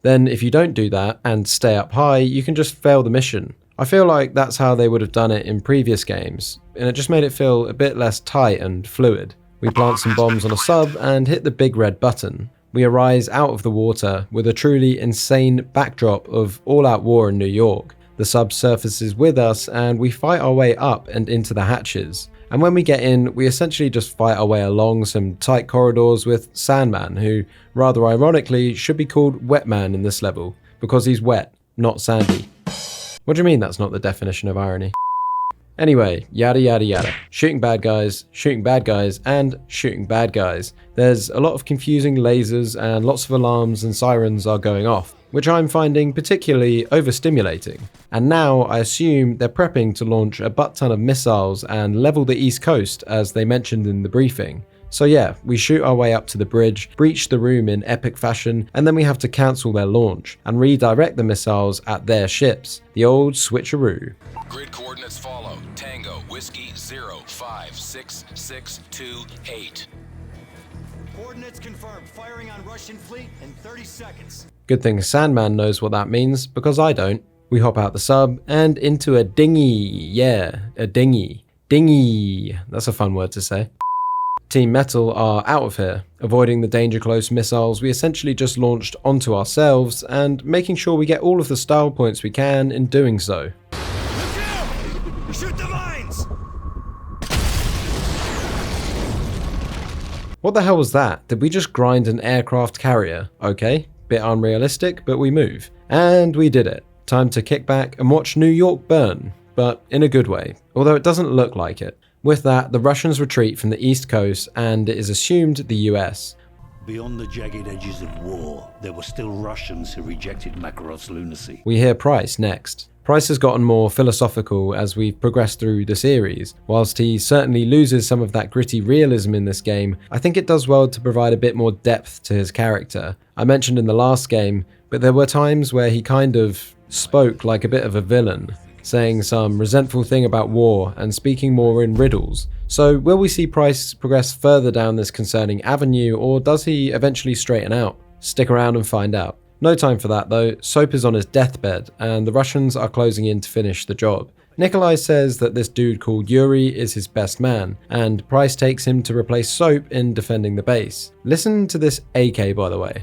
A: Then if you don't do that and stay up high, you can just fail the mission. I feel like that's how they would have done it in previous games, and it just made it feel a bit less tight and fluid. We plant some bombs on a sub and hit the big red button. We arise out of the water with a truly insane backdrop of all-out war in New York. The sub surfaces with us and we fight our way up and into the hatches. And when we get in, we essentially just fight our way along some tight corridors with Sandman, who, rather ironically, should be called Wetman in this level, because he's wet, not sandy. What do you mean that's not the definition of irony? Anyway, yada yada yada. Shooting bad guys, and shooting bad guys. There's a lot of confusing lasers and lots of alarms and sirens are going off, which I'm finding particularly overstimulating. And now I assume they're prepping to launch a butt ton of missiles and level the East Coast as they mentioned in the briefing. So yeah, we shoot our way up to the bridge, breach the room in epic fashion, and then we have to cancel their launch and redirect the missiles at their ships. The old switcheroo.
S: Grid coordinates follow. Tango, Whiskey, 0566628.
G: Coordinates confirmed. Firing on Russian fleet in 30 seconds.
A: Good thing Sandman knows what that means, because I don't. We hop out the sub and into a dinghy. Yeah, a dinghy. Dinghy. That's a fun word to say. Team Metal are out of here. Avoiding the danger close missiles, we essentially just launched onto ourselves and making sure we get all of the style points we can in doing so.
G: Shoot the mines!
A: What the hell was that? Did we just grind an aircraft carrier? Okay, bit unrealistic, but we move. And we did it. Time to kick back and watch New York burn, but in a good way, although it doesn't look like it. With that, the Russians retreat from the East Coast and it is assumed the US.
P: Beyond the jagged edges of war, there were still Russians who rejected Makarov's lunacy.
A: We hear Price next. Price has gotten more philosophical as we've progressed through the series. Whilst he certainly loses some of that gritty realism in this game, I think it does well to provide a bit more depth to his character. I mentioned in the last game, but there were times where he kind of spoke like a bit of a villain, saying some resentful thing about war and speaking more in riddles. So will we see Price progress further down this concerning avenue, or does he eventually straighten out? Stick around and find out. No time for that though. Soap is on his deathbed and the Russians are closing in to finish the job. Nikolai says that this dude called Yuri is his best man, and Price takes him to replace Soap in defending the base. Listen to this AK, by the way.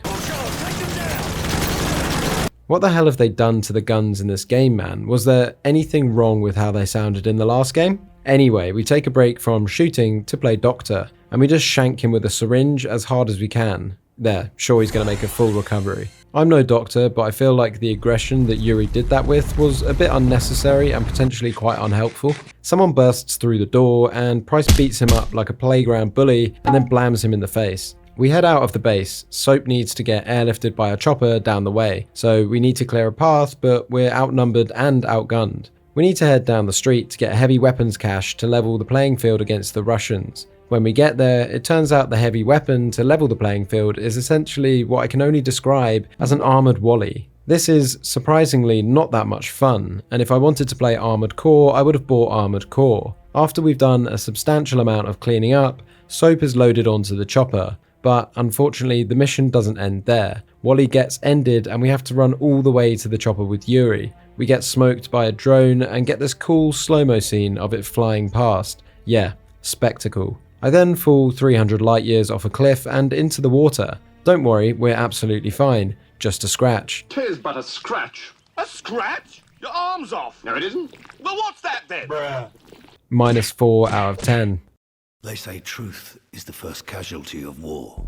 A: What the hell have they done to the guns in this game, man? Was there anything wrong with how they sounded in the last game? Anyway, we take a break from shooting to play Doctor, and we just shank him with a syringe as hard as we can. There, sure he's going to make a full recovery. I'm no doctor, but I feel like the aggression that Yuri did that with was a bit unnecessary and potentially quite unhelpful. Someone bursts through the door and Price beats him up like a playground bully and then blams him in the face. We head out of the base. Soap needs to get airlifted by a chopper down the way, so we need to clear a path, but we're outnumbered and outgunned. We need to head down the street to get a heavy weapons cache to level the playing field against the Russians. When we get there, it turns out the heavy weapon to level the playing field is essentially what I can only describe as an armoured Wally. This is surprisingly not that much fun, and if I wanted to play Armoured Core, I would have bought Armoured Core. After we've done a substantial amount of cleaning up, Soap is loaded onto the chopper, but unfortunately the mission doesn't end there. Wally gets ended and we have to run all the way to the chopper with Yuri. We get smoked by a drone and get this cool slow-mo scene of it flying past. Yeah, spectacle. I then fall 300 light years off a cliff and into the water. Don't worry, we're absolutely fine. Just a scratch.
T: 'Tis but a scratch. A scratch? Your arm's off. No, it isn't. Well, what's that then? Bruh.
A: -4 out of 10.
P: They say truth is the first casualty of war.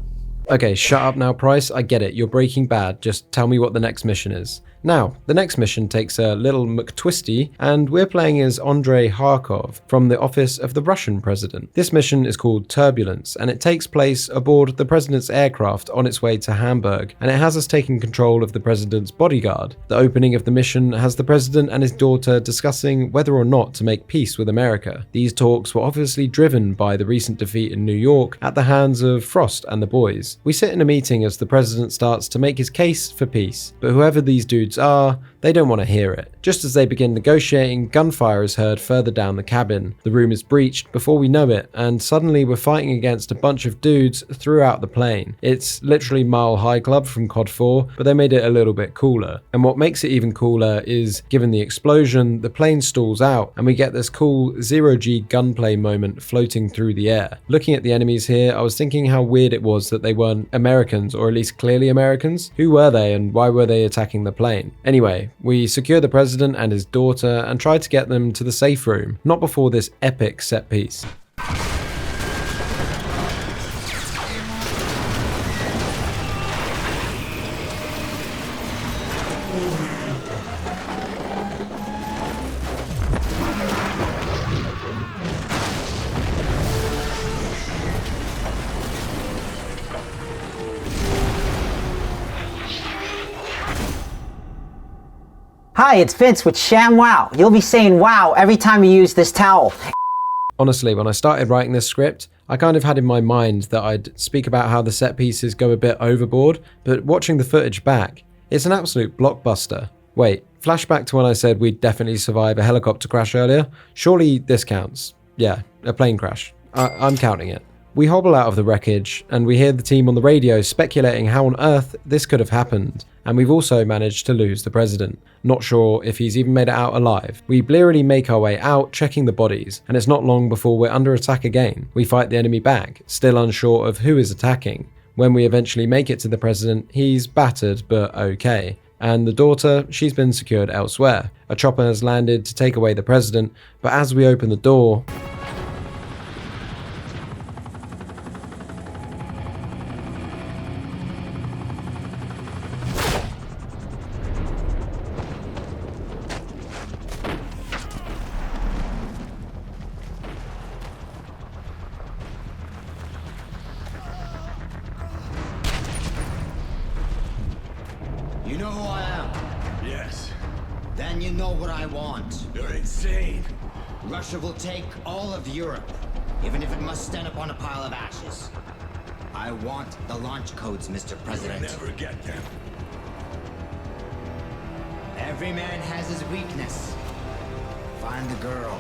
A: Okay, shut up now, Price. I get it. You're Breaking Bad. Just tell me what the next mission is. Now, the next mission takes a little McTwisty, and we're playing as Andrei Kharkov from the office of the Russian president. This mission is called Turbulence, and it takes place aboard the president's aircraft on its way to Hamburg, and it has us taking control of the president's bodyguard. The opening of the mission has the president and his daughter discussing whether or not to make peace with America. These talks were obviously driven by the recent defeat in New York at the hands of Frost and the boys. We sit in a meeting as the president starts to make his case for peace, but whoever these dudes dudes are, they don't want to hear it. Just as they begin negotiating, gunfire is heard further down the cabin. The room is breached before we know it, and suddenly we're fighting against a bunch of dudes throughout the plane. It's literally Mile High Club from COD 4, but they made it a little bit cooler. And what makes it even cooler is, given the explosion, the plane stalls out, and we get this cool zero-G gunplay moment floating through the air. Looking at the enemies here, I was thinking how weird it was that they weren't Americans, or at least clearly Americans. Who were they, and why were they attacking the plane? Anyway, we secure the president and his daughter and try to get them to the safe room, not before this epic set piece.
U: Hi, it's Vince with Sham Wow. You'll be saying wow every time you use this towel.
A: Honestly, when I started writing this script, I kind of had in my mind that I'd speak about how the set pieces go a bit overboard, but watching the footage back, it's an absolute blockbuster. Wait, flashback to when I said we'd definitely survive a helicopter crash earlier? Surely this counts. Yeah, a plane crash. I'm counting it. We hobble out of the wreckage, and we hear the team on the radio speculating how on earth this could have happened, and we've also managed to lose the president. Not sure if he's even made it out alive. We blearily make our way out, checking the bodies, and it's not long before we're under attack again. We fight the enemy back, still unsure of who is attacking. When we eventually make it to the president, he's battered but okay. And the daughter, she's been secured elsewhere. A chopper has landed to take away the president, but as we open the door,
H: You know who I am? Yes. Then you know what I want. You're insane. Russia will take all of Europe, even if it must stand upon a pile of ashes. I want the launch codes, Mr. President. We'll never get them. Every man has his weakness. Find the girl.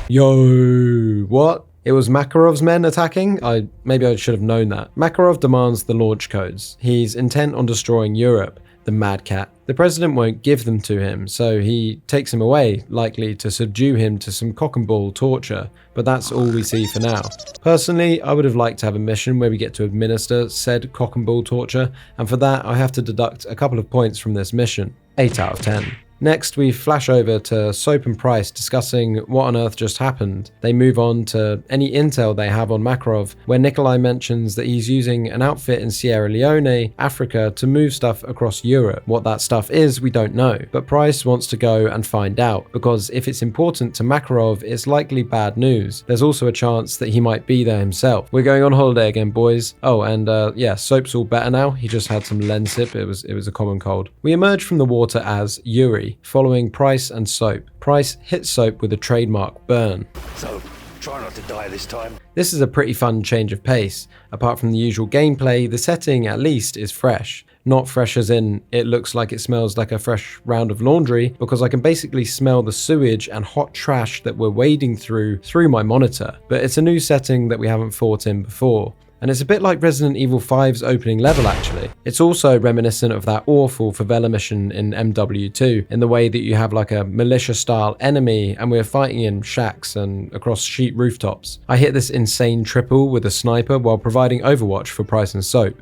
A: Yo, what? It was Makarov's men attacking? Maybe I should have known that. Makarov demands the launch codes. He's intent on destroying Europe, the Mad Cat. The president won't give them to him, so he takes him away, likely to subdue him to some cock and ball torture, but that's all we see for now. Personally, I would have liked to have a mission where we get to administer said cock and ball torture, and for that I have to deduct a couple of points from this mission. 8 out of 10. Next, we flash over to Soap and Price discussing what on earth just happened. They move on to any intel they have on Makarov, where Nikolai mentions that he's using an outfit in Sierra Leone, Africa, to move stuff across Europe. What that stuff is, we don't know, but Price wants to go and find out, because if it's important to Makarov, it's likely bad news. There's also a chance that he might be there himself. We're going on holiday again, boys. Oh, and yeah, Soap's all better now. He just had some Lensip. It was a common cold. We emerge from the water as Yuri, following Price and Soap. Price hits Soap with a trademark burn.
Q: So, try not to die this time.
A: This is a pretty fun change of pace. Apart from the usual gameplay, the setting at least is fresh. Not fresh as in, it looks like it smells like a fresh round of laundry, because I can basically smell the sewage and hot trash that we're wading through my monitor. But it's a new setting that we haven't fought in before. And it's a bit like Resident Evil 5's opening level actually. It's also reminiscent of that awful favela mission in MW2, in the way that you have like a militia style enemy and we're fighting in shacks and across sheet rooftops. I hit this insane triple with a sniper while providing Overwatch for Price and Soap.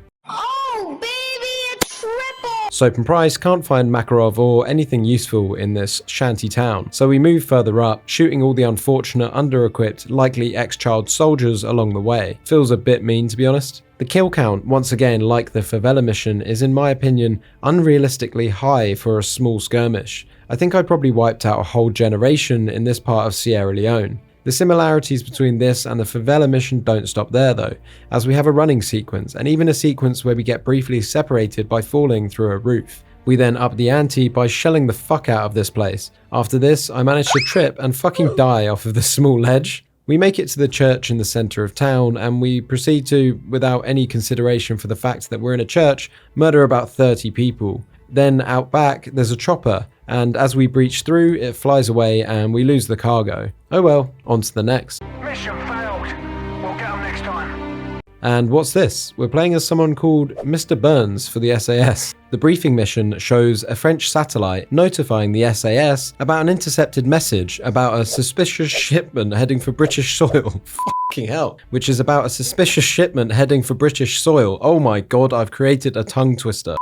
A: Soap and Price can't find Makarov or anything useful in this shanty town, so we move further up, shooting all the unfortunate under-equipped, likely ex-child soldiers along the way. Feels a bit mean, to be honest. The kill count, once again like the favela mission, is in my opinion unrealistically high for a small skirmish. I think I probably wiped out a whole generation in this part of Sierra Leone. The similarities between this and the favela mission don't stop there though, as we have a running sequence, and even a sequence where we get briefly separated by falling through a roof. We then up the ante by shelling the fuck out of this place. After this, I managed to trip and fucking die off of the small ledge. We make it to the church in the center of town, and we proceed to, without any consideration for the fact that we're in a church, murder about 30 people. Then out back, there's a chopper, and as we breach through, it flies away and we lose the cargo. Oh well, on to the next.
E: Mission failed. We'll get 'em next time.
A: And what's this? We're playing as someone called Mr. Burns for the SAS. The briefing mission shows a French satellite notifying the SAS about an intercepted message about a suspicious shipment heading for British soil. Fucking hell. Which is about a suspicious shipment heading for British soil. Oh my god, I've created a tongue twister.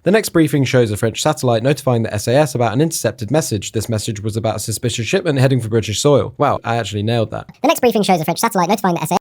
A: The next briefing shows a French satellite notifying the SAS about an intercepted message. This message was about a suspicious shipment heading for British soil. Wow, I actually nailed that.
U: The next briefing shows a French satellite notifying the SAS.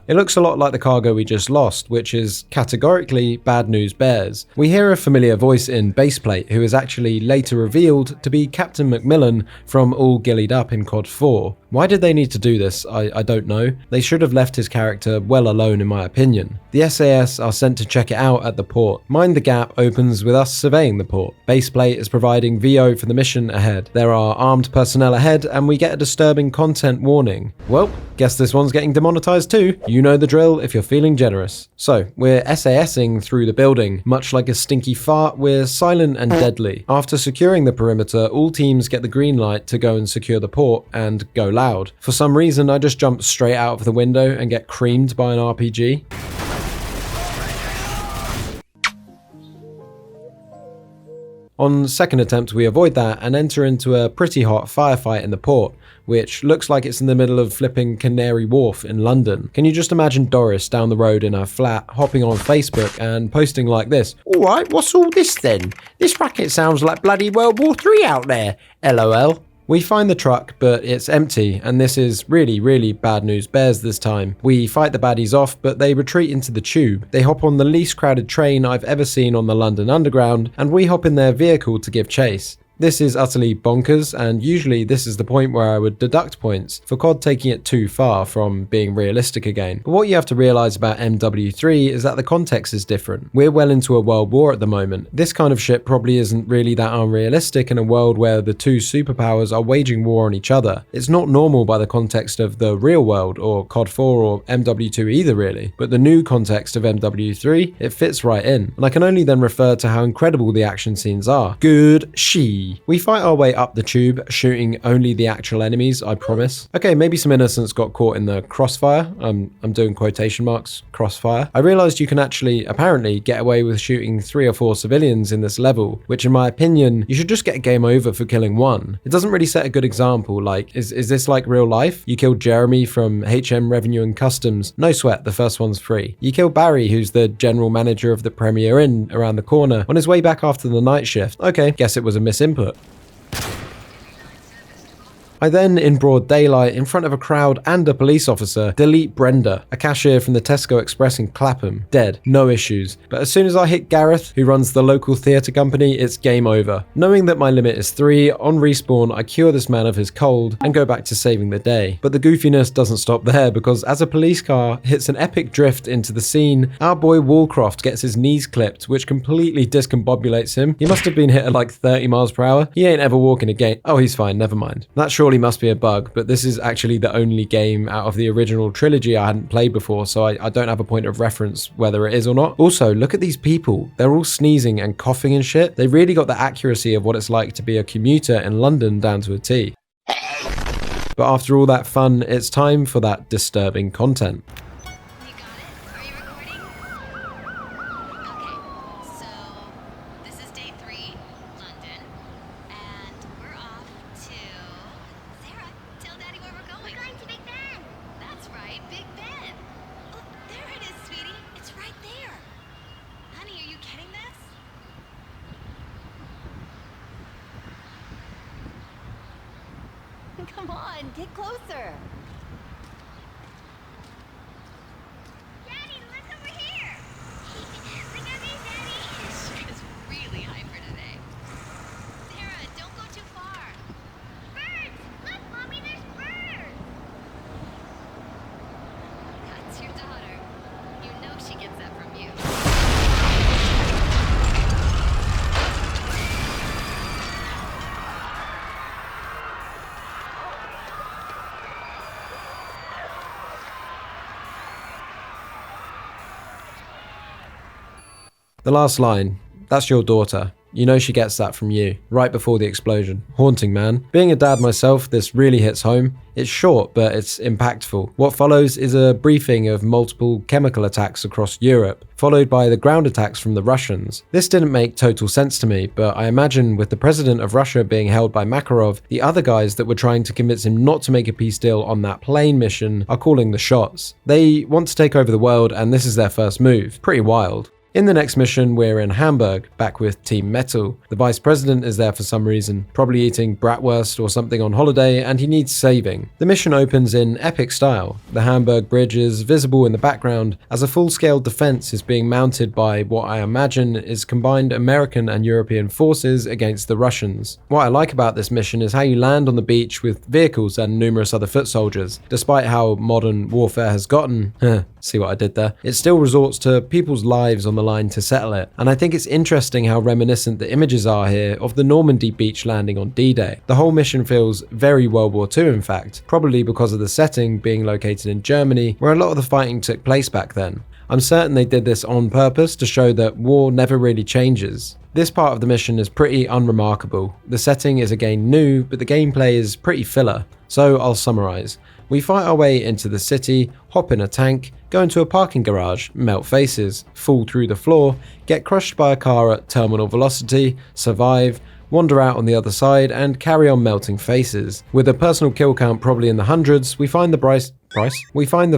A: It looks a lot like the cargo we just lost, which is categorically bad news bears. We hear a familiar voice in baseplate who is actually later revealed to be Captain Macmillan from All Gillied Up in COD 4. Why did they need to do this? I don't know. They should have left his character well alone in my opinion. The SAS are sent to check it out at the port. Mind the Gap opens with us surveying the port. Baseplate is providing VO for the mission ahead. There are armed personnel ahead and we get a disturbing content warning. Well, guess this one's getting demonetized too. You know the drill if you're feeling generous. So, we're SASing through the building. Much like a stinky fart, we're silent and deadly. After securing the perimeter, all teams get the green light to go and secure the port and go loud. For some reason, I just jump straight out of the window and get creamed by an RPG. On second attempt, we avoid that and enter into a pretty hot firefight in the port, which looks like it's in the middle of flipping Canary Wharf in London. Can you just imagine Doris down the road in her flat, hopping on Facebook and posting like this? "Alright, what's all this then? This racket sounds like bloody World War III out there, LOL." We find the truck, but it's empty, and this is really bad news bears this time. We fight the baddies off, but they retreat into the tube. They hop on the least crowded train I've ever seen on the London Underground, and we hop in their vehicle to give chase. This is utterly bonkers, and usually this is the point where I would deduct points for COD taking it too far from being realistic again. But what you have to realise about MW3 is that the context is different. We're well into a world war at the moment. This kind of shit probably isn't really that unrealistic in a world where the two superpowers are waging war on each other. It's not normal by the context of the real world or COD 4 or MW2 either really, but the new context of MW3, it fits right in. And I can only then refer to how incredible the action scenes are. Good she. We fight our way up the tube, shooting only the actual enemies, I promise. Okay, maybe some innocents got caught in the crossfire. I'm doing quotation marks, crossfire. I realized you can actually, apparently, get away with shooting 3 or 4 civilians in this level, which in my opinion, you should just get a game over for killing one. It doesn't really set a good example, like, is this like real life? You killed Jeremy from HM Revenue and Customs, no sweat, the first one's free. You killed Barry, who's the general manager of the Premier Inn around the corner, on his way back after the night shift. Okay, guess it was a misinput. I then, in broad daylight, in front of a crowd and a police officer, delete Brenda, a cashier from the Tesco Express in Clapham. Dead, no issues. But as soon as I hit Gareth, who runs the local theatre company, it's game over. Knowing that my limit is 3, on respawn I cure this man of his cold and go back to saving the day. But the goofiness doesn't stop there, because as a police car hits an epic drift into the scene, our boy Wallcroft gets his knees clipped, which completely discombobulates him. He must have been hit at like 30 miles per hour. He ain't ever walking again. Oh, he's fine, never mind. That surely must be a bug, but this is actually the only game out of the original trilogy I hadn't played before, so I don't have a point of reference whether it is or not. Also, look at these people. They're all sneezing and coughing and shit. They really got the accuracy of what it's like to be a commuter in London down to a T. But after all that fun, it's time for that disturbing content.
J: Come on, get closer. Daddy, look over here. Look at me, Daddy. She is really hyper today. Sarah, don't go too far. Birds! Look, Mommy, there's birds. That's your daughter. You know she gets that from you.
A: The last line, "That's your daughter. You know she gets that from you," right before the explosion. Haunting, man. Being a dad myself, this really hits home. It's short, but it's impactful. What follows is a briefing of multiple chemical attacks across Europe, followed by the ground attacks from the Russians. This didn't make total sense to me, but I imagine with the president of Russia being held by Makarov, the other guys that were trying to convince him not to make a peace deal on that plane mission are calling the shots. They want to take over the world, and this is their first move. Pretty wild. In the next mission, we're in Hamburg, back with Team Metal. The vice president is there for some reason, probably eating bratwurst or something on holiday, and he needs saving. The mission opens in epic style. The Hamburg Bridge is visible in the background as a full-scale defense is being mounted by what I imagine is combined American and European forces against the Russians. What I like about this mission is how you land on the beach with vehicles and numerous other foot soldiers. Despite how modern warfare has gotten, see what I did there, it still resorts to people's lives on the line to settle it. And I think it's interesting how reminiscent the images are here of the Normandy beach landing on D-Day. The whole mission feels very World War II in fact, probably because of the setting being located in Germany, where a lot of the fighting took place back then. I'm certain they did this on purpose to show that war never really changes. This part of the mission is pretty unremarkable. The setting is again new, but the gameplay is pretty filler. So I'll summarize. We fight our way into the city, hop in a tank, go into a parking garage, melt faces, fall through the floor, get crushed by a car at terminal velocity, survive, wander out on the other side, and carry on melting faces. With a personal kill count probably in the hundreds, we find the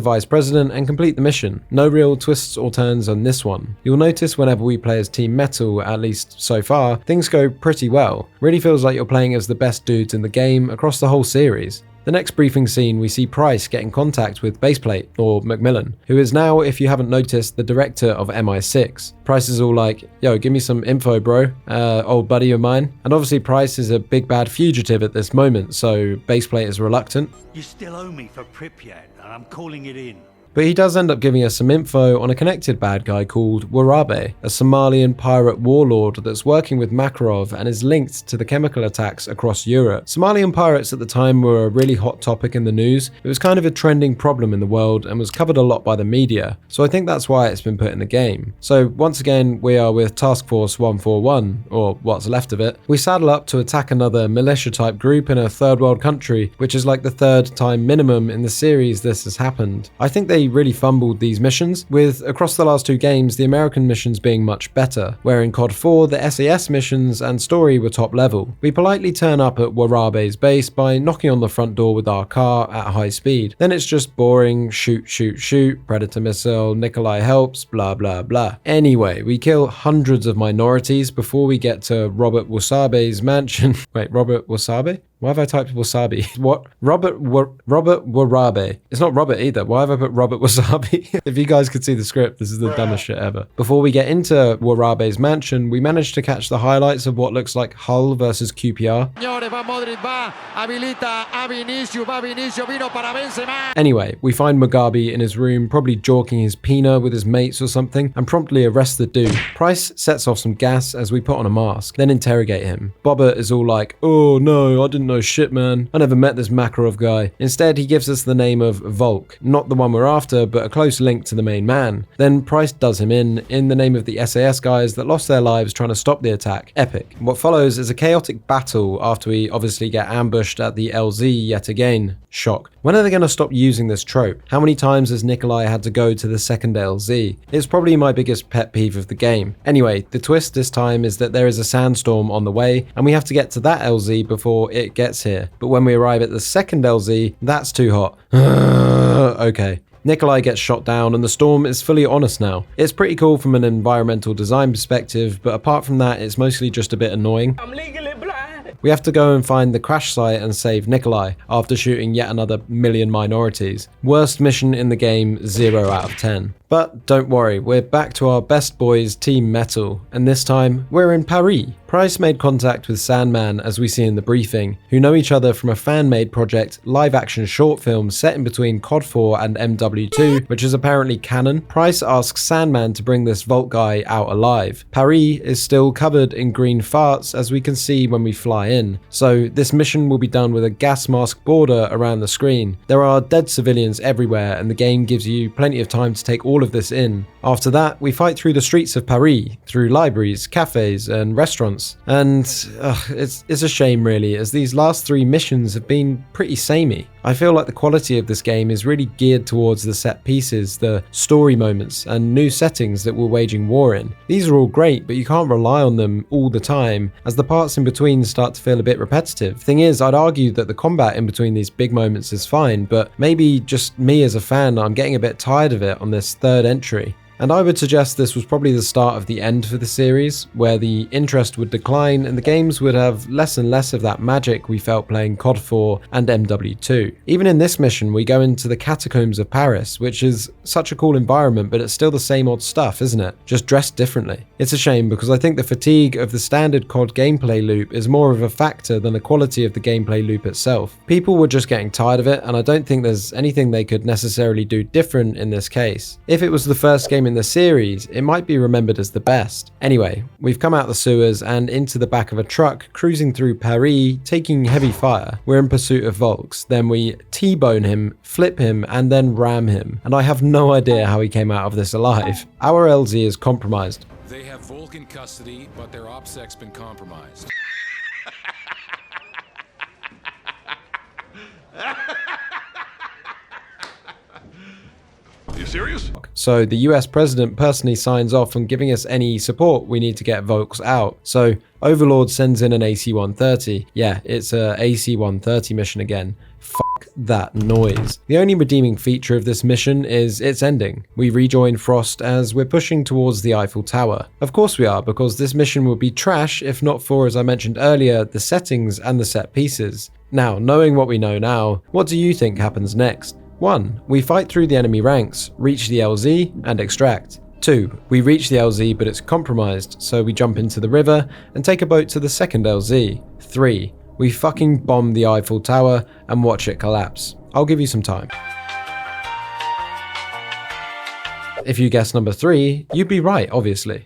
A: vice president and complete the mission. No real twists or turns on this one. You'll notice whenever we play as Team Metal, at least so far, things go pretty well. Really feels like you're playing as the best dudes in the game across the whole series. The next briefing scene, we see Price get in contact with Baseplate, or Macmillan, who is now, if you haven't noticed, the director of MI6. Price is all like, "Yo, give me some info, bro, old buddy of mine." And obviously Price is a big bad fugitive at this moment, so Baseplate is reluctant.
K: "You still owe me for Pripyat, and I'm calling it in."
A: But he does end up giving us some info on a connected bad guy called Warabe, a Somalian pirate warlord that's working with Makarov and is linked to the chemical attacks across Europe. Somalian pirates at the time were a really hot topic in the news. It was kind of a trending problem in the world and was covered a lot by the media, so I think that's why it's been put in the game. So once again, we are with Task Force 141, or what's left of it. We saddle up to attack another militia type group in a third world country, which is like the third time minimum in the series this has happened. I think they really fumbled these missions, with across the last two games the American missions being much better, where in COD 4 the SAS missions and story were top level. We politely turn up at Warabe's base by knocking on the front door with our car at high speed. Then it's just boring shoot shoot shoot, predator missile, Nikolai helps, blah blah blah. Anyway, we kill hundreds of minorities before we get to Robert Wasabe's mansion. Wait, Robert Wasabe? Why have I typed wasabi? What? Robert Warabe. It's not Robert either. Why have I put Robert Wasabi? If you guys could see the script, this is the dumbest shit ever. Before we get into Warabe's mansion, we managed to catch the highlights of what looks like Hull versus QPR. Anyway, we find Mugabe in his room, probably jorking his pina with his mates or something, and promptly arrest the dude. Price sets off some gas as we put on a mask, then interrogate him. Bobbert is all like, "Oh no, I didn't know shit, man. I never met this Makarov guy." Instead, he gives us the name of Volk, not the one we're after, but a close link to the main man. Then Price does him in the name of the SAS guys that lost their lives trying to stop the attack. Epic. What follows is a chaotic battle after we obviously get ambushed at the LZ yet again. Shock. When are they going to stop using this trope? How many times has Nikolai had to go to the second LZ? It's probably my biggest pet peeve of the game. Anyway, the twist this time is that there is a sandstorm on the way, and we have to get to that LZ before it gets here. But when we arrive at the second LZ, that's too hot. Okay. Nikolai gets shot down and the storm is fully on us now. It's pretty cool from an environmental design perspective, but apart from that, it's mostly just a bit annoying. I'm legally blind. We have to go and find the crash site and save Nikolai after shooting yet another million minorities. Worst mission in the game, 0 out of 10. But don't worry, we're back to our best boys, Team Metal, and this time we're in Paris. Price made contact with Sandman, as we see in the briefing, who know each other from a fan-made project live-action short film set in between COD 4 and MW2, which is apparently canon. Price asks Sandman to bring this Vault guy out alive. Paris is still covered in green farts, as we can see when we fly in, so this mission will be done with a gas mask border around the screen. There are dead civilians everywhere, and the game gives you plenty of time to take all of this in. After that, we fight through the streets of Paris, through libraries, cafes, and restaurants, and it's a shame really, as these last 3 missions have been pretty samey. I feel like the quality of this game is really geared towards the set pieces, the story moments, and new settings that we're waging war in. These are all great, but you can't rely on them all the time, as the parts in between start to feel a bit repetitive. Thing is, I'd argue that the combat in between these big moments is fine, but maybe just me as a fan, I'm getting a bit tired of it on this 3rd entry. And I would suggest this was probably the start of the end for the series, where the interest would decline and the games would have less and less of that magic we felt playing COD 4 and MW2. Even in this mission, we go into the catacombs of Paris, which is such a cool environment, but it's still the same old stuff, isn't it? Just dressed differently. It's a shame, because I think the fatigue of the standard COD gameplay loop is more of a factor than the quality of the gameplay loop itself. People were just getting tired of it, and I don't think there's anything they could necessarily do different in this case. If it was the first game in the series, it might be remembered as the best. Anyway, we've come out the sewers and into the back of a truck, cruising through Paris, taking heavy fire. We're in pursuit of Volks, then we T-bone him, flip him, and then ram him, and I have no idea how he came out of this alive. Our LZ is compromised.
S: They have Volk in custody, but their OPSEC's been compromised.
N: You serious?
A: So the US president personally signs off on giving us any support we need to get Volks out. So Overlord sends in an AC-130. Yeah, it's a AC-130 mission again. Fuck that noise. The only redeeming feature of this mission is its ending. We rejoin Frost as we're pushing towards the Eiffel Tower. Of course we are, because this mission would be trash if not for, as I mentioned earlier, the settings and the set pieces. Now, knowing what we know now, what do you think happens next? 1. We fight through the enemy ranks, reach the LZ, and extract. 2. We reach the LZ but it's compromised, so we jump into the river and take a boat to the second LZ. 3. We fucking bomb the Eiffel Tower and watch it collapse. I'll give you some time. If you guess number 3, you'd be right, obviously.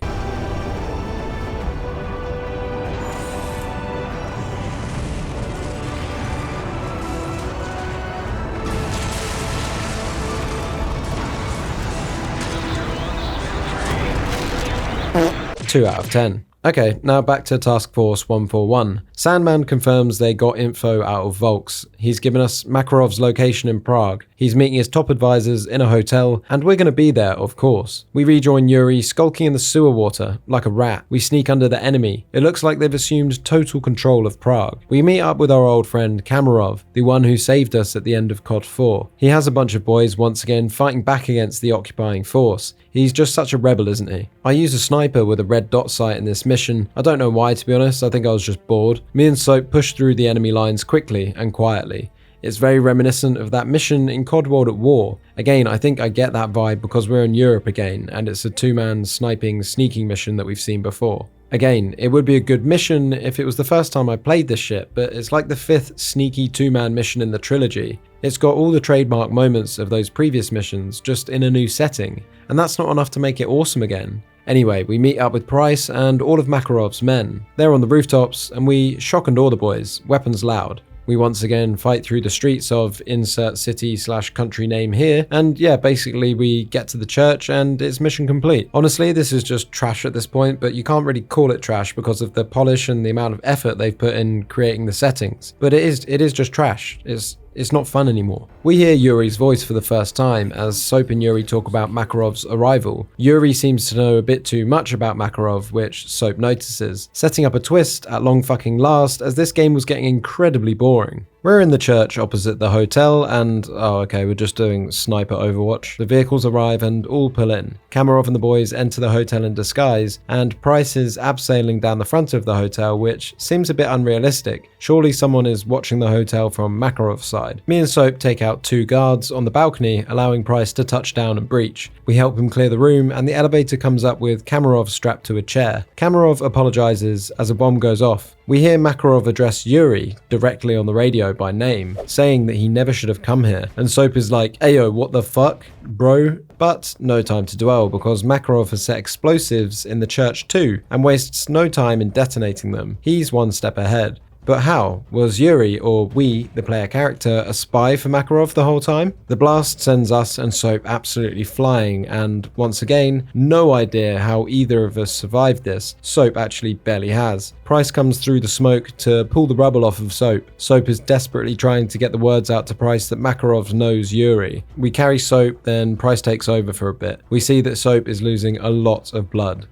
A: Two out of 10. Okay, now back to Task Force 141. Sandman confirms they got info out of Volks. He's given us Makarov's location in Prague. He's meeting his top advisors in a hotel, and we're going to be there, of course. We rejoin Yuri skulking in the sewer water like a rat. We sneak under the enemy. It looks like they've assumed total control of Prague. We meet up with our old friend Kamarov, the one who saved us at the end of COD 4. He has a bunch of boys once again fighting back against the occupying force. He's just such a rebel, isn't he? I use a sniper with a red dot sight in this mission. I don't know why, to be honest. I think I was just bored. Me and Soap push through the enemy lines quickly and quietly. It's very reminiscent of that mission in COD World at War. Again, I think I get that vibe because we're in Europe again, and it's a 2-man sniping, sneaking mission that we've seen before. Again, it would be a good mission if it was the first time I played this shit, but it's like the 5th sneaky 2-man mission in the trilogy. It's got all the trademark moments of those previous missions, just in a new setting, and that's not enough to make it awesome again. Anyway, we meet up with Price and all of Makarov's men. They're on the rooftops, and we shock and awe the boys, weapons loud. We once again fight through the streets of insert city/country name here, and yeah, basically we get to the church and it's mission complete. Honestly, this is just trash at this point, but you can't really call it trash because of the polish and the amount of effort they've put in creating the settings. But it is just trash. It's not fun anymore. We hear Yuri's voice for the first time as Soap and Yuri talk about Makarov's arrival. Yuri seems to know a bit too much about Makarov, which Soap notices, setting up a twist at long fucking last as this game was getting incredibly boring. We're in the church opposite the hotel and, oh okay, we're just doing sniper overwatch. The vehicles arrive and all pull in. Kamarov and the boys enter the hotel in disguise, and Price is abseiling down the front of the hotel, which seems a bit unrealistic. Surely someone is watching the hotel from Makarov's side. outside. Me and Soap take out 2 guards on the balcony, allowing Price to touch down and breach. We help him clear the room, and the elevator comes up with Kamarov strapped to a chair. Kamarov apologizes as a bomb goes off. We hear Makarov address Yuri directly on the radio by name, saying that he never should have come here, and Soap is like, "Ayo, what the fuck, bro?" But no time to dwell, because Makarov has set explosives in the church too, and wastes no time in detonating them. He's one step ahead. But how? Was Yuri, or we, the player character, a spy for Makarov the whole time? The blast sends us and Soap absolutely flying, and once again, no idea how either of us survived this. Soap actually barely has. Price comes through the smoke to pull the rubble off of Soap. Soap is desperately trying to get the words out to Price that Makarov knows Yuri. We carry Soap, then Price takes over for a bit. We see that Soap is losing a lot of blood.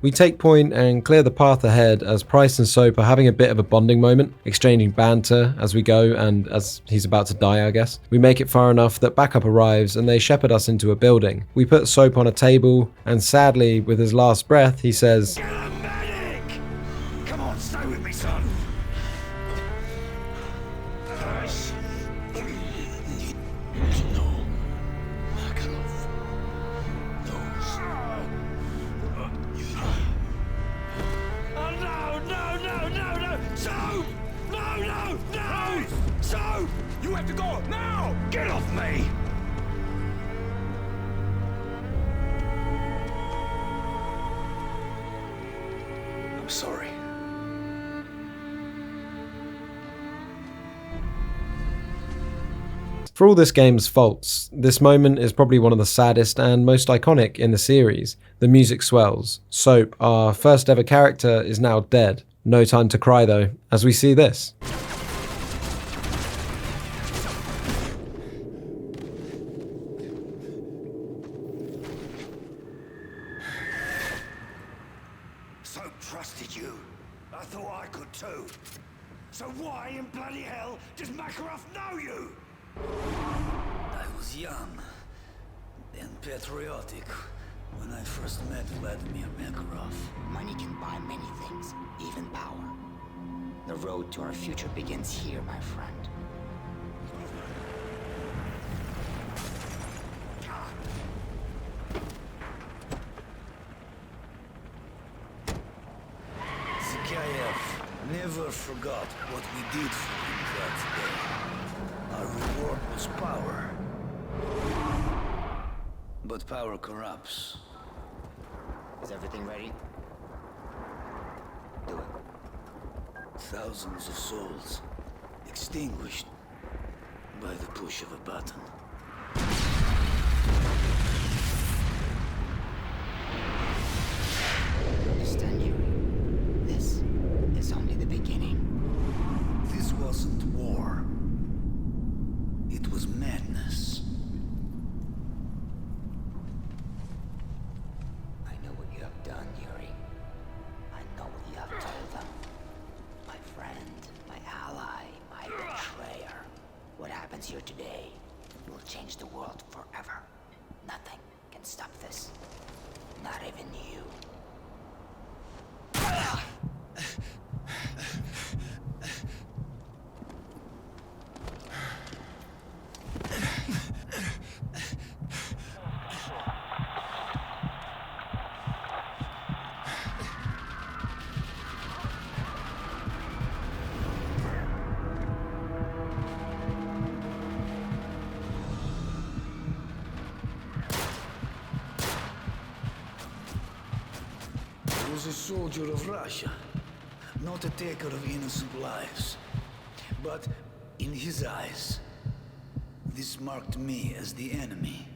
A: We take point and clear the path ahead as Price and Soap are having a bit of a bonding moment, exchanging banter as we go and as he's about to die, I guess. We make it far enough that backup arrives and they shepherd us into a building. We put Soap on a table and sadly, with his last breath, he says,
G: Come on, stay with me, son.
E: You have to go now! Get off me!
D: I'm sorry.
A: For all this game's faults, this moment is probably one of the saddest and most iconic in the series. The music swells. Soap, our first ever character, is now dead. No time to cry though, as we see this.
G: Soap trusted you. I thought I could too. So why in bloody hell does Makarov know you?
D: I was young and patriotic when I first met Vladimir Makarov.
H: Money can buy many things, even power. The road to our future begins here, my friend.
D: Zikayev never forgot what we did for him that day. Our reward was power. But power corrupts.
H: Is everything ready? Do it.
D: Thousands of souls extinguished by the push of a button.
H: Understand you. This is only the beginning.
D: This wasn't war. It was madness.
H: I know what you have done, Yuri. I know what you have told them. My friend, my ally, my betrayer. What happens here today will change the world forever. Nothing can stop this. Not even you.
D: I was a soldier of Russia, not a taker of innocent lives. But in his eyes, this marked me as the enemy.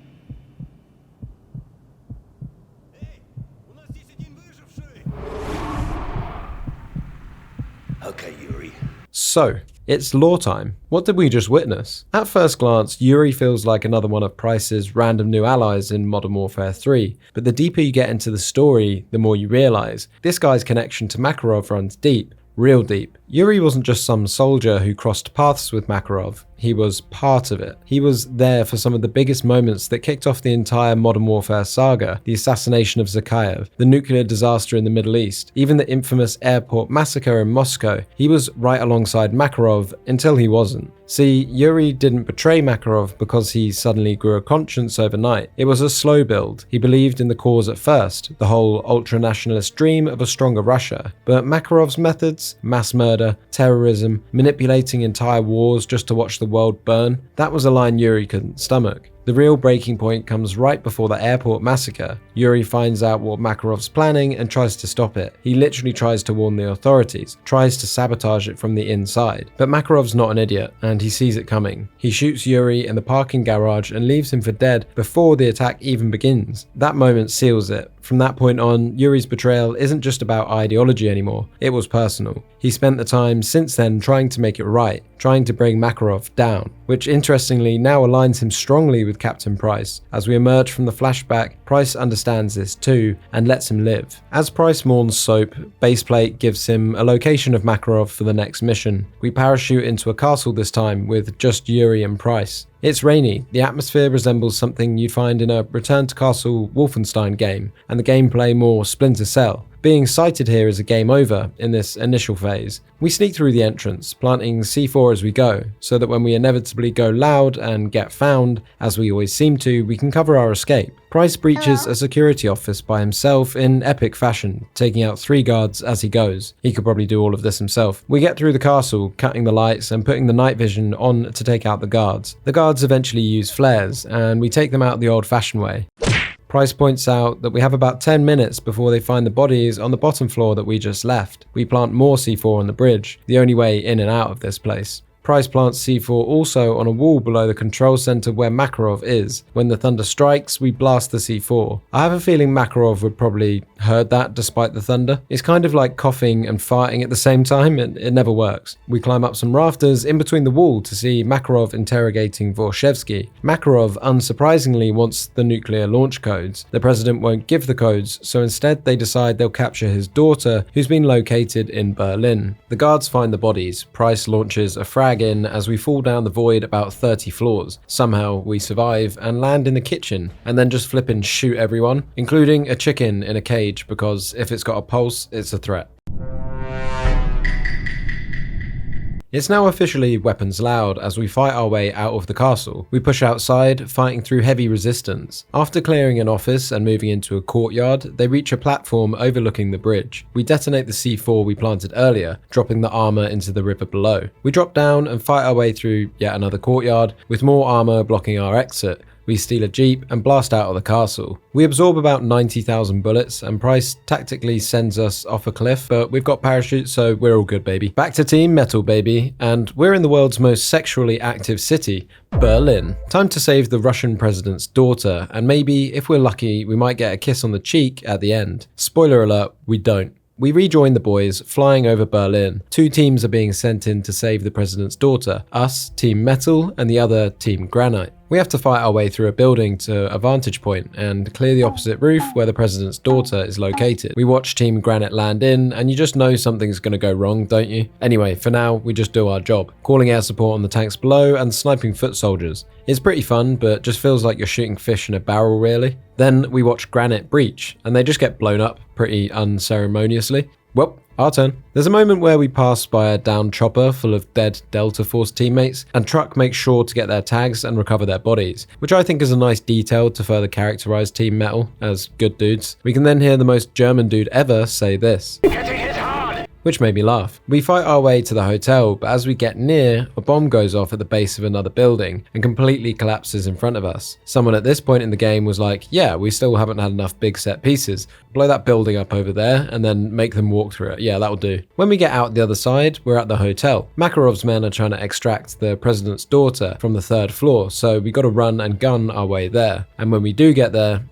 D: Okay, Yuri.
A: So, it's lore time. What did we just witness? At first glance, Yuri feels like another one of Price's random new allies in Modern Warfare 3, but the deeper you get into the story, the more you realise this guy's connection to Makarov runs deep. Real deep. Yuri wasn't just some soldier who crossed paths with Makarov. he was part of it. He was there for some of the biggest moments that kicked off the entire Modern Warfare saga, the assassination of Zakhaev, the nuclear disaster in the Middle East, even the infamous airport massacre in Moscow. He was right alongside Makarov until he wasn't. See, Yuri didn't betray Makarov because he suddenly grew a conscience overnight. It was a slow build. He believed in the cause at first, the whole ultra-nationalist dream of a stronger Russia. But Makarov's methods, mass murder, terrorism, manipulating entire wars just to watch the world burn, that was a line Yuri couldn't stomach. The real breaking point comes right before the airport massacre. Yuri finds out what Makarov's planning and tries to stop it. He literally tries to warn the authorities, tries to sabotage it from the inside. But Makarov's not an idiot, and he sees it coming. He shoots Yuri in the parking garage and leaves him for dead before the attack even begins. That moment seals it. From that point on, Yuri's betrayal isn't just about ideology anymore, it was personal. He spent the time since then trying to make it right, trying to bring Makarov down, which interestingly now aligns him strongly with Captain Price. As we emerge from the flashback, Price understands this too and lets him live. As Price mourns Soap, Baseplate gives him a location of Makarov for the next mission. We parachute into a castle this time with just Yuri and Price. It's rainy, the atmosphere resembles something you'd find in a Return to Castle Wolfenstein game, and the gameplay more Splinter Cell. Being sighted here is a game over in this initial phase. We sneak through the entrance, planting C4 as we go, so that when we inevitably go loud and get found, as we always seem to, we can cover our escape. Price breaches a security office by himself in epic fashion, taking out 3 guards as he goes. He could probably do all of this himself. We get through the castle, cutting the lights and putting the night vision on to take out the guards. The guards eventually use flares, and we take them out the old-fashioned way. Price points out that we have about 10 minutes before they find the bodies on the bottom floor that we just left. We plant more C4 on the bridge, the only way in and out of this place. Price plants C4 also on a wall below the control center where Makarov is. When the thunder strikes, we blast the C4. I have a feeling Makarov would probably heard that despite the thunder. It's kind of like coughing and farting at the same time, and it never works. We climb up some rafters in between the wall to see Makarov interrogating Vorshevsky. Makarov, unsurprisingly, wants the nuclear launch codes. The president won't give the codes, so instead they decide they'll capture his daughter, who's been located in Berlin. The guards find the bodies. Price launches a frag in as we fall down the void about 30 floors. Somehow we survive and land in the kitchen, and then just flip and shoot everyone, including a chicken in a cage, because if it's got a pulse, it's a threat. It's now officially weapons loud as we fight our way out of the castle. We push outside, fighting through heavy resistance. After clearing an office and moving into a courtyard, they reach a platform overlooking the bridge. We detonate the C4 we planted earlier, dropping the armor into the river below. We drop down and fight our way through yet another courtyard, with more armor blocking our exit. We steal a jeep and blast out of the castle. We absorb about 90,000 bullets, and Price tactically sends us off a cliff, but we've got parachutes, so we're all good, baby. Back to Team Metal, baby, and we're in the world's most sexually active city, Berlin. Time to save the Russian president's daughter, and maybe, if we're lucky, we might get a kiss on the cheek at the end. Spoiler alert, we don't. We rejoin the boys, flying over Berlin. 2 teams are being sent in to save the president's daughter. Us, Team Metal, and the other, Team Granite. We have to fight our way through a building to a vantage point and clear the opposite roof where the president's daughter is located. We watch Team Granite land in, and you just know something's gonna go wrong, don't you? Anyway, for now, we just do our job, calling air support on the tanks below and sniping foot soldiers. It's pretty fun, but just feels like you're shooting fish in a barrel, really. Then we watch Granite breach, and they just get blown up pretty unceremoniously. Well, our turn. There's a moment where we pass by a downed chopper full of dead Delta Force teammates, and Truck makes sure to get their tags and recover their bodies, which I think is a nice detail to further characterize Team Metal as good dudes. We can then hear the most German dude ever say this, which made me laugh. We fight our way to the hotel, but as we get near, a bomb goes off at the base of another building and completely collapses in front of us. Someone at this point in the game was like, yeah, we still haven't had enough big set pieces. Blow that building up over there and then make them walk through it. Yeah, that'll do. When we get out the other side, we're at the hotel. Makarov's men are trying to extract the president's daughter from the 3rd floor, so we gotta run and gun our way there. And when we do get there,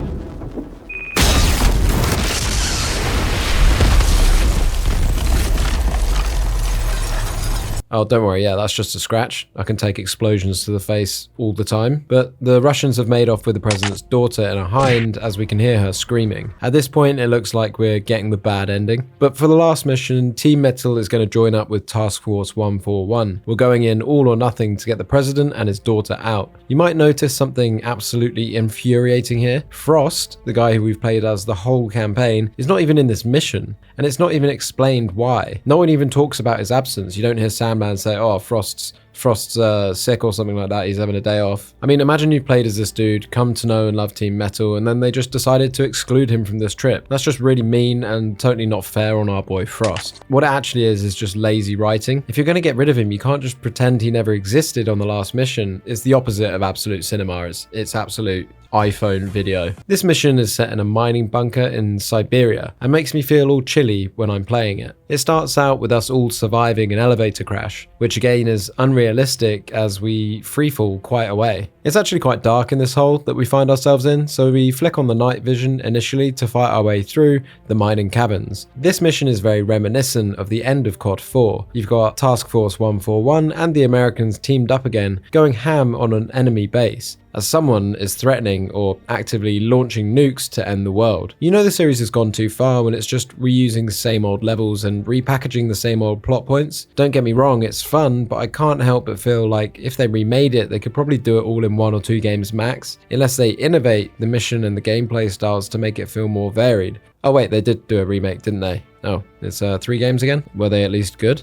A: Oh, don't worry, yeah, that's just a scratch. I can take explosions to the face all the time. But the Russians have made off with the president's daughter in a hind as we can hear her screaming. At this point, it looks like we're getting the bad ending. But for the last mission, Team Metal is going to join up with Task Force 141. We're going in all or nothing to get the president and his daughter out. You might notice something absolutely infuriating here. Frost, the guy who we've played as the whole campaign, is not even in this mission, and it's not even explained why. No one even talks about his absence. You don't hear Sandman say, oh, Frost's sick or something like that, he's having a day off. I mean, imagine you've played as this dude, come to know and love Team Metal, and then they just decided to exclude him from this trip. That's just really mean and totally not fair on our boy Frost. What it actually is just lazy writing. If you're going to get rid of him, you can't just pretend he never existed on the last mission. It's the opposite of absolute cinema. It's absolute iPhone video. This mission is set in a mining bunker in Siberia and makes me feel all chilly when I'm playing it. It starts out with us all surviving an elevator crash, which again is unrealistic as we freefall quite a way. It's actually quite dark in this hole that we find ourselves in, so we flick on the night vision initially to fight our way through the mining caverns. This mission is very reminiscent of the end of COD 4. You've got Task Force 141 and the Americans teamed up again, going ham on an enemy base, as someone is threatening or actively launching nukes to end the world. You know the series has gone too far when it's just reusing the same old levels and repackaging the same old plot points. Don't get me wrong, it's fun, but I can't help but feel like if they remade it, they could probably do it all in 1 or 2 games max, unless they innovate the mission and the gameplay styles to make it feel more varied. Oh wait, they did do a remake, didn't they? Oh, it's 3 games again? Were they at least good?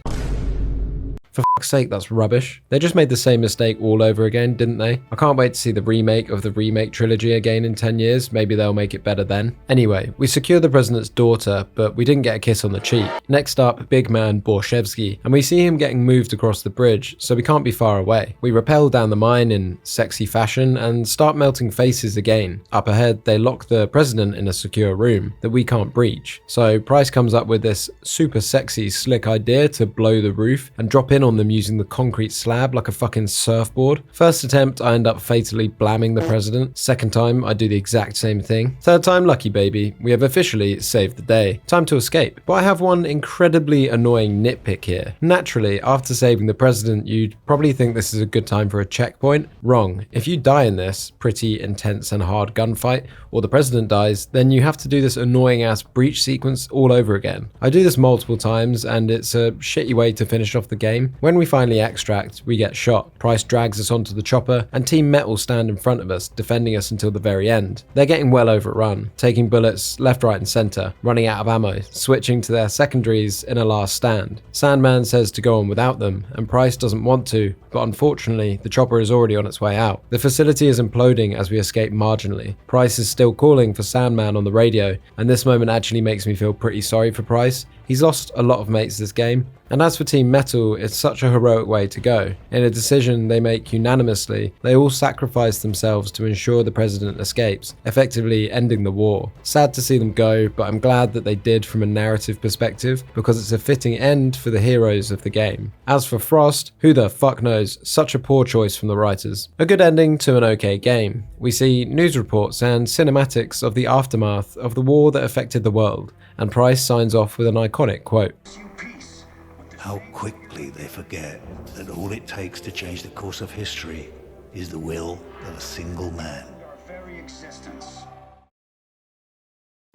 A: For fuck's sake, that's rubbish. They just made the same mistake all over again, didn't they? I can't wait to see the remake of the remake trilogy again in 10 years. Maybe they'll make it better then. Anyway, we secure the president's daughter, but we didn't get a kiss on the cheek. Next up, big man Borshevsky, and we see him getting moved across the bridge, so we can't be far away. We rappel down the mine in sexy fashion and start melting faces again. Up ahead, they lock the president in a secure room that we can't breach. So Price comes up with this super sexy, slick idea to blow the roof and drop in on them using the concrete slab like a fucking surfboard. First attempt, I end up fatally blamming the president. Second time, I do the exact same thing. Third time, lucky baby, we have officially saved the day. Time to escape. But I have one incredibly annoying nitpick here. Naturally, after saving the president, you'd probably think this is a good time for a checkpoint. Wrong. If you die in this pretty intense and hard gunfight, or the president dies, then you have to do this annoying ass breach sequence all over again. I do this multiple times and it's a shitty way to finish off the game. When we finally extract, we get shot. Price drags us onto the chopper and Team Metal stand in front of us, defending us until the very end. They're getting well overrun, taking bullets left, right and center, running out of ammo, switching to their secondaries in a last stand. Sandman says to go on without them, and Price doesn't want to, but unfortunately the chopper is already on its way out. The facility is imploding as we escape marginally. Price is still calling for Sandman on the radio, and this moment actually makes me feel pretty sorry for Price. He's lost a lot of mates this game. And as for Team Metal, it's such a heroic way to go. In a decision they make unanimously, they all sacrifice themselves to ensure the president escapes, effectively ending the war. Sad to see them go, but I'm glad that they did from a narrative perspective, because it's a fitting end for the heroes of the game. As for Frost, who the fuck knows, such a poor choice from the writers. A good ending to an okay game. We see news reports and cinematics of the aftermath of the war that affected the world, and Price signs off with an iconic quote.
K: How quickly they forget that all it takes to change the course of history is the will of a single man.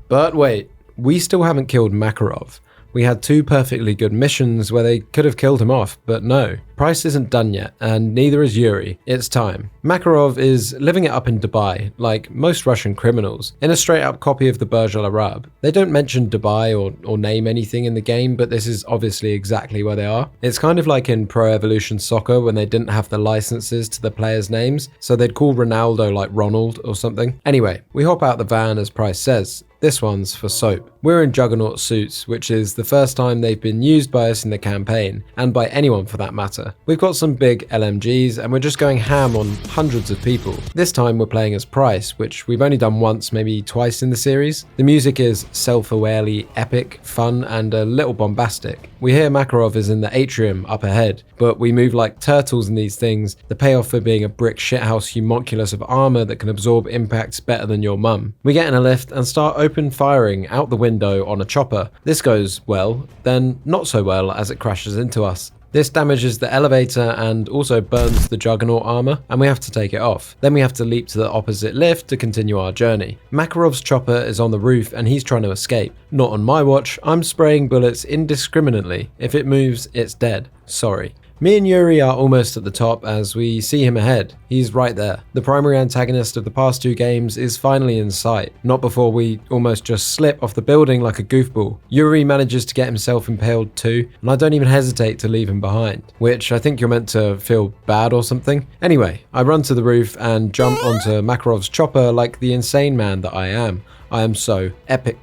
A: But wait, we still haven't killed Makarov. We had 2 perfectly good missions where they could have killed him off, but no. Price isn't done yet, and neither is Yuri. It's time. Makarov is living it up in Dubai, like most Russian criminals, in a straight-up copy of the Burj Al Arab. They don't mention Dubai or name anything in the game, but this is obviously exactly where they are. It's kind of like in Pro Evolution Soccer when they didn't have the licenses to the players' names, so they'd call Ronaldo like Ronald or something. Anyway, we hop out the van as Price says. This one's for soap. We're in Juggernaut suits, which is the first time they've been used by us in the campaign, and by anyone for that matter. We've got some big LMGs, and we're just going ham on hundreds of people. This time we're playing as Price, which we've only done once, maybe twice in the series. The music is self-awarely epic, fun, and a little bombastic. We hear Makarov is in the atrium up ahead, but we move like turtles in these things, the payoff for being a brick shithouse homunculus of armor that can absorb impacts better than your mum. We get in a lift and start open firing out the window on a chopper. This goes well, then not so well as it crashes into us. This damages the elevator and also burns the Juggernaut armor, and we have to take it off. Then we have to leap to the opposite lift to continue our journey. Makarov's chopper is on the roof and he's trying to escape. Not on my watch, I'm spraying bullets indiscriminately. If it moves, it's dead. Sorry. Me and Yuri are almost at the top as we see him ahead. He's right there. The primary antagonist of the past 2 games is finally in sight. Not before we almost just slip off the building like a goofball. Yuri manages to get himself impaled too, and I don't even hesitate to leave him behind, which I think you're meant to feel bad or something. Anyway, I run to the roof and jump onto Makarov's chopper like the insane man that I am. I am so epic.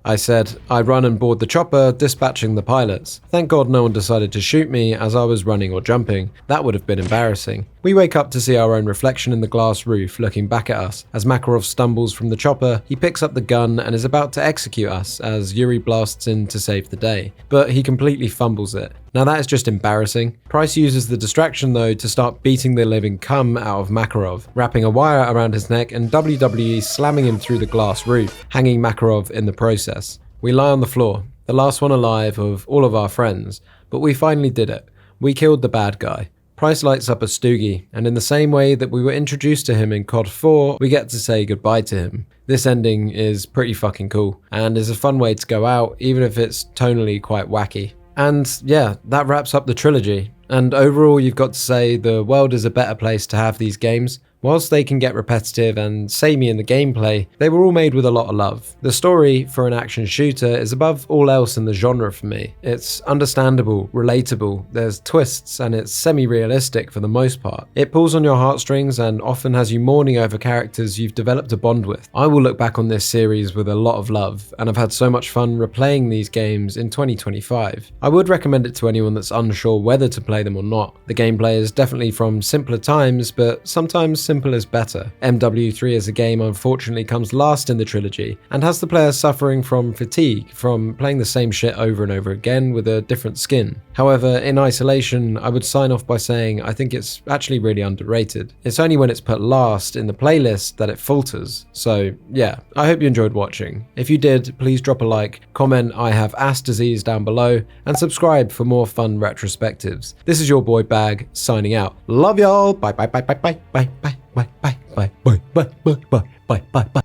A: I said, I run and board the chopper, dispatching the pilots. Thank God no one decided to shoot me as I was running or jumping. That would have been embarrassing. We wake up to see our own reflection in the glass roof looking back at us. As Makarov stumbles from the chopper, he picks up the gun and is about to execute us as Yuri blasts in to save the day. But he completely fumbles it. Now that is just embarrassing. Price uses the distraction though to start beating the living cum out of Makarov, wrapping a wire around his neck and WWE slamming him through the glass roof, hanging Makarov in the process. We lie on the floor, the last one alive of all of our friends, but we finally did it. We killed the bad guy. Price lights up a stoogie, and in the same way that we were introduced to him in COD 4, we get to say goodbye to him. This ending is pretty fucking cool, and is a fun way to go out, even if it's tonally quite wacky. And yeah, that wraps up the trilogy. And overall, you've got to say the world is a better place to have these games. Whilst they can get repetitive and samey in the gameplay, they were all made with a lot of love. The story, for an action shooter, is above all else in the genre for me. It's understandable, relatable, there's twists, and it's semi-realistic for the most part. It pulls on your heartstrings and often has you mourning over characters you've developed a bond with. I will look back on this series with a lot of love, and I've had so much fun replaying these games in 2025. I would recommend it to anyone that's unsure whether to play them or not. The gameplay is definitely from simpler times, but sometimes simple is better. MW3 as a game unfortunately comes last in the trilogy, and has the player suffering from fatigue from playing the same shit over and over again with a different skin. However, in isolation, I would sign off by saying I think it's actually really underrated. It's only when it's put last in the playlist that it falters. So yeah, I hope you enjoyed watching. If you did, please drop a like, comment I have ass disease down below, and subscribe for more fun retrospectives. This is your boy Bag, signing out. Love y'all, bye bye bye bye bye bye bye bye bye bye bye bye bye bye bye bye bye.